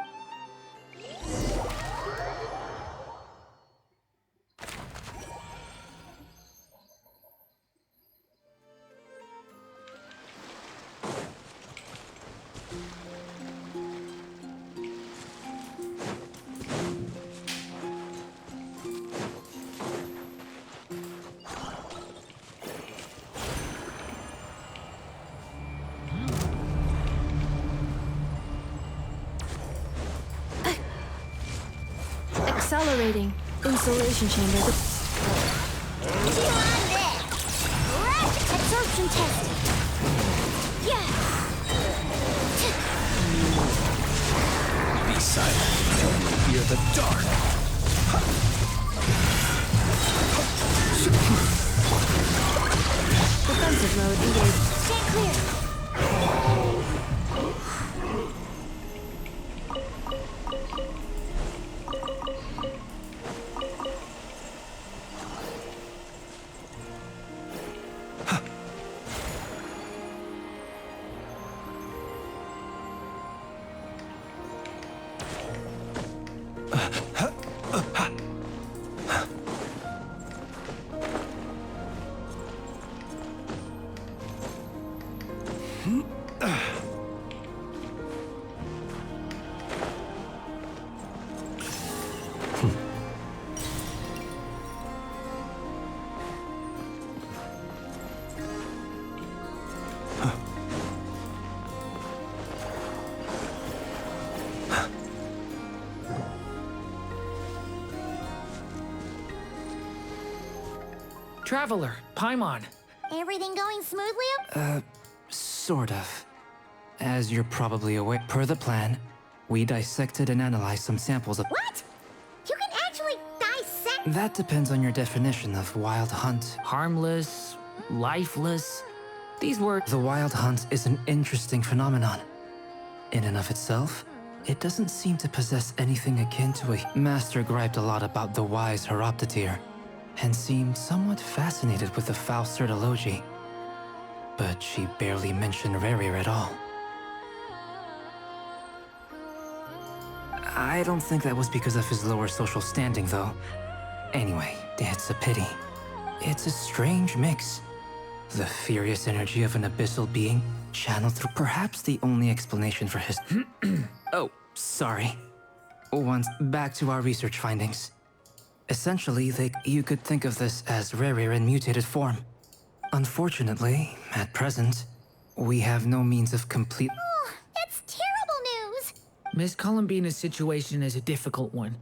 Accelerating. Insulation chamber. Absorption test. Yeah. Be silent. Fear the dark. Defensive mode engaged. Stay clear. Traveler, Paimon. Everything going smoothly? Sort of. As you're probably aware, per the plan, we dissected and analyzed some samples of— What? You can actually dissect? That depends on your definition of wild hunt. Harmless, lifeless. These were— The wild hunt is an interesting phenomenon. In and of itself, it doesn't seem to possess anything akin to a— Master griped a lot about the wise Horoptotire, and seemed somewhat fascinated with the Faust Certology. But she barely mentioned Rerir at all. I don't think that was because of his lower social standing, though. Anyway, it's a pity. It's a strange mix. The furious energy of an abyssal being channeled through— Perhaps the only explanation for his— Oh, sorry. Once back to our research findings. Essentially, you could think of this as Rerir in mutated form. Unfortunately, at present, we have no means of complete— Oh, that's terrible news! Miss Columbina's situation is a difficult one.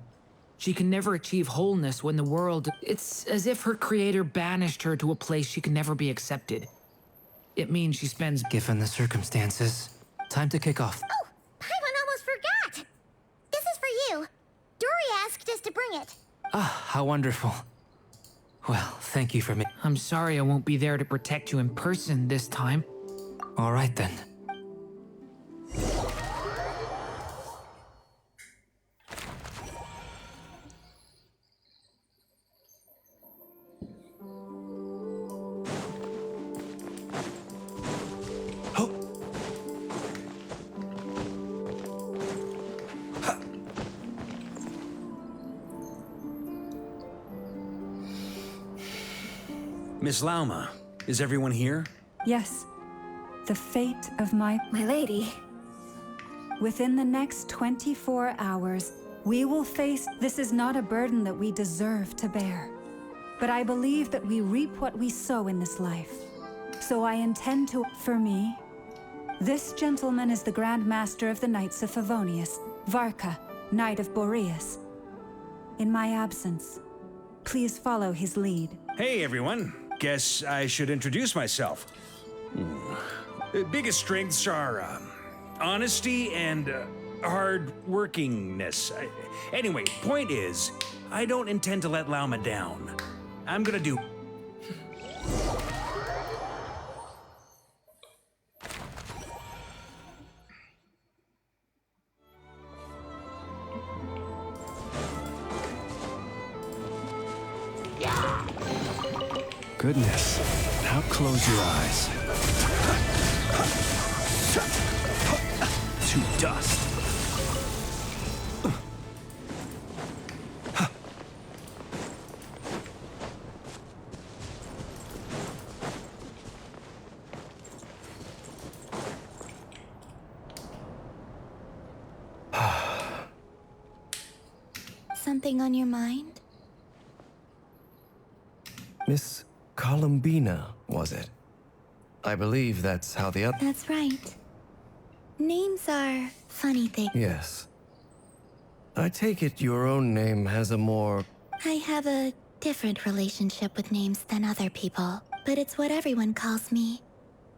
She can never achieve wholeness when the world— It's as if her creator banished her to a place she can never be accepted. It means she spends— Given the circumstances, time to kick off. Oh, Paimon almost forgot! This is for you. Dory asked us to bring it. Ah, how wonderful. Well, thank you for me. I'm sorry I won't be there to protect you in person this time. All right then. Miss Lauma, is everyone here? Yes. The fate of my lady. Within the next 24 hours, we will face— This is not a burden that we deserve to bear. But I believe that we reap what we sow in this life. So I intend to— For me, this gentleman is the Grand Master of the Knights of Favonius, Varka, Knight of Boreas. In my absence, please follow his lead. Hey, everyone. Guess I should introduce myself. Biggest strengths are honesty and hard-workingness. Anyway, point is, I don't intend to let Lauma down. I'm gonna do... Goodness, now close your eyes. To dust. Something on your mind? Miss Columbina, was it? I believe that's how the other— That's right. Names are funny things. Yes. I take it your own name has a more— I have a different relationship with names than other people, but it's what everyone calls me.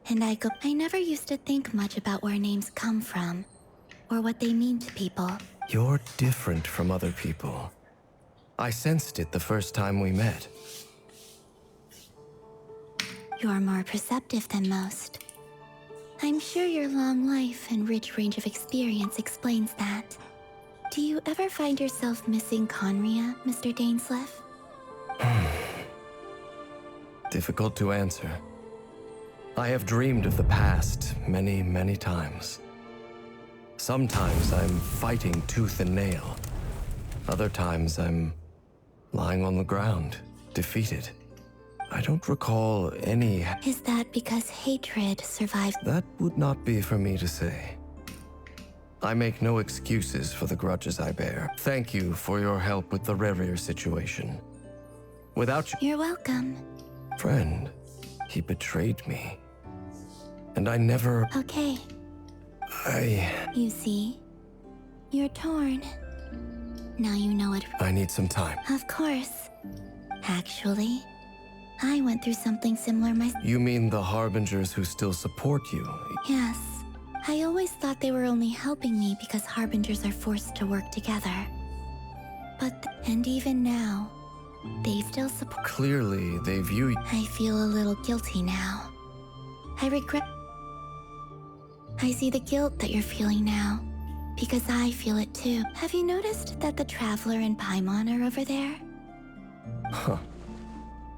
And I never used to think much about where names come from, or what they mean to people. You're different from other people. I sensed it the first time we met. You're more perceptive than most. I'm sure your long life and rich range of experience explains that. Do you ever find yourself missing Conria, Mr. Dainsleif? Difficult to answer. I have dreamed of the past many, many times. Sometimes I'm fighting tooth and nail. Other times I'm lying on the ground, defeated. I don't recall any— Is that because hatred survives? That would not be for me to say. I make no excuses for the grudges I bear. Thank you for your help with the Rerir situation. Without you— You're welcome. Friend, he betrayed me. And I never— Okay. You see? You're torn. Now you know it. I need some time. Of course. Actually, I went through something similar myself. You mean the Harbingers who still support you? Yes. I always thought they were only helping me because Harbingers are forced to work together. And even now, they still support. Clearly, they view you. I feel a little guilty now. I regret. I see the guilt that you're feeling now, because I feel it too. Have you noticed that the Traveler and Paimon are over there? Huh.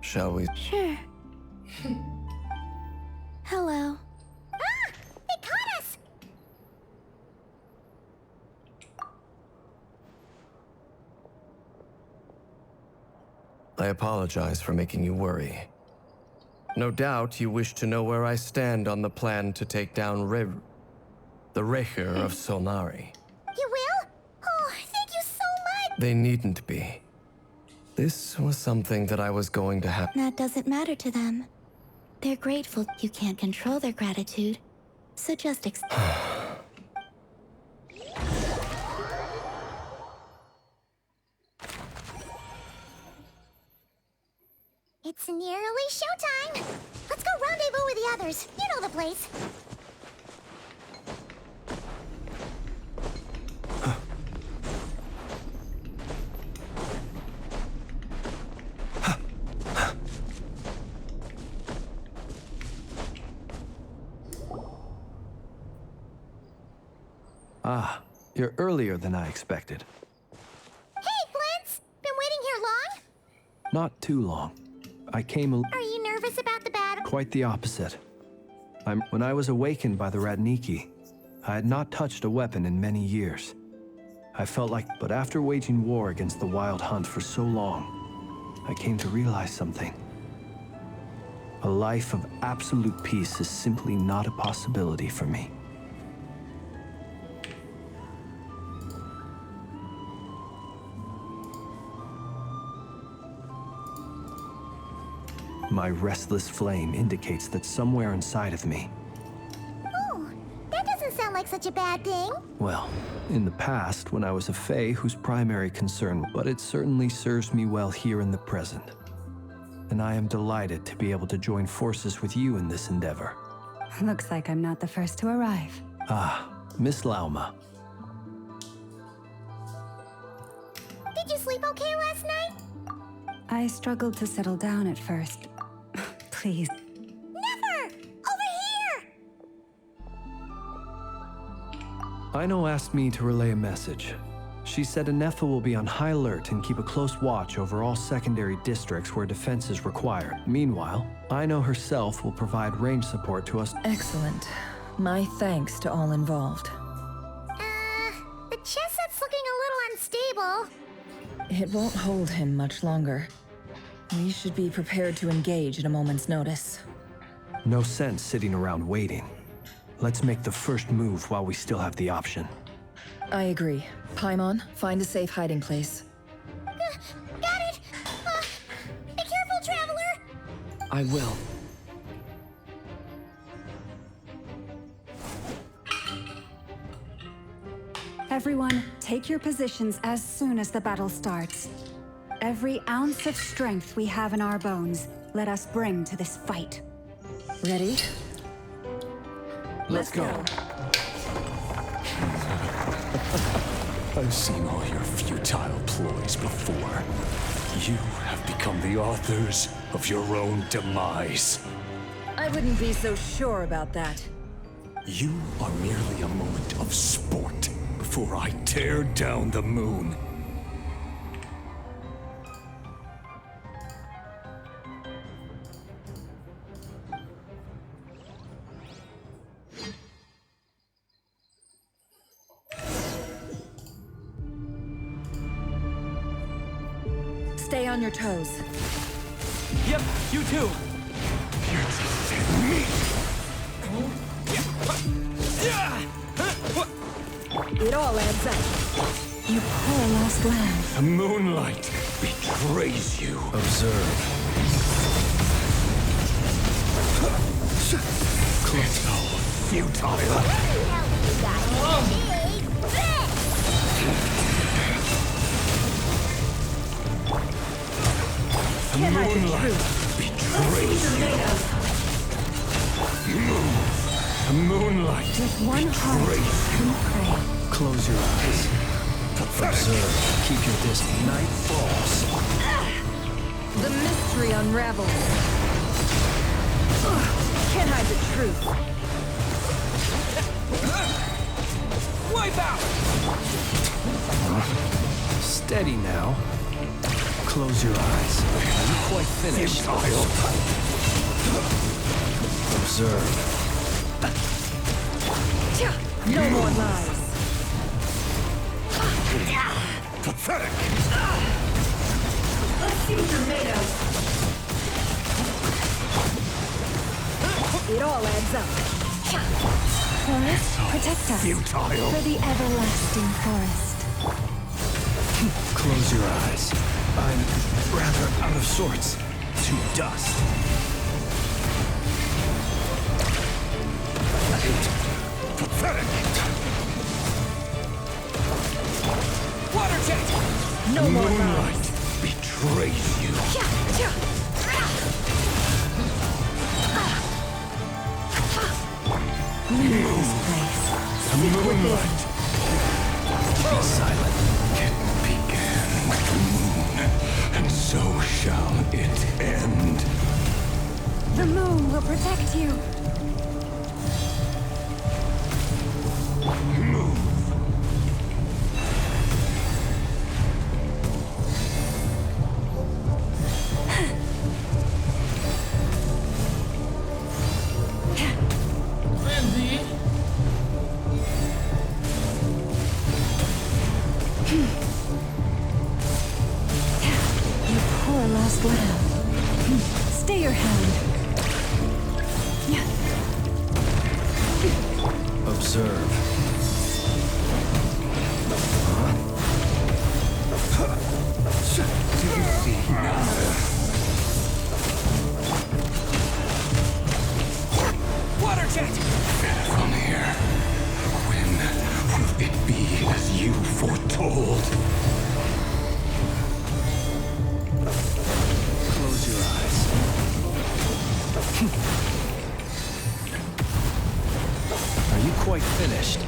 Shall we? Sure. Hello. Ah! They caught us! I apologize for making you worry. No doubt you wish to know where I stand on the plan to take down the Rerir of Solnari. You will? Oh, thank you so much! They needn't be. This was something that I was going to have. That doesn't matter to them. They're grateful. You can't control their gratitude. So just It's nearly showtime! Let's go rendezvous with the others. You know the place. Ah, you're earlier than I expected. Hey, Flint's! Been waiting here long? Not too long. I came Are you nervous about the battle? Quite the opposite. When I was awakened by the Radniki, I had not touched a weapon in many years. I felt like, but after waging war against the Wild Hunt for so long, I came to realize something. A life of absolute peace is simply not a possibility for me. My restless flame indicates that somewhere inside of me. Oh, that doesn't sound like such a bad thing. Well, in the past, when I was a Fae whose primary concern, but it certainly serves me well here in the present. And I am delighted to be able to join forces with you in this endeavor. Looks like I'm not the first to arrive. Ah, Miss Lauma. Did you sleep okay last night? I struggled to settle down at first. Please. Never! Over here! Aino asked me to relay a message. She said Anefa will be on high alert and keep a close watch over all secondary districts where defense is required. Meanwhile, Aino herself will provide range support to us. Excellent. My thanks to all involved. The chess set's looking a little unstable. It won't hold him much longer. We should be prepared to engage at a moment's notice. No sense sitting around waiting. Let's make the first move while we still have the option. I agree. Paimon, find a safe hiding place. Got it! Be careful, Traveler! I will. Everyone, take your positions as soon as the battle starts. Every ounce of strength we have in our bones, let us bring to this fight. Ready? Let's go. I've seen all your futile ploys before. You have become the authors of your own demise. I wouldn't be so sure about that. You are merely a moment of sport before I tear down the moon. Stay on your toes. Yep, you too. It all adds up. You poor lost lamb. The moonlight betrays you. Observe. It's all futile. The moonlight betrays The moonlight. With one heart, we pray. Close your eyes. Observe. Keep your distance. Night falls. The mystery unravels. Can't hide the truth. Wipe out! Steady now. Close your eyes. Are you quite finished? Observe. No more lies. Pathetic. Let's see what you're made of. It all adds up. Forest, protect us. Futile. For the everlasting forest. Close your eyes. I'm rather out of sorts. To dust. Pathetic. Water jet! No more lies. Moonlight betrays you. Leave this place. Moonlight. Be silent. It began with the moon, and so shall it end. The moon will protect you. Move. Randy. You poor lost lamb. Stay your hand. Observe. Do you see now? Water jet! From here, when will it be as you foretold? Close your eyes. Are you quite finished?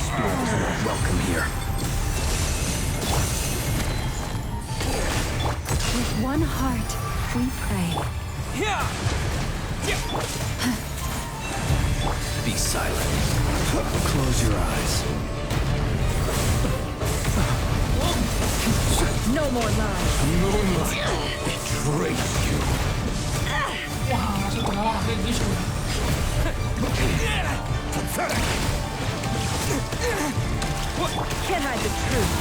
Spirit is not welcome here. With one heart, we pray. Be silent. Close your eyes. No more lies. Moonlight betrays you. Wah, langsung kalah kayak gitu. Pathetic. Can't hide the truth.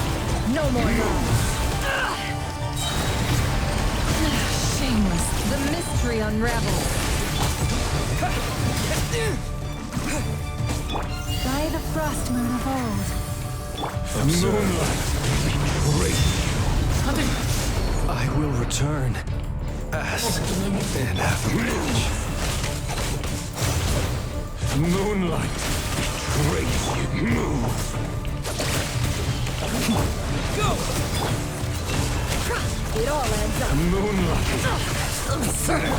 No more lies. Shameless. The mystery unravels. By the frost moon of old. Moonlight betrays you. I will return. Ask and avalanche. Moonlight betrays you. Move. Go! It all adds up. Moonlight. Pathetic.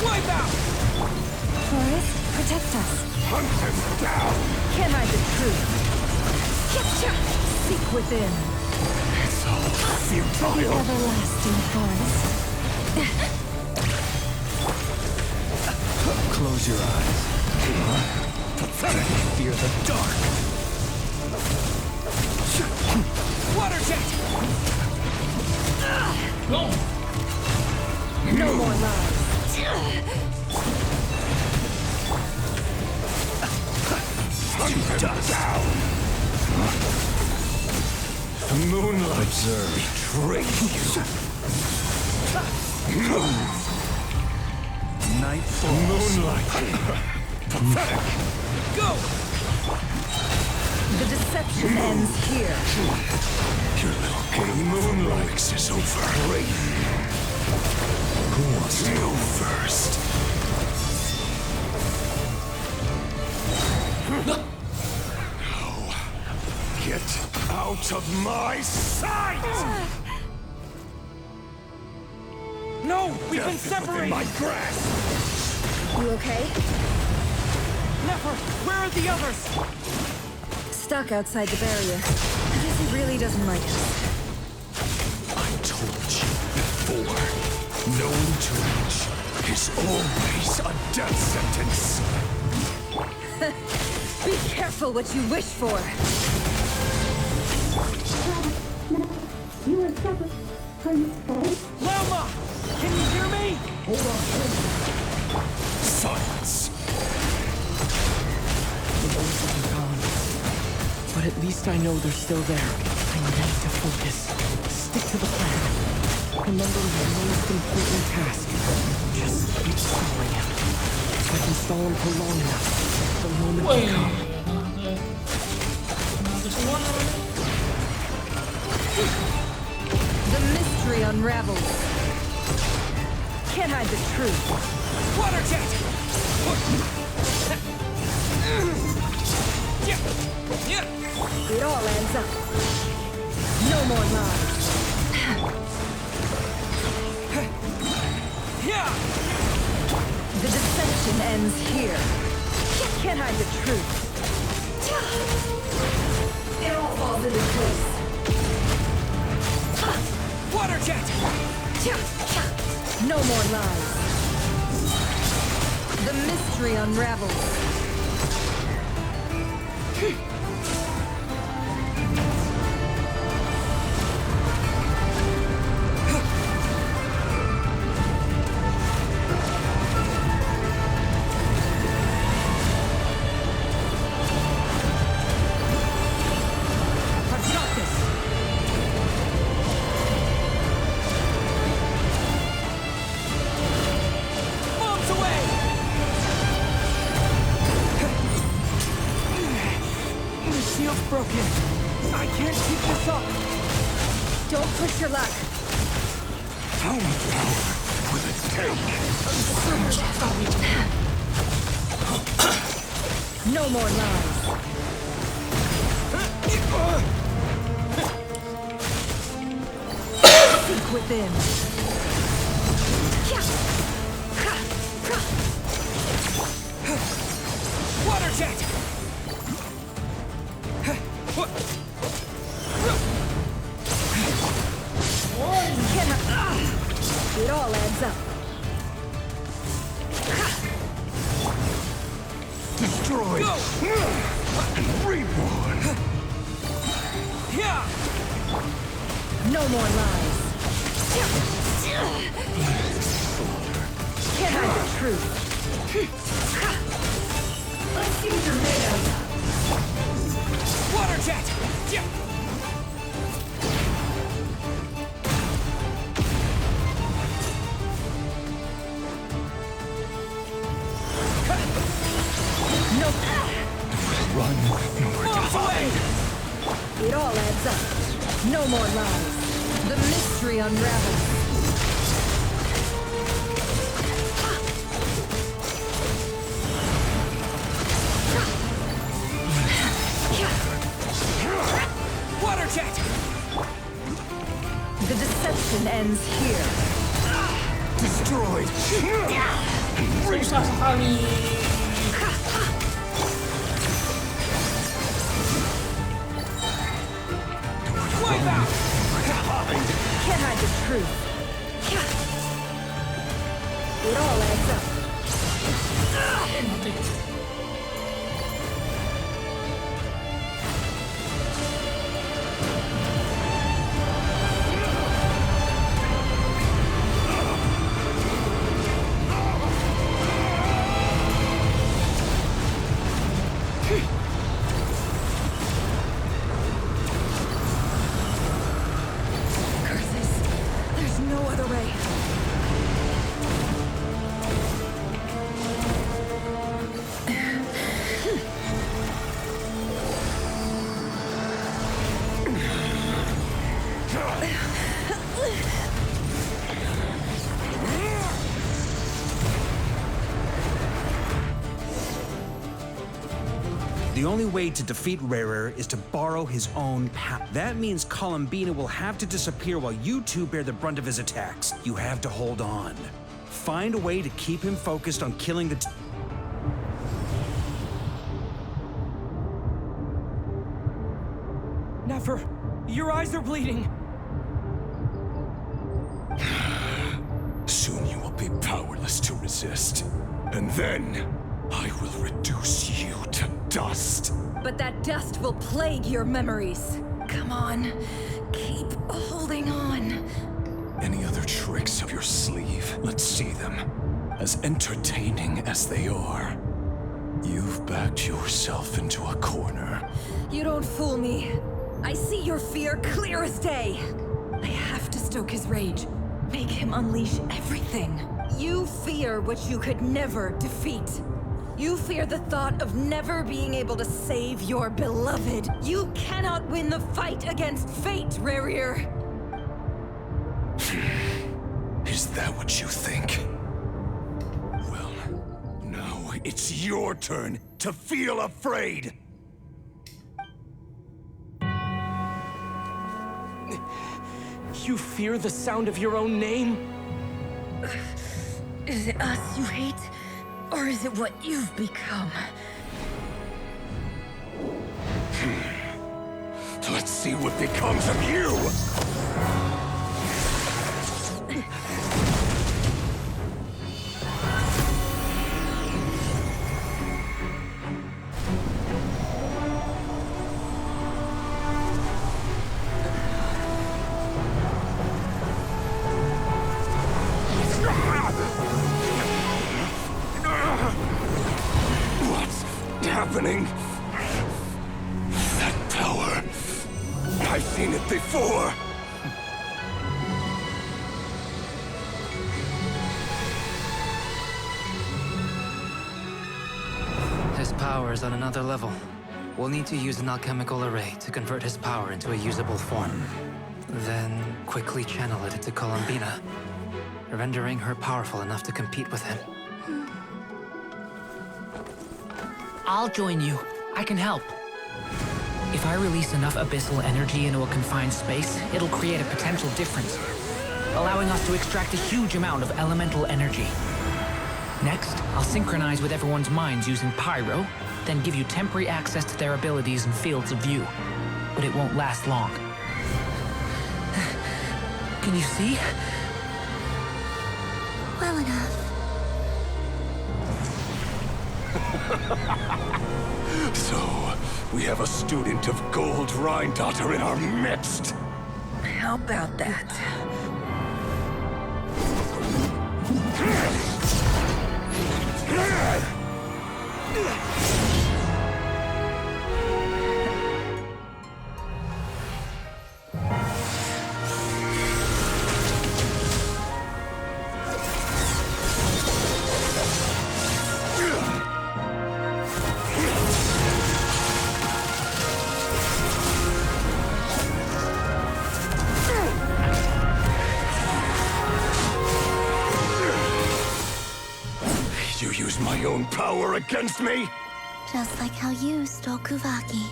Wipe out! Forest, protect us. Hunt him down. Can't hide the truth. Seek within. It's all For the futile. everlasting forest. Close your eyes. Pathetic. Fear the dark. Water jet! Go. No more lies. Hunt him down. Moonlight Observe. betrays you. Night falls. Moonlight. Pathetic. Go! The deception ends here. Your little game Moonlight is over. Crazy. Who wants to go first? No. Get out of my sight! No, we've been Death is within separated. my grasp. You okay? Never. Where are the others? Stuck outside the barrier. I guess he really doesn't like us. I told you before. Knowing too much is always a death sentence. Be careful what you wish for. You were separate from Lama! Can you hear me? Hold on. Silence. The voices are gone. But at least I know they're still there. I need to focus. Stick to the plan. Remember your most important task. Just keep stalling him. If I can stall him for long enough, the moment will come. The mystery unravels. Can't hide the truth. Water jet! It all adds up. No more lies. The deception ends here. Can't hide the truth. It all falls into place. Water jet! No more lies. The mystery unravels. Broken. I can't keep this up. Don't push your luck. How much power will it take? No more lies. Seek within. Water jet! It all adds up. Destroyed and reborn. No more lies. Can't hide the truth. Let's see what you're made of. Water jet! Run, nowhere to hide. It all adds up. No more lies. The mystery unravels. Water jet! The deception ends here. Destroyed. Susah sekali. Can't hide the truth. It all adds up. The only way to defeat Rerir is to borrow his own power. That means Columbina will have to disappear while you two bear the brunt of his attacks. You have to hold on. Find a way to keep him focused on killing the... Never. Your eyes are bleeding. Soon you will be powerless to resist. And then, I will reduce you to dust. But that dust will plague your memories. Come on, keep holding on. Any other tricks up your sleeve? Let's see them. As entertaining as they are. You've backed yourself into a corner. You don't fool me. I see your fear clear as day. I have to stoke his rage. Make him unleash everything. You fear what you could never defeat. You fear the thought of never being able to save your beloved. You cannot win the fight against fate, Rerir. Is that what you think? Well, now it's your turn to feel afraid! You fear the sound of your own name? Is it us you hate? Or is it what you've become? Let's see what becomes of you! Happening? That power. I've seen it before. His power is on another level. We'll need to use an alchemical array to convert his power into a usable form. Then quickly channel it into Columbina, rendering her powerful enough to compete with him. I'll join you. I can help. If I release enough abyssal energy into a confined space, it'll create a potential difference, allowing us to extract a huge amount of elemental energy. Next, I'll synchronize with everyone's minds using Pyro, then give you temporary access to their abilities and fields of view. But it won't last long. Can you see? Well enough. So, we have a student of Gold Rheindotter in our midst. How about that? You use my own power against me? Just like how you stole Kuvaki.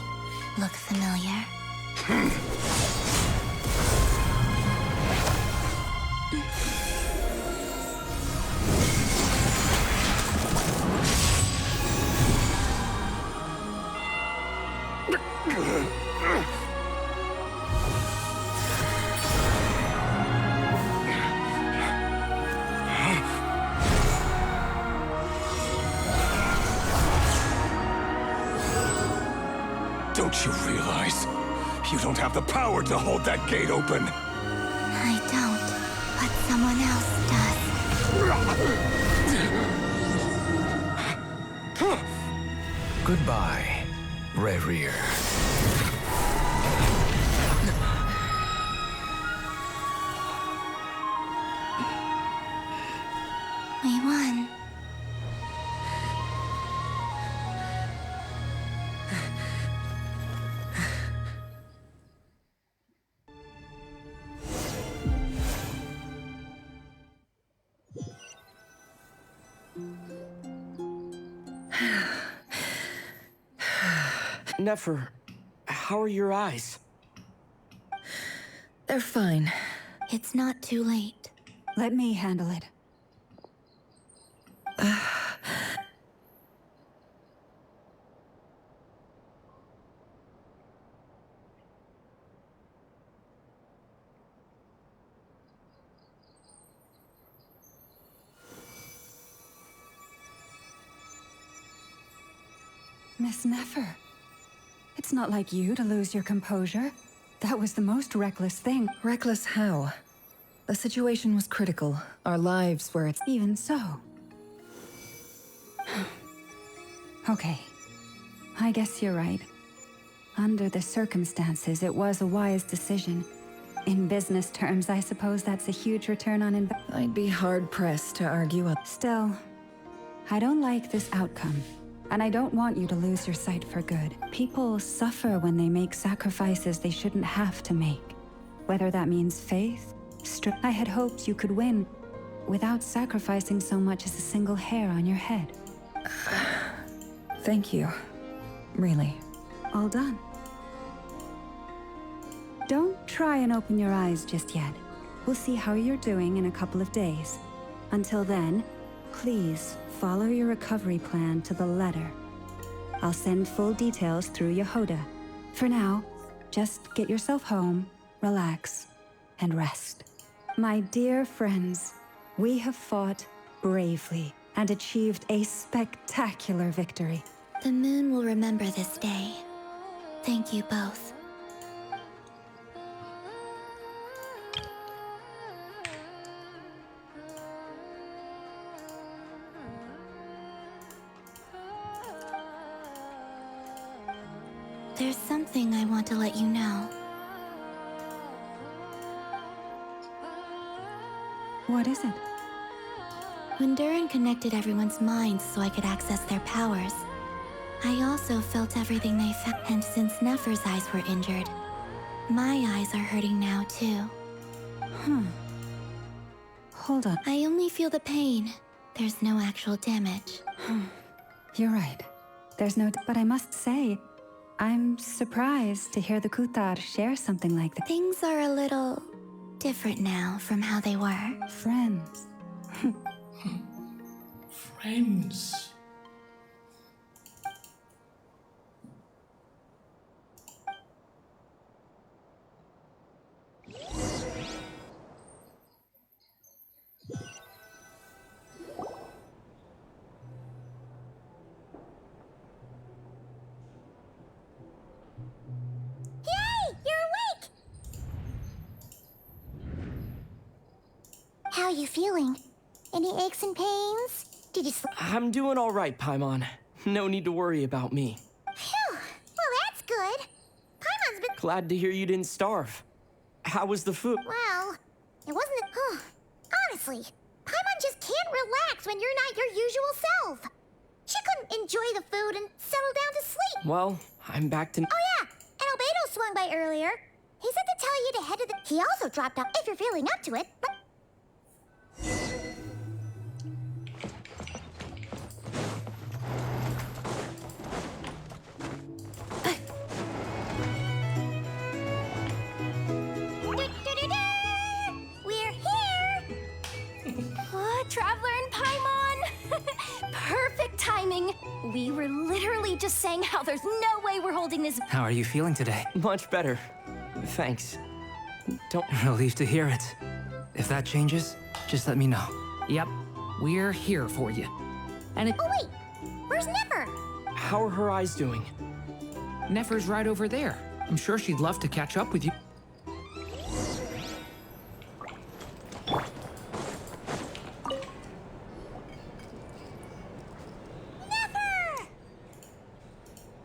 Look familiar? Don't you realize? You don't have the power to hold that gate open. I don't, but someone else does. Goodbye, Rerir. We won. Nefer, how are your eyes? They're fine. It's not too late. Let me handle it. Miss Nefer, it's not like you to lose your composure. That was the most reckless thing. Reckless how? The situation was critical. Our lives were at... Even so. Okay. I guess you're right. Under the circumstances, it was a wise decision. In business terms, I suppose that's a huge return on investment. I'd be hard-pressed to argue up. Still, I don't like this outcome. And I don't want you to lose your sight for good. People suffer when they make sacrifices they shouldn't have to make. Whether that means faith, strength. I had hoped you could win without sacrificing so much as a single hair on your head. Thank you. Really. All done. Don't try and open your eyes just yet. We'll see how you're doing in a couple of days. Until then, please follow your recovery plan to the letter. I'll send full details through Yehoda. For now, just get yourself home, relax, and rest. My dear friends, we have fought bravely and achieved a spectacular victory. The moon will remember this day. Thank you both. There's something I want to let you know. What is it? When Durin connected everyone's minds so I could access their powers, I also felt everything they felt. And since Nefer's eyes were injured, my eyes are hurting now too. Hold on. I only feel the pain. There's no actual damage. You're right. There's no... But I must say, I'm surprised to hear the Kutar share something like that. Things are a little different now from how they were. Friends. Friends. How are you feeling? Any aches and pains? Did you sleep? I'm doing all right, Paimon. No need to worry about me. Phew! Well, that's good. Paimon's been... Glad to hear you didn't starve. How was the food? Well, it wasn't... Honestly, Paimon just can't relax when you're not your usual self. She couldn't enjoy the food and settle down to sleep. Well, I'm back to... Oh yeah, and Albedo swung by earlier. He said to tell you to head to the... He also dropped out if you're feeling up to it, but... We're here! What, Traveler and Paimon? Perfect timing. We were literally just saying how there's no way we're holding this. How are you feeling today? Much better. Thanks. Don't... Relieved to hear it. If that changes, just let me know. Yep, we're here for you. And it... Oh wait, where's Nefer? How are her eyes doing? Nefer's right over there. I'm sure she'd love to catch up with you.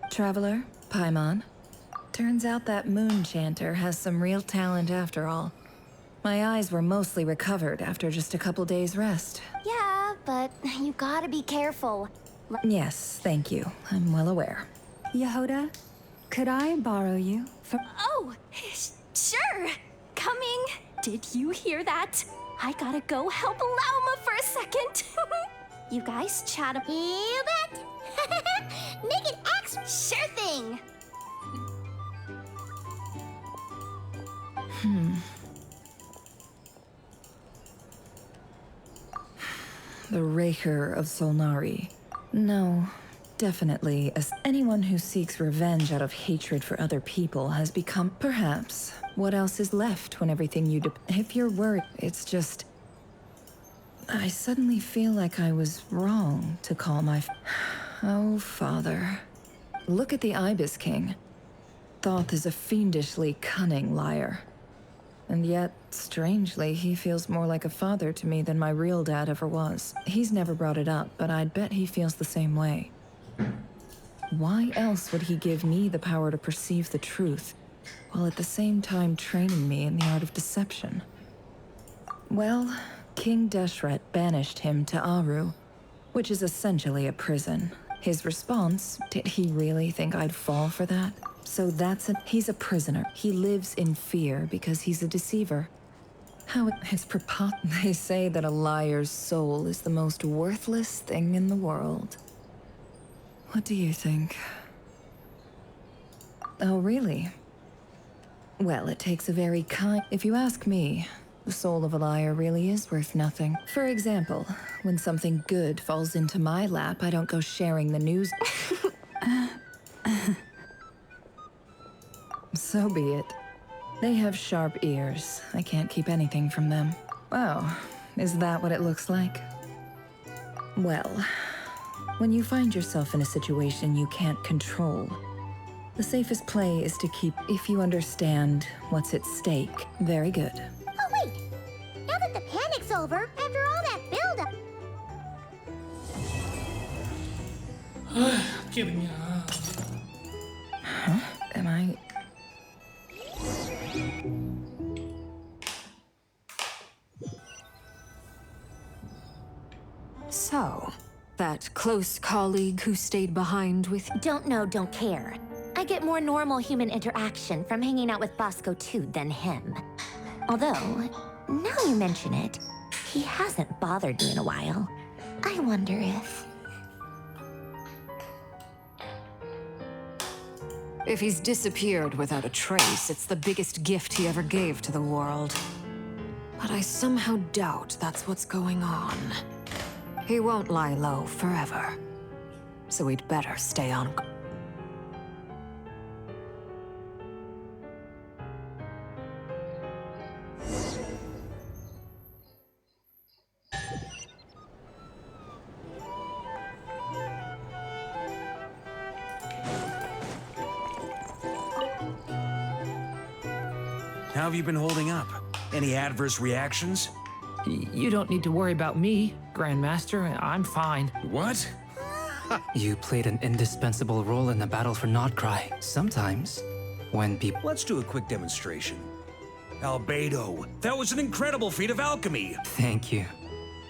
Traveler, Paimon. Turns out that moon chanter has some real talent after all. My eyes were mostly recovered after just a couple days' rest. Yeah, but you gotta be careful. Yes, thank you. I'm well aware. Yehoda, could I borrow you for... Oh, sure. Coming. Did you hear that? I gotta go help Lauma for a second. You guys chat up. You bet. Make it extra. Sure thing. The Rerir of Solnari. No, definitely. As anyone who seeks revenge out of hatred for other people has become, perhaps, what else is left when everything you do. If you're worried, it's just. I suddenly feel like I was wrong to call my. Oh, Father. Look at the Ibis King. Thoth is a fiendishly cunning liar. And yet, strangely, he feels more like a father to me than my real dad ever was. He's never brought it up, but I'd bet he feels the same way. Why else would he give me the power to perceive the truth, while at the same time training me in the art of deception? Well, King Deshret banished him to Aru, which is essentially a prison. His response, did he really think I'd fall for that? So that's it. He's a prisoner. He lives in fear because he's a deceiver. How it's preposterous. They say that a liar's soul is the most worthless thing in the world. What do you think? Oh, really? Well, it takes a very kind... If you ask me, the soul of a liar really is worth nothing. For example, when something good falls into my lap, I don't go sharing the news. So be it. They have sharp ears. I can't keep anything from them. Oh, is that what it looks like? Well, when you find yourself in a situation you can't control, the safest play is to keep, if you understand what's at stake. Very good. Oh, wait! Now that the panic's over, after all that build-up... Akhirnya. Huh? Am I... So, that close colleague who stayed behind with... Don't know, don't care. I get more normal human interaction from hanging out with Bosco 2 than him. Although, now you mention it, he hasn't bothered me in a while. I wonder if... If he's disappeared without a trace, it's the biggest gift he ever gave to the world. But I somehow doubt that's what's going on. He won't lie low forever. So we'd better stay on. How have you been holding up? Any adverse reactions? You don't need to worry about me, Grandmaster. I'm fine. What? You played an indispensable role in the battle for Nodcry. Sometimes, when people... Let's do a quick demonstration. Albedo, that was an incredible feat of alchemy. Thank you.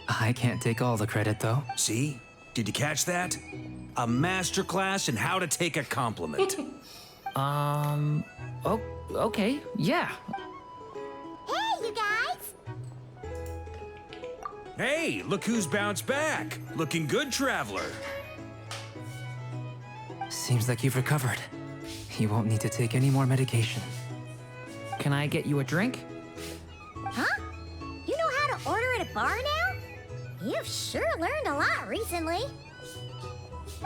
I can't take all the credit, though. See? Did you catch that? A masterclass in how to take a compliment. Oh, okay, yeah. Hey, you guys! Hey, look who's bounced back. Looking good, Traveler. Seems like you've recovered. You won't need to take any more medication. Can I get you a drink? Huh? You know how to order at a bar now? You've sure learned a lot recently.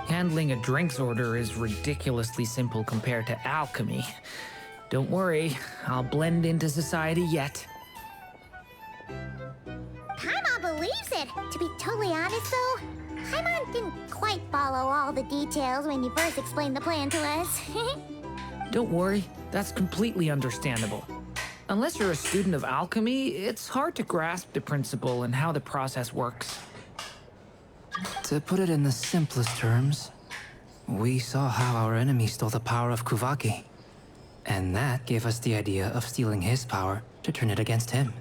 Handling a drinks order is ridiculously simple compared to alchemy. Don't worry, I'll blend into society yet. Paimon believes it. To be totally honest, though, Paimon didn't quite follow all the details when you first explained the plan to us. Don't worry, that's completely understandable. Unless you're a student of alchemy, it's hard to grasp the principle and how the process works. To put it in the simplest terms, we saw how our enemy stole the power of Kuvaki. And that gave us the idea of stealing his power to turn it against him.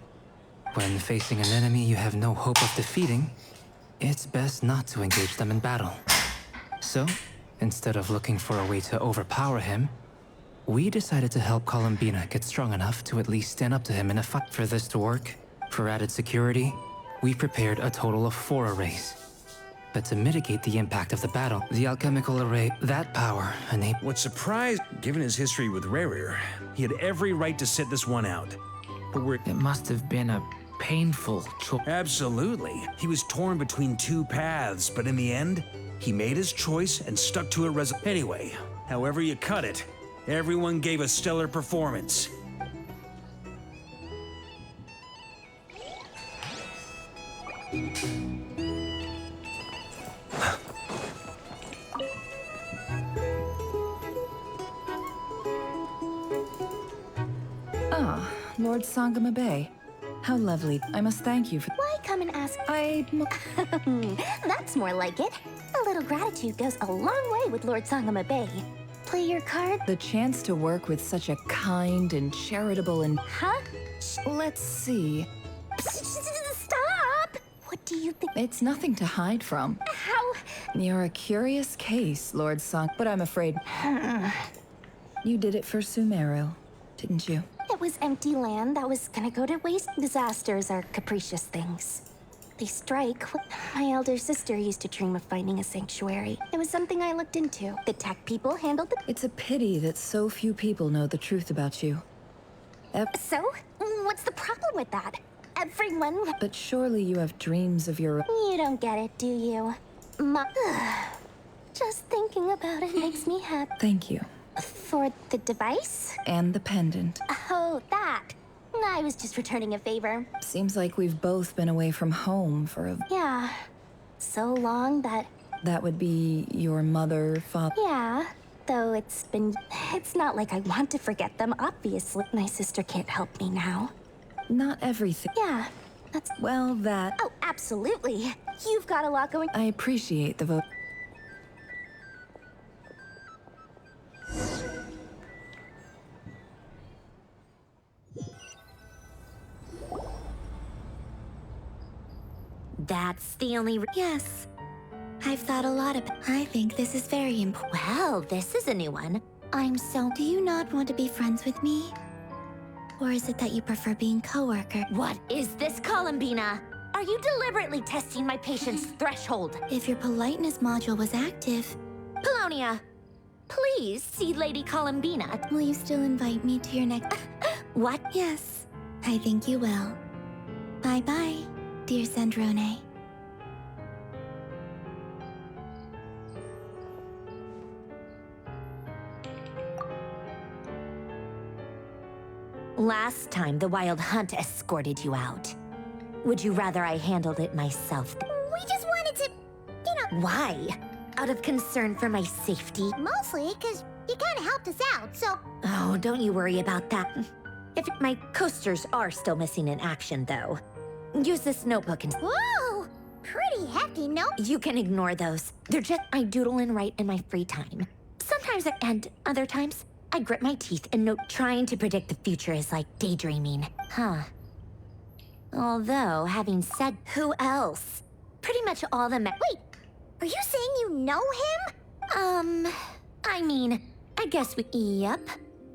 When facing an enemy you have no hope of defeating, it's best not to engage them in battle. So, instead of looking for a way to overpower him, we decided to help Columbina get strong enough to at least stand up to him in a fight. For this to work, for added security, we prepared a total of 4 arrays. But to mitigate the impact of the battle, the alchemical array, that power enabled... What's surprised, given his history with Rerir, he had every right to sit this one out. but we're... It must have been a painful choice. Absolutely. He was torn between two paths, but in the end, he made his choice and stuck to it Anyway, however you cut it, everyone gave a stellar performance. Ah, Lord Sangama Bay. How lovely. I must thank you for... Why come and ask? That's more like it. A little gratitude goes a long way with Lord Sangama Bay. Play your card? The chance to work with such a kind and charitable and... Huh? Let's see. Stop! What do you think? It's nothing to hide from. How? You're a curious case, Lord Sang... But I'm afraid... You did it for Sumeru, didn't you? It was empty land that was gonna go to waste. Disasters are capricious things. They strike. My elder sister used to dream of finding a sanctuary. It was something I looked into. The tech people handled the... It's a pity that so few people know the truth about you. So? What's the problem with that? Everyone... But surely you have dreams of your... You don't get it, do you? Just thinking about it makes me happy. Thank you. For the device? And the pendant. Oh, that. I was just returning a favor. Seems like we've both been away from home for a... Yeah. So long that... That would be your mother, father... Yeah. Though it's not like I want to forget them, obviously. My sister can't help me now. Not everything. Yeah. That's... Well, that... Oh, absolutely. You've got a lot going... I appreciate the vote. That's the only... Yes. I've thought a lot about... I think this is very important. Well, this is a new one. I'm so... Do you not want to be friends with me? Or is it that you prefer being co-worker? What is this, Columbina? Are you deliberately testing my patience threshold? If your politeness module was active... Polonia, please see Lady Columbina. Will you still invite me to your next... What? Yes, I think you will. Bye-bye, dear Sandrone. Last time, the Wild Hunt escorted you out. Would you rather I handled it myself? We just wanted to, you know... Why? Out of concern for my safety? Mostly because you kind of helped us out, so... Oh, don't you worry about that. If my coasters are still missing in action, though. Use this notebook and... Whoa! Pretty hefty note. You can ignore those. They're just... I doodle and write in my free time. Sometimes and other times, I grit my teeth and note trying to predict the future is like daydreaming. Huh. Although, having said, who else? Pretty much all the Wait! Are you saying you know him? I mean, I guess yep.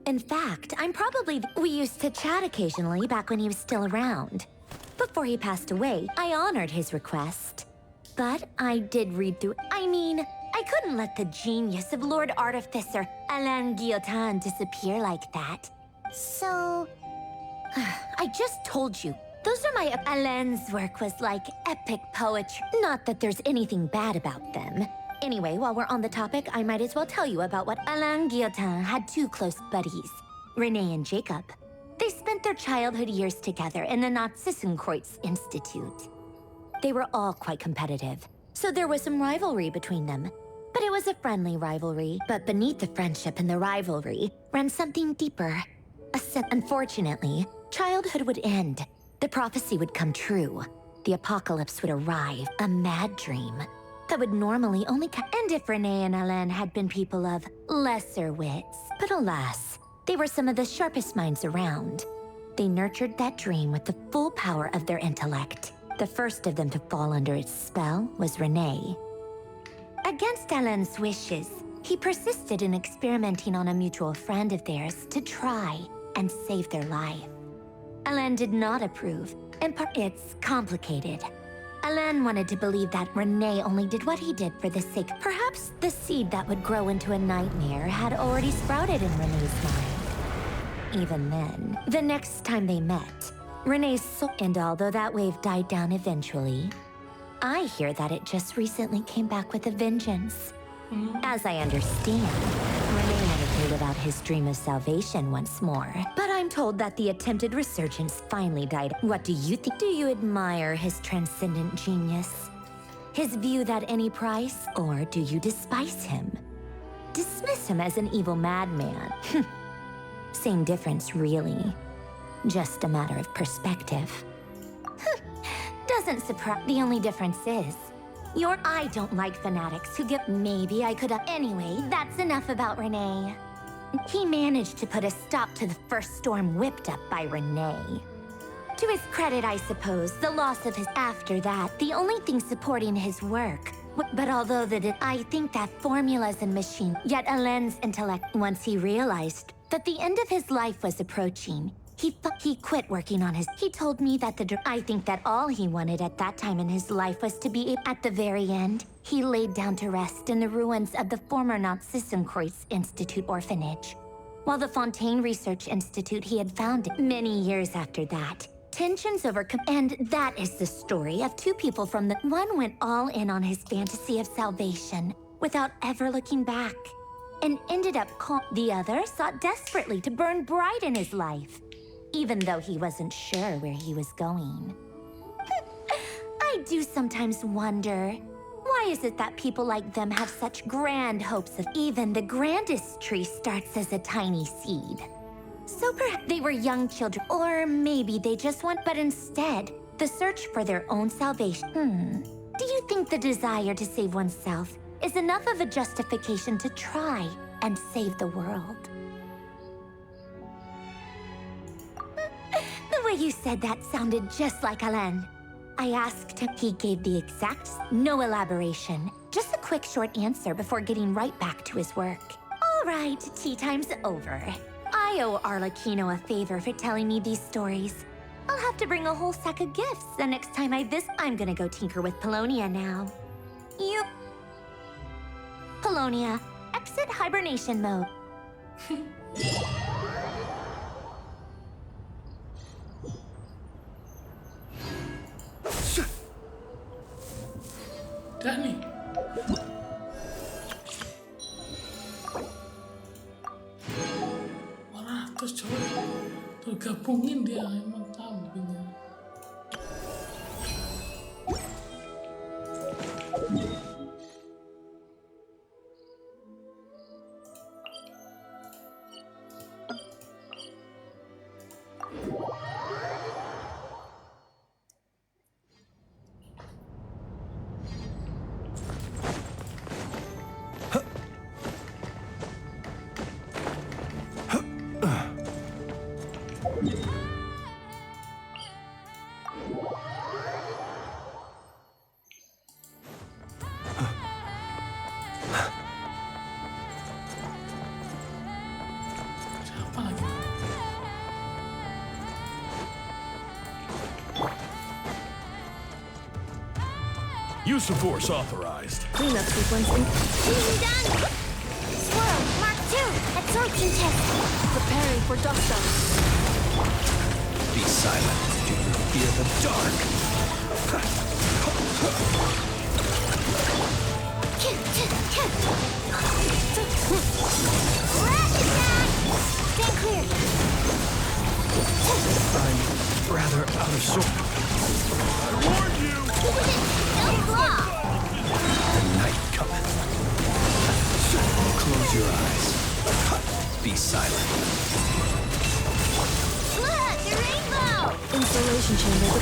In fact, I'm probably... We used to chat occasionally back when he was still around. Before he passed away, I honored his request. But I did read through... I mean, I couldn't let the genius of Lord Artificer Alain Guillotin disappear like that. So... I just told you. Those are my... Alain's work was like epic poetry. Not that there's anything bad about them. Anyway, while we're on the topic, I might as well tell you about what Alain Guillotin had two close buddies, Renee and Jacob. They spent their childhood years together in the Narzissenkreuz Institute. They were all quite competitive, so there was some rivalry between them. But it was a friendly rivalry. But beneath the friendship and the rivalry ran something deeper. Unfortunately, childhood would end. The prophecy would come true. The apocalypse would arrive. A mad dream that would normally only and if Renee and Alain had been people of lesser wits. But alas, they were some of the sharpest minds around. They nurtured that dream with the full power of their intellect. The first of them to fall under its spell was Renee. Against Alain's wishes, he persisted in experimenting on a mutual friend of theirs to try and save their life. Alain did not approve. In part, it's complicated. Alain wanted to believe that Renee only did what he did for the sake. Perhaps the seed that would grow into a nightmare had already sprouted in Renee's mind. even then. The next time they met, Renee's soul, and although that wave died down eventually, I hear that it just recently came back with a vengeance. As I understand, Renee meditated about his dream of salvation once more. But I'm told that the attempted resurgence finally died. What do you think? Do you admire his transcendent genius? His view that any price? Or do you despise him? Dismiss him as an evil madman? Same difference, really. Just a matter of perspective. Doesn't surprise. The only difference is, I don't like fanatics who give. Maybe I could have. Anyway, that's enough about Renee. He managed to put a stop to the first storm whipped up by Renee. To his credit, I suppose, the loss of his. After that, the only thing supporting his work. But although I think that formulas and machine, yet Alain's intellect. Once he realized that the end of his life was approaching, he quit working on his. He told me that I think that all he wanted at that time in his life was to be. At the very end, he laid down to rest in the ruins of the former Nazissenkreuz Institute orphanage, while the Fontaine Research Institute he had founded. Many years after that, tensions and that is the story of two people from the. One went all in on his fantasy of salvation without ever looking back, and ended up the other sought desperately to burn bright in his life, even though he wasn't sure where he was going. I do sometimes wonder, why is it that people like them have such grand hopes of. Even the grandest tree starts as a tiny seed. So perhaps they were young children, or maybe they just want. But instead, the search for their own salvation. Do you think the desire to save oneself is enough of a justification to try and save the world? The way you said that sounded just like Alain. I asked him. He gave the exact. No elaboration. Just a quick short answer before getting right back to his work. All right, tea time's over. I owe Arlecchino a favor for telling me these stories. I'll have to bring a whole sack of gifts the next time I visit. I'm gonna go tinker with Polonia now. Polonia, exit hibernation mode. Danny. Terus coba tuh gabungin dia, emang kambingnya. Use of force authorized. Cleanup sequence in. Being done! Swirl, Mark 2, absorption test. Preparing for dust up. Be silent. Do you fear the dark? Flash attack! Stand clear. I'm rather out of sorts. I warned you! Don't block! The night cometh. Close your eyes. Be silent. Look, the rainbow! Installation chamber.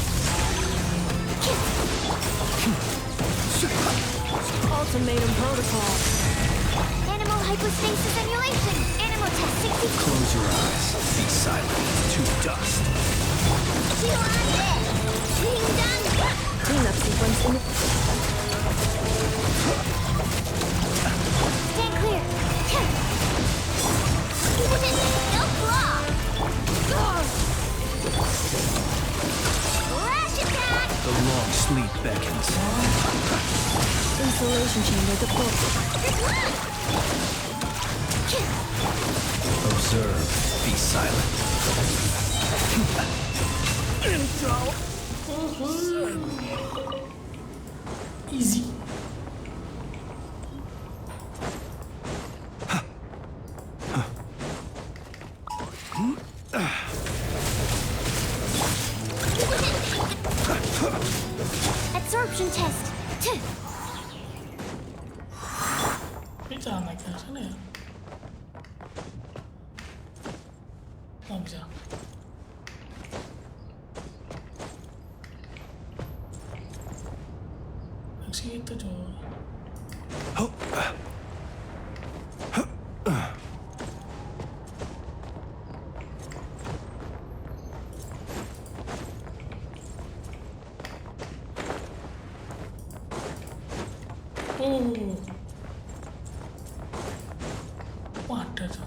Ultimatum protocol. Animal hypostasis emulation. Animal test 60. Close your eyes. Be silent. To dust. Chill on it. Being done. Cleanup sequence in. Stand clear. Don't block. Flash attack! The long sleep beckons. Installation chamber deployed. Observe. Be silent. Easy. Absorption test. Ini jangan naik ke sana ya. Nggak bisa. Naik situ coy. Wah, ada tuh.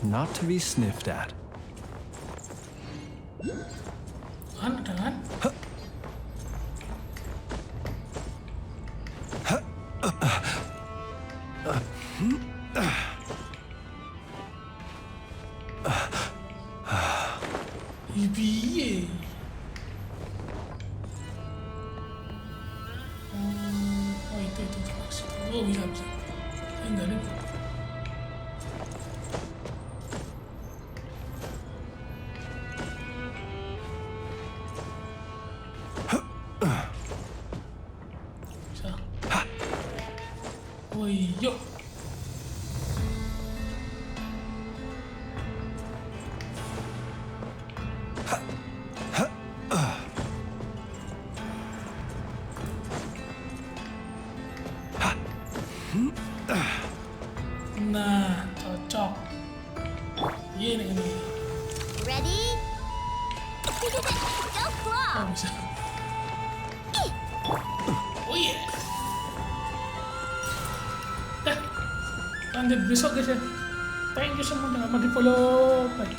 Not to be sniffed at. Kan, ada kan? Ibiye. Oh itu maksud. Oh bisa. Enggak deh. Bisa. Oh iya. Nah, cocok. Ini. Ready? Go claw! Oh, bisa. Oh iya. Lanjut besok guys ya. Thank you semua udah mau di follow. Bye.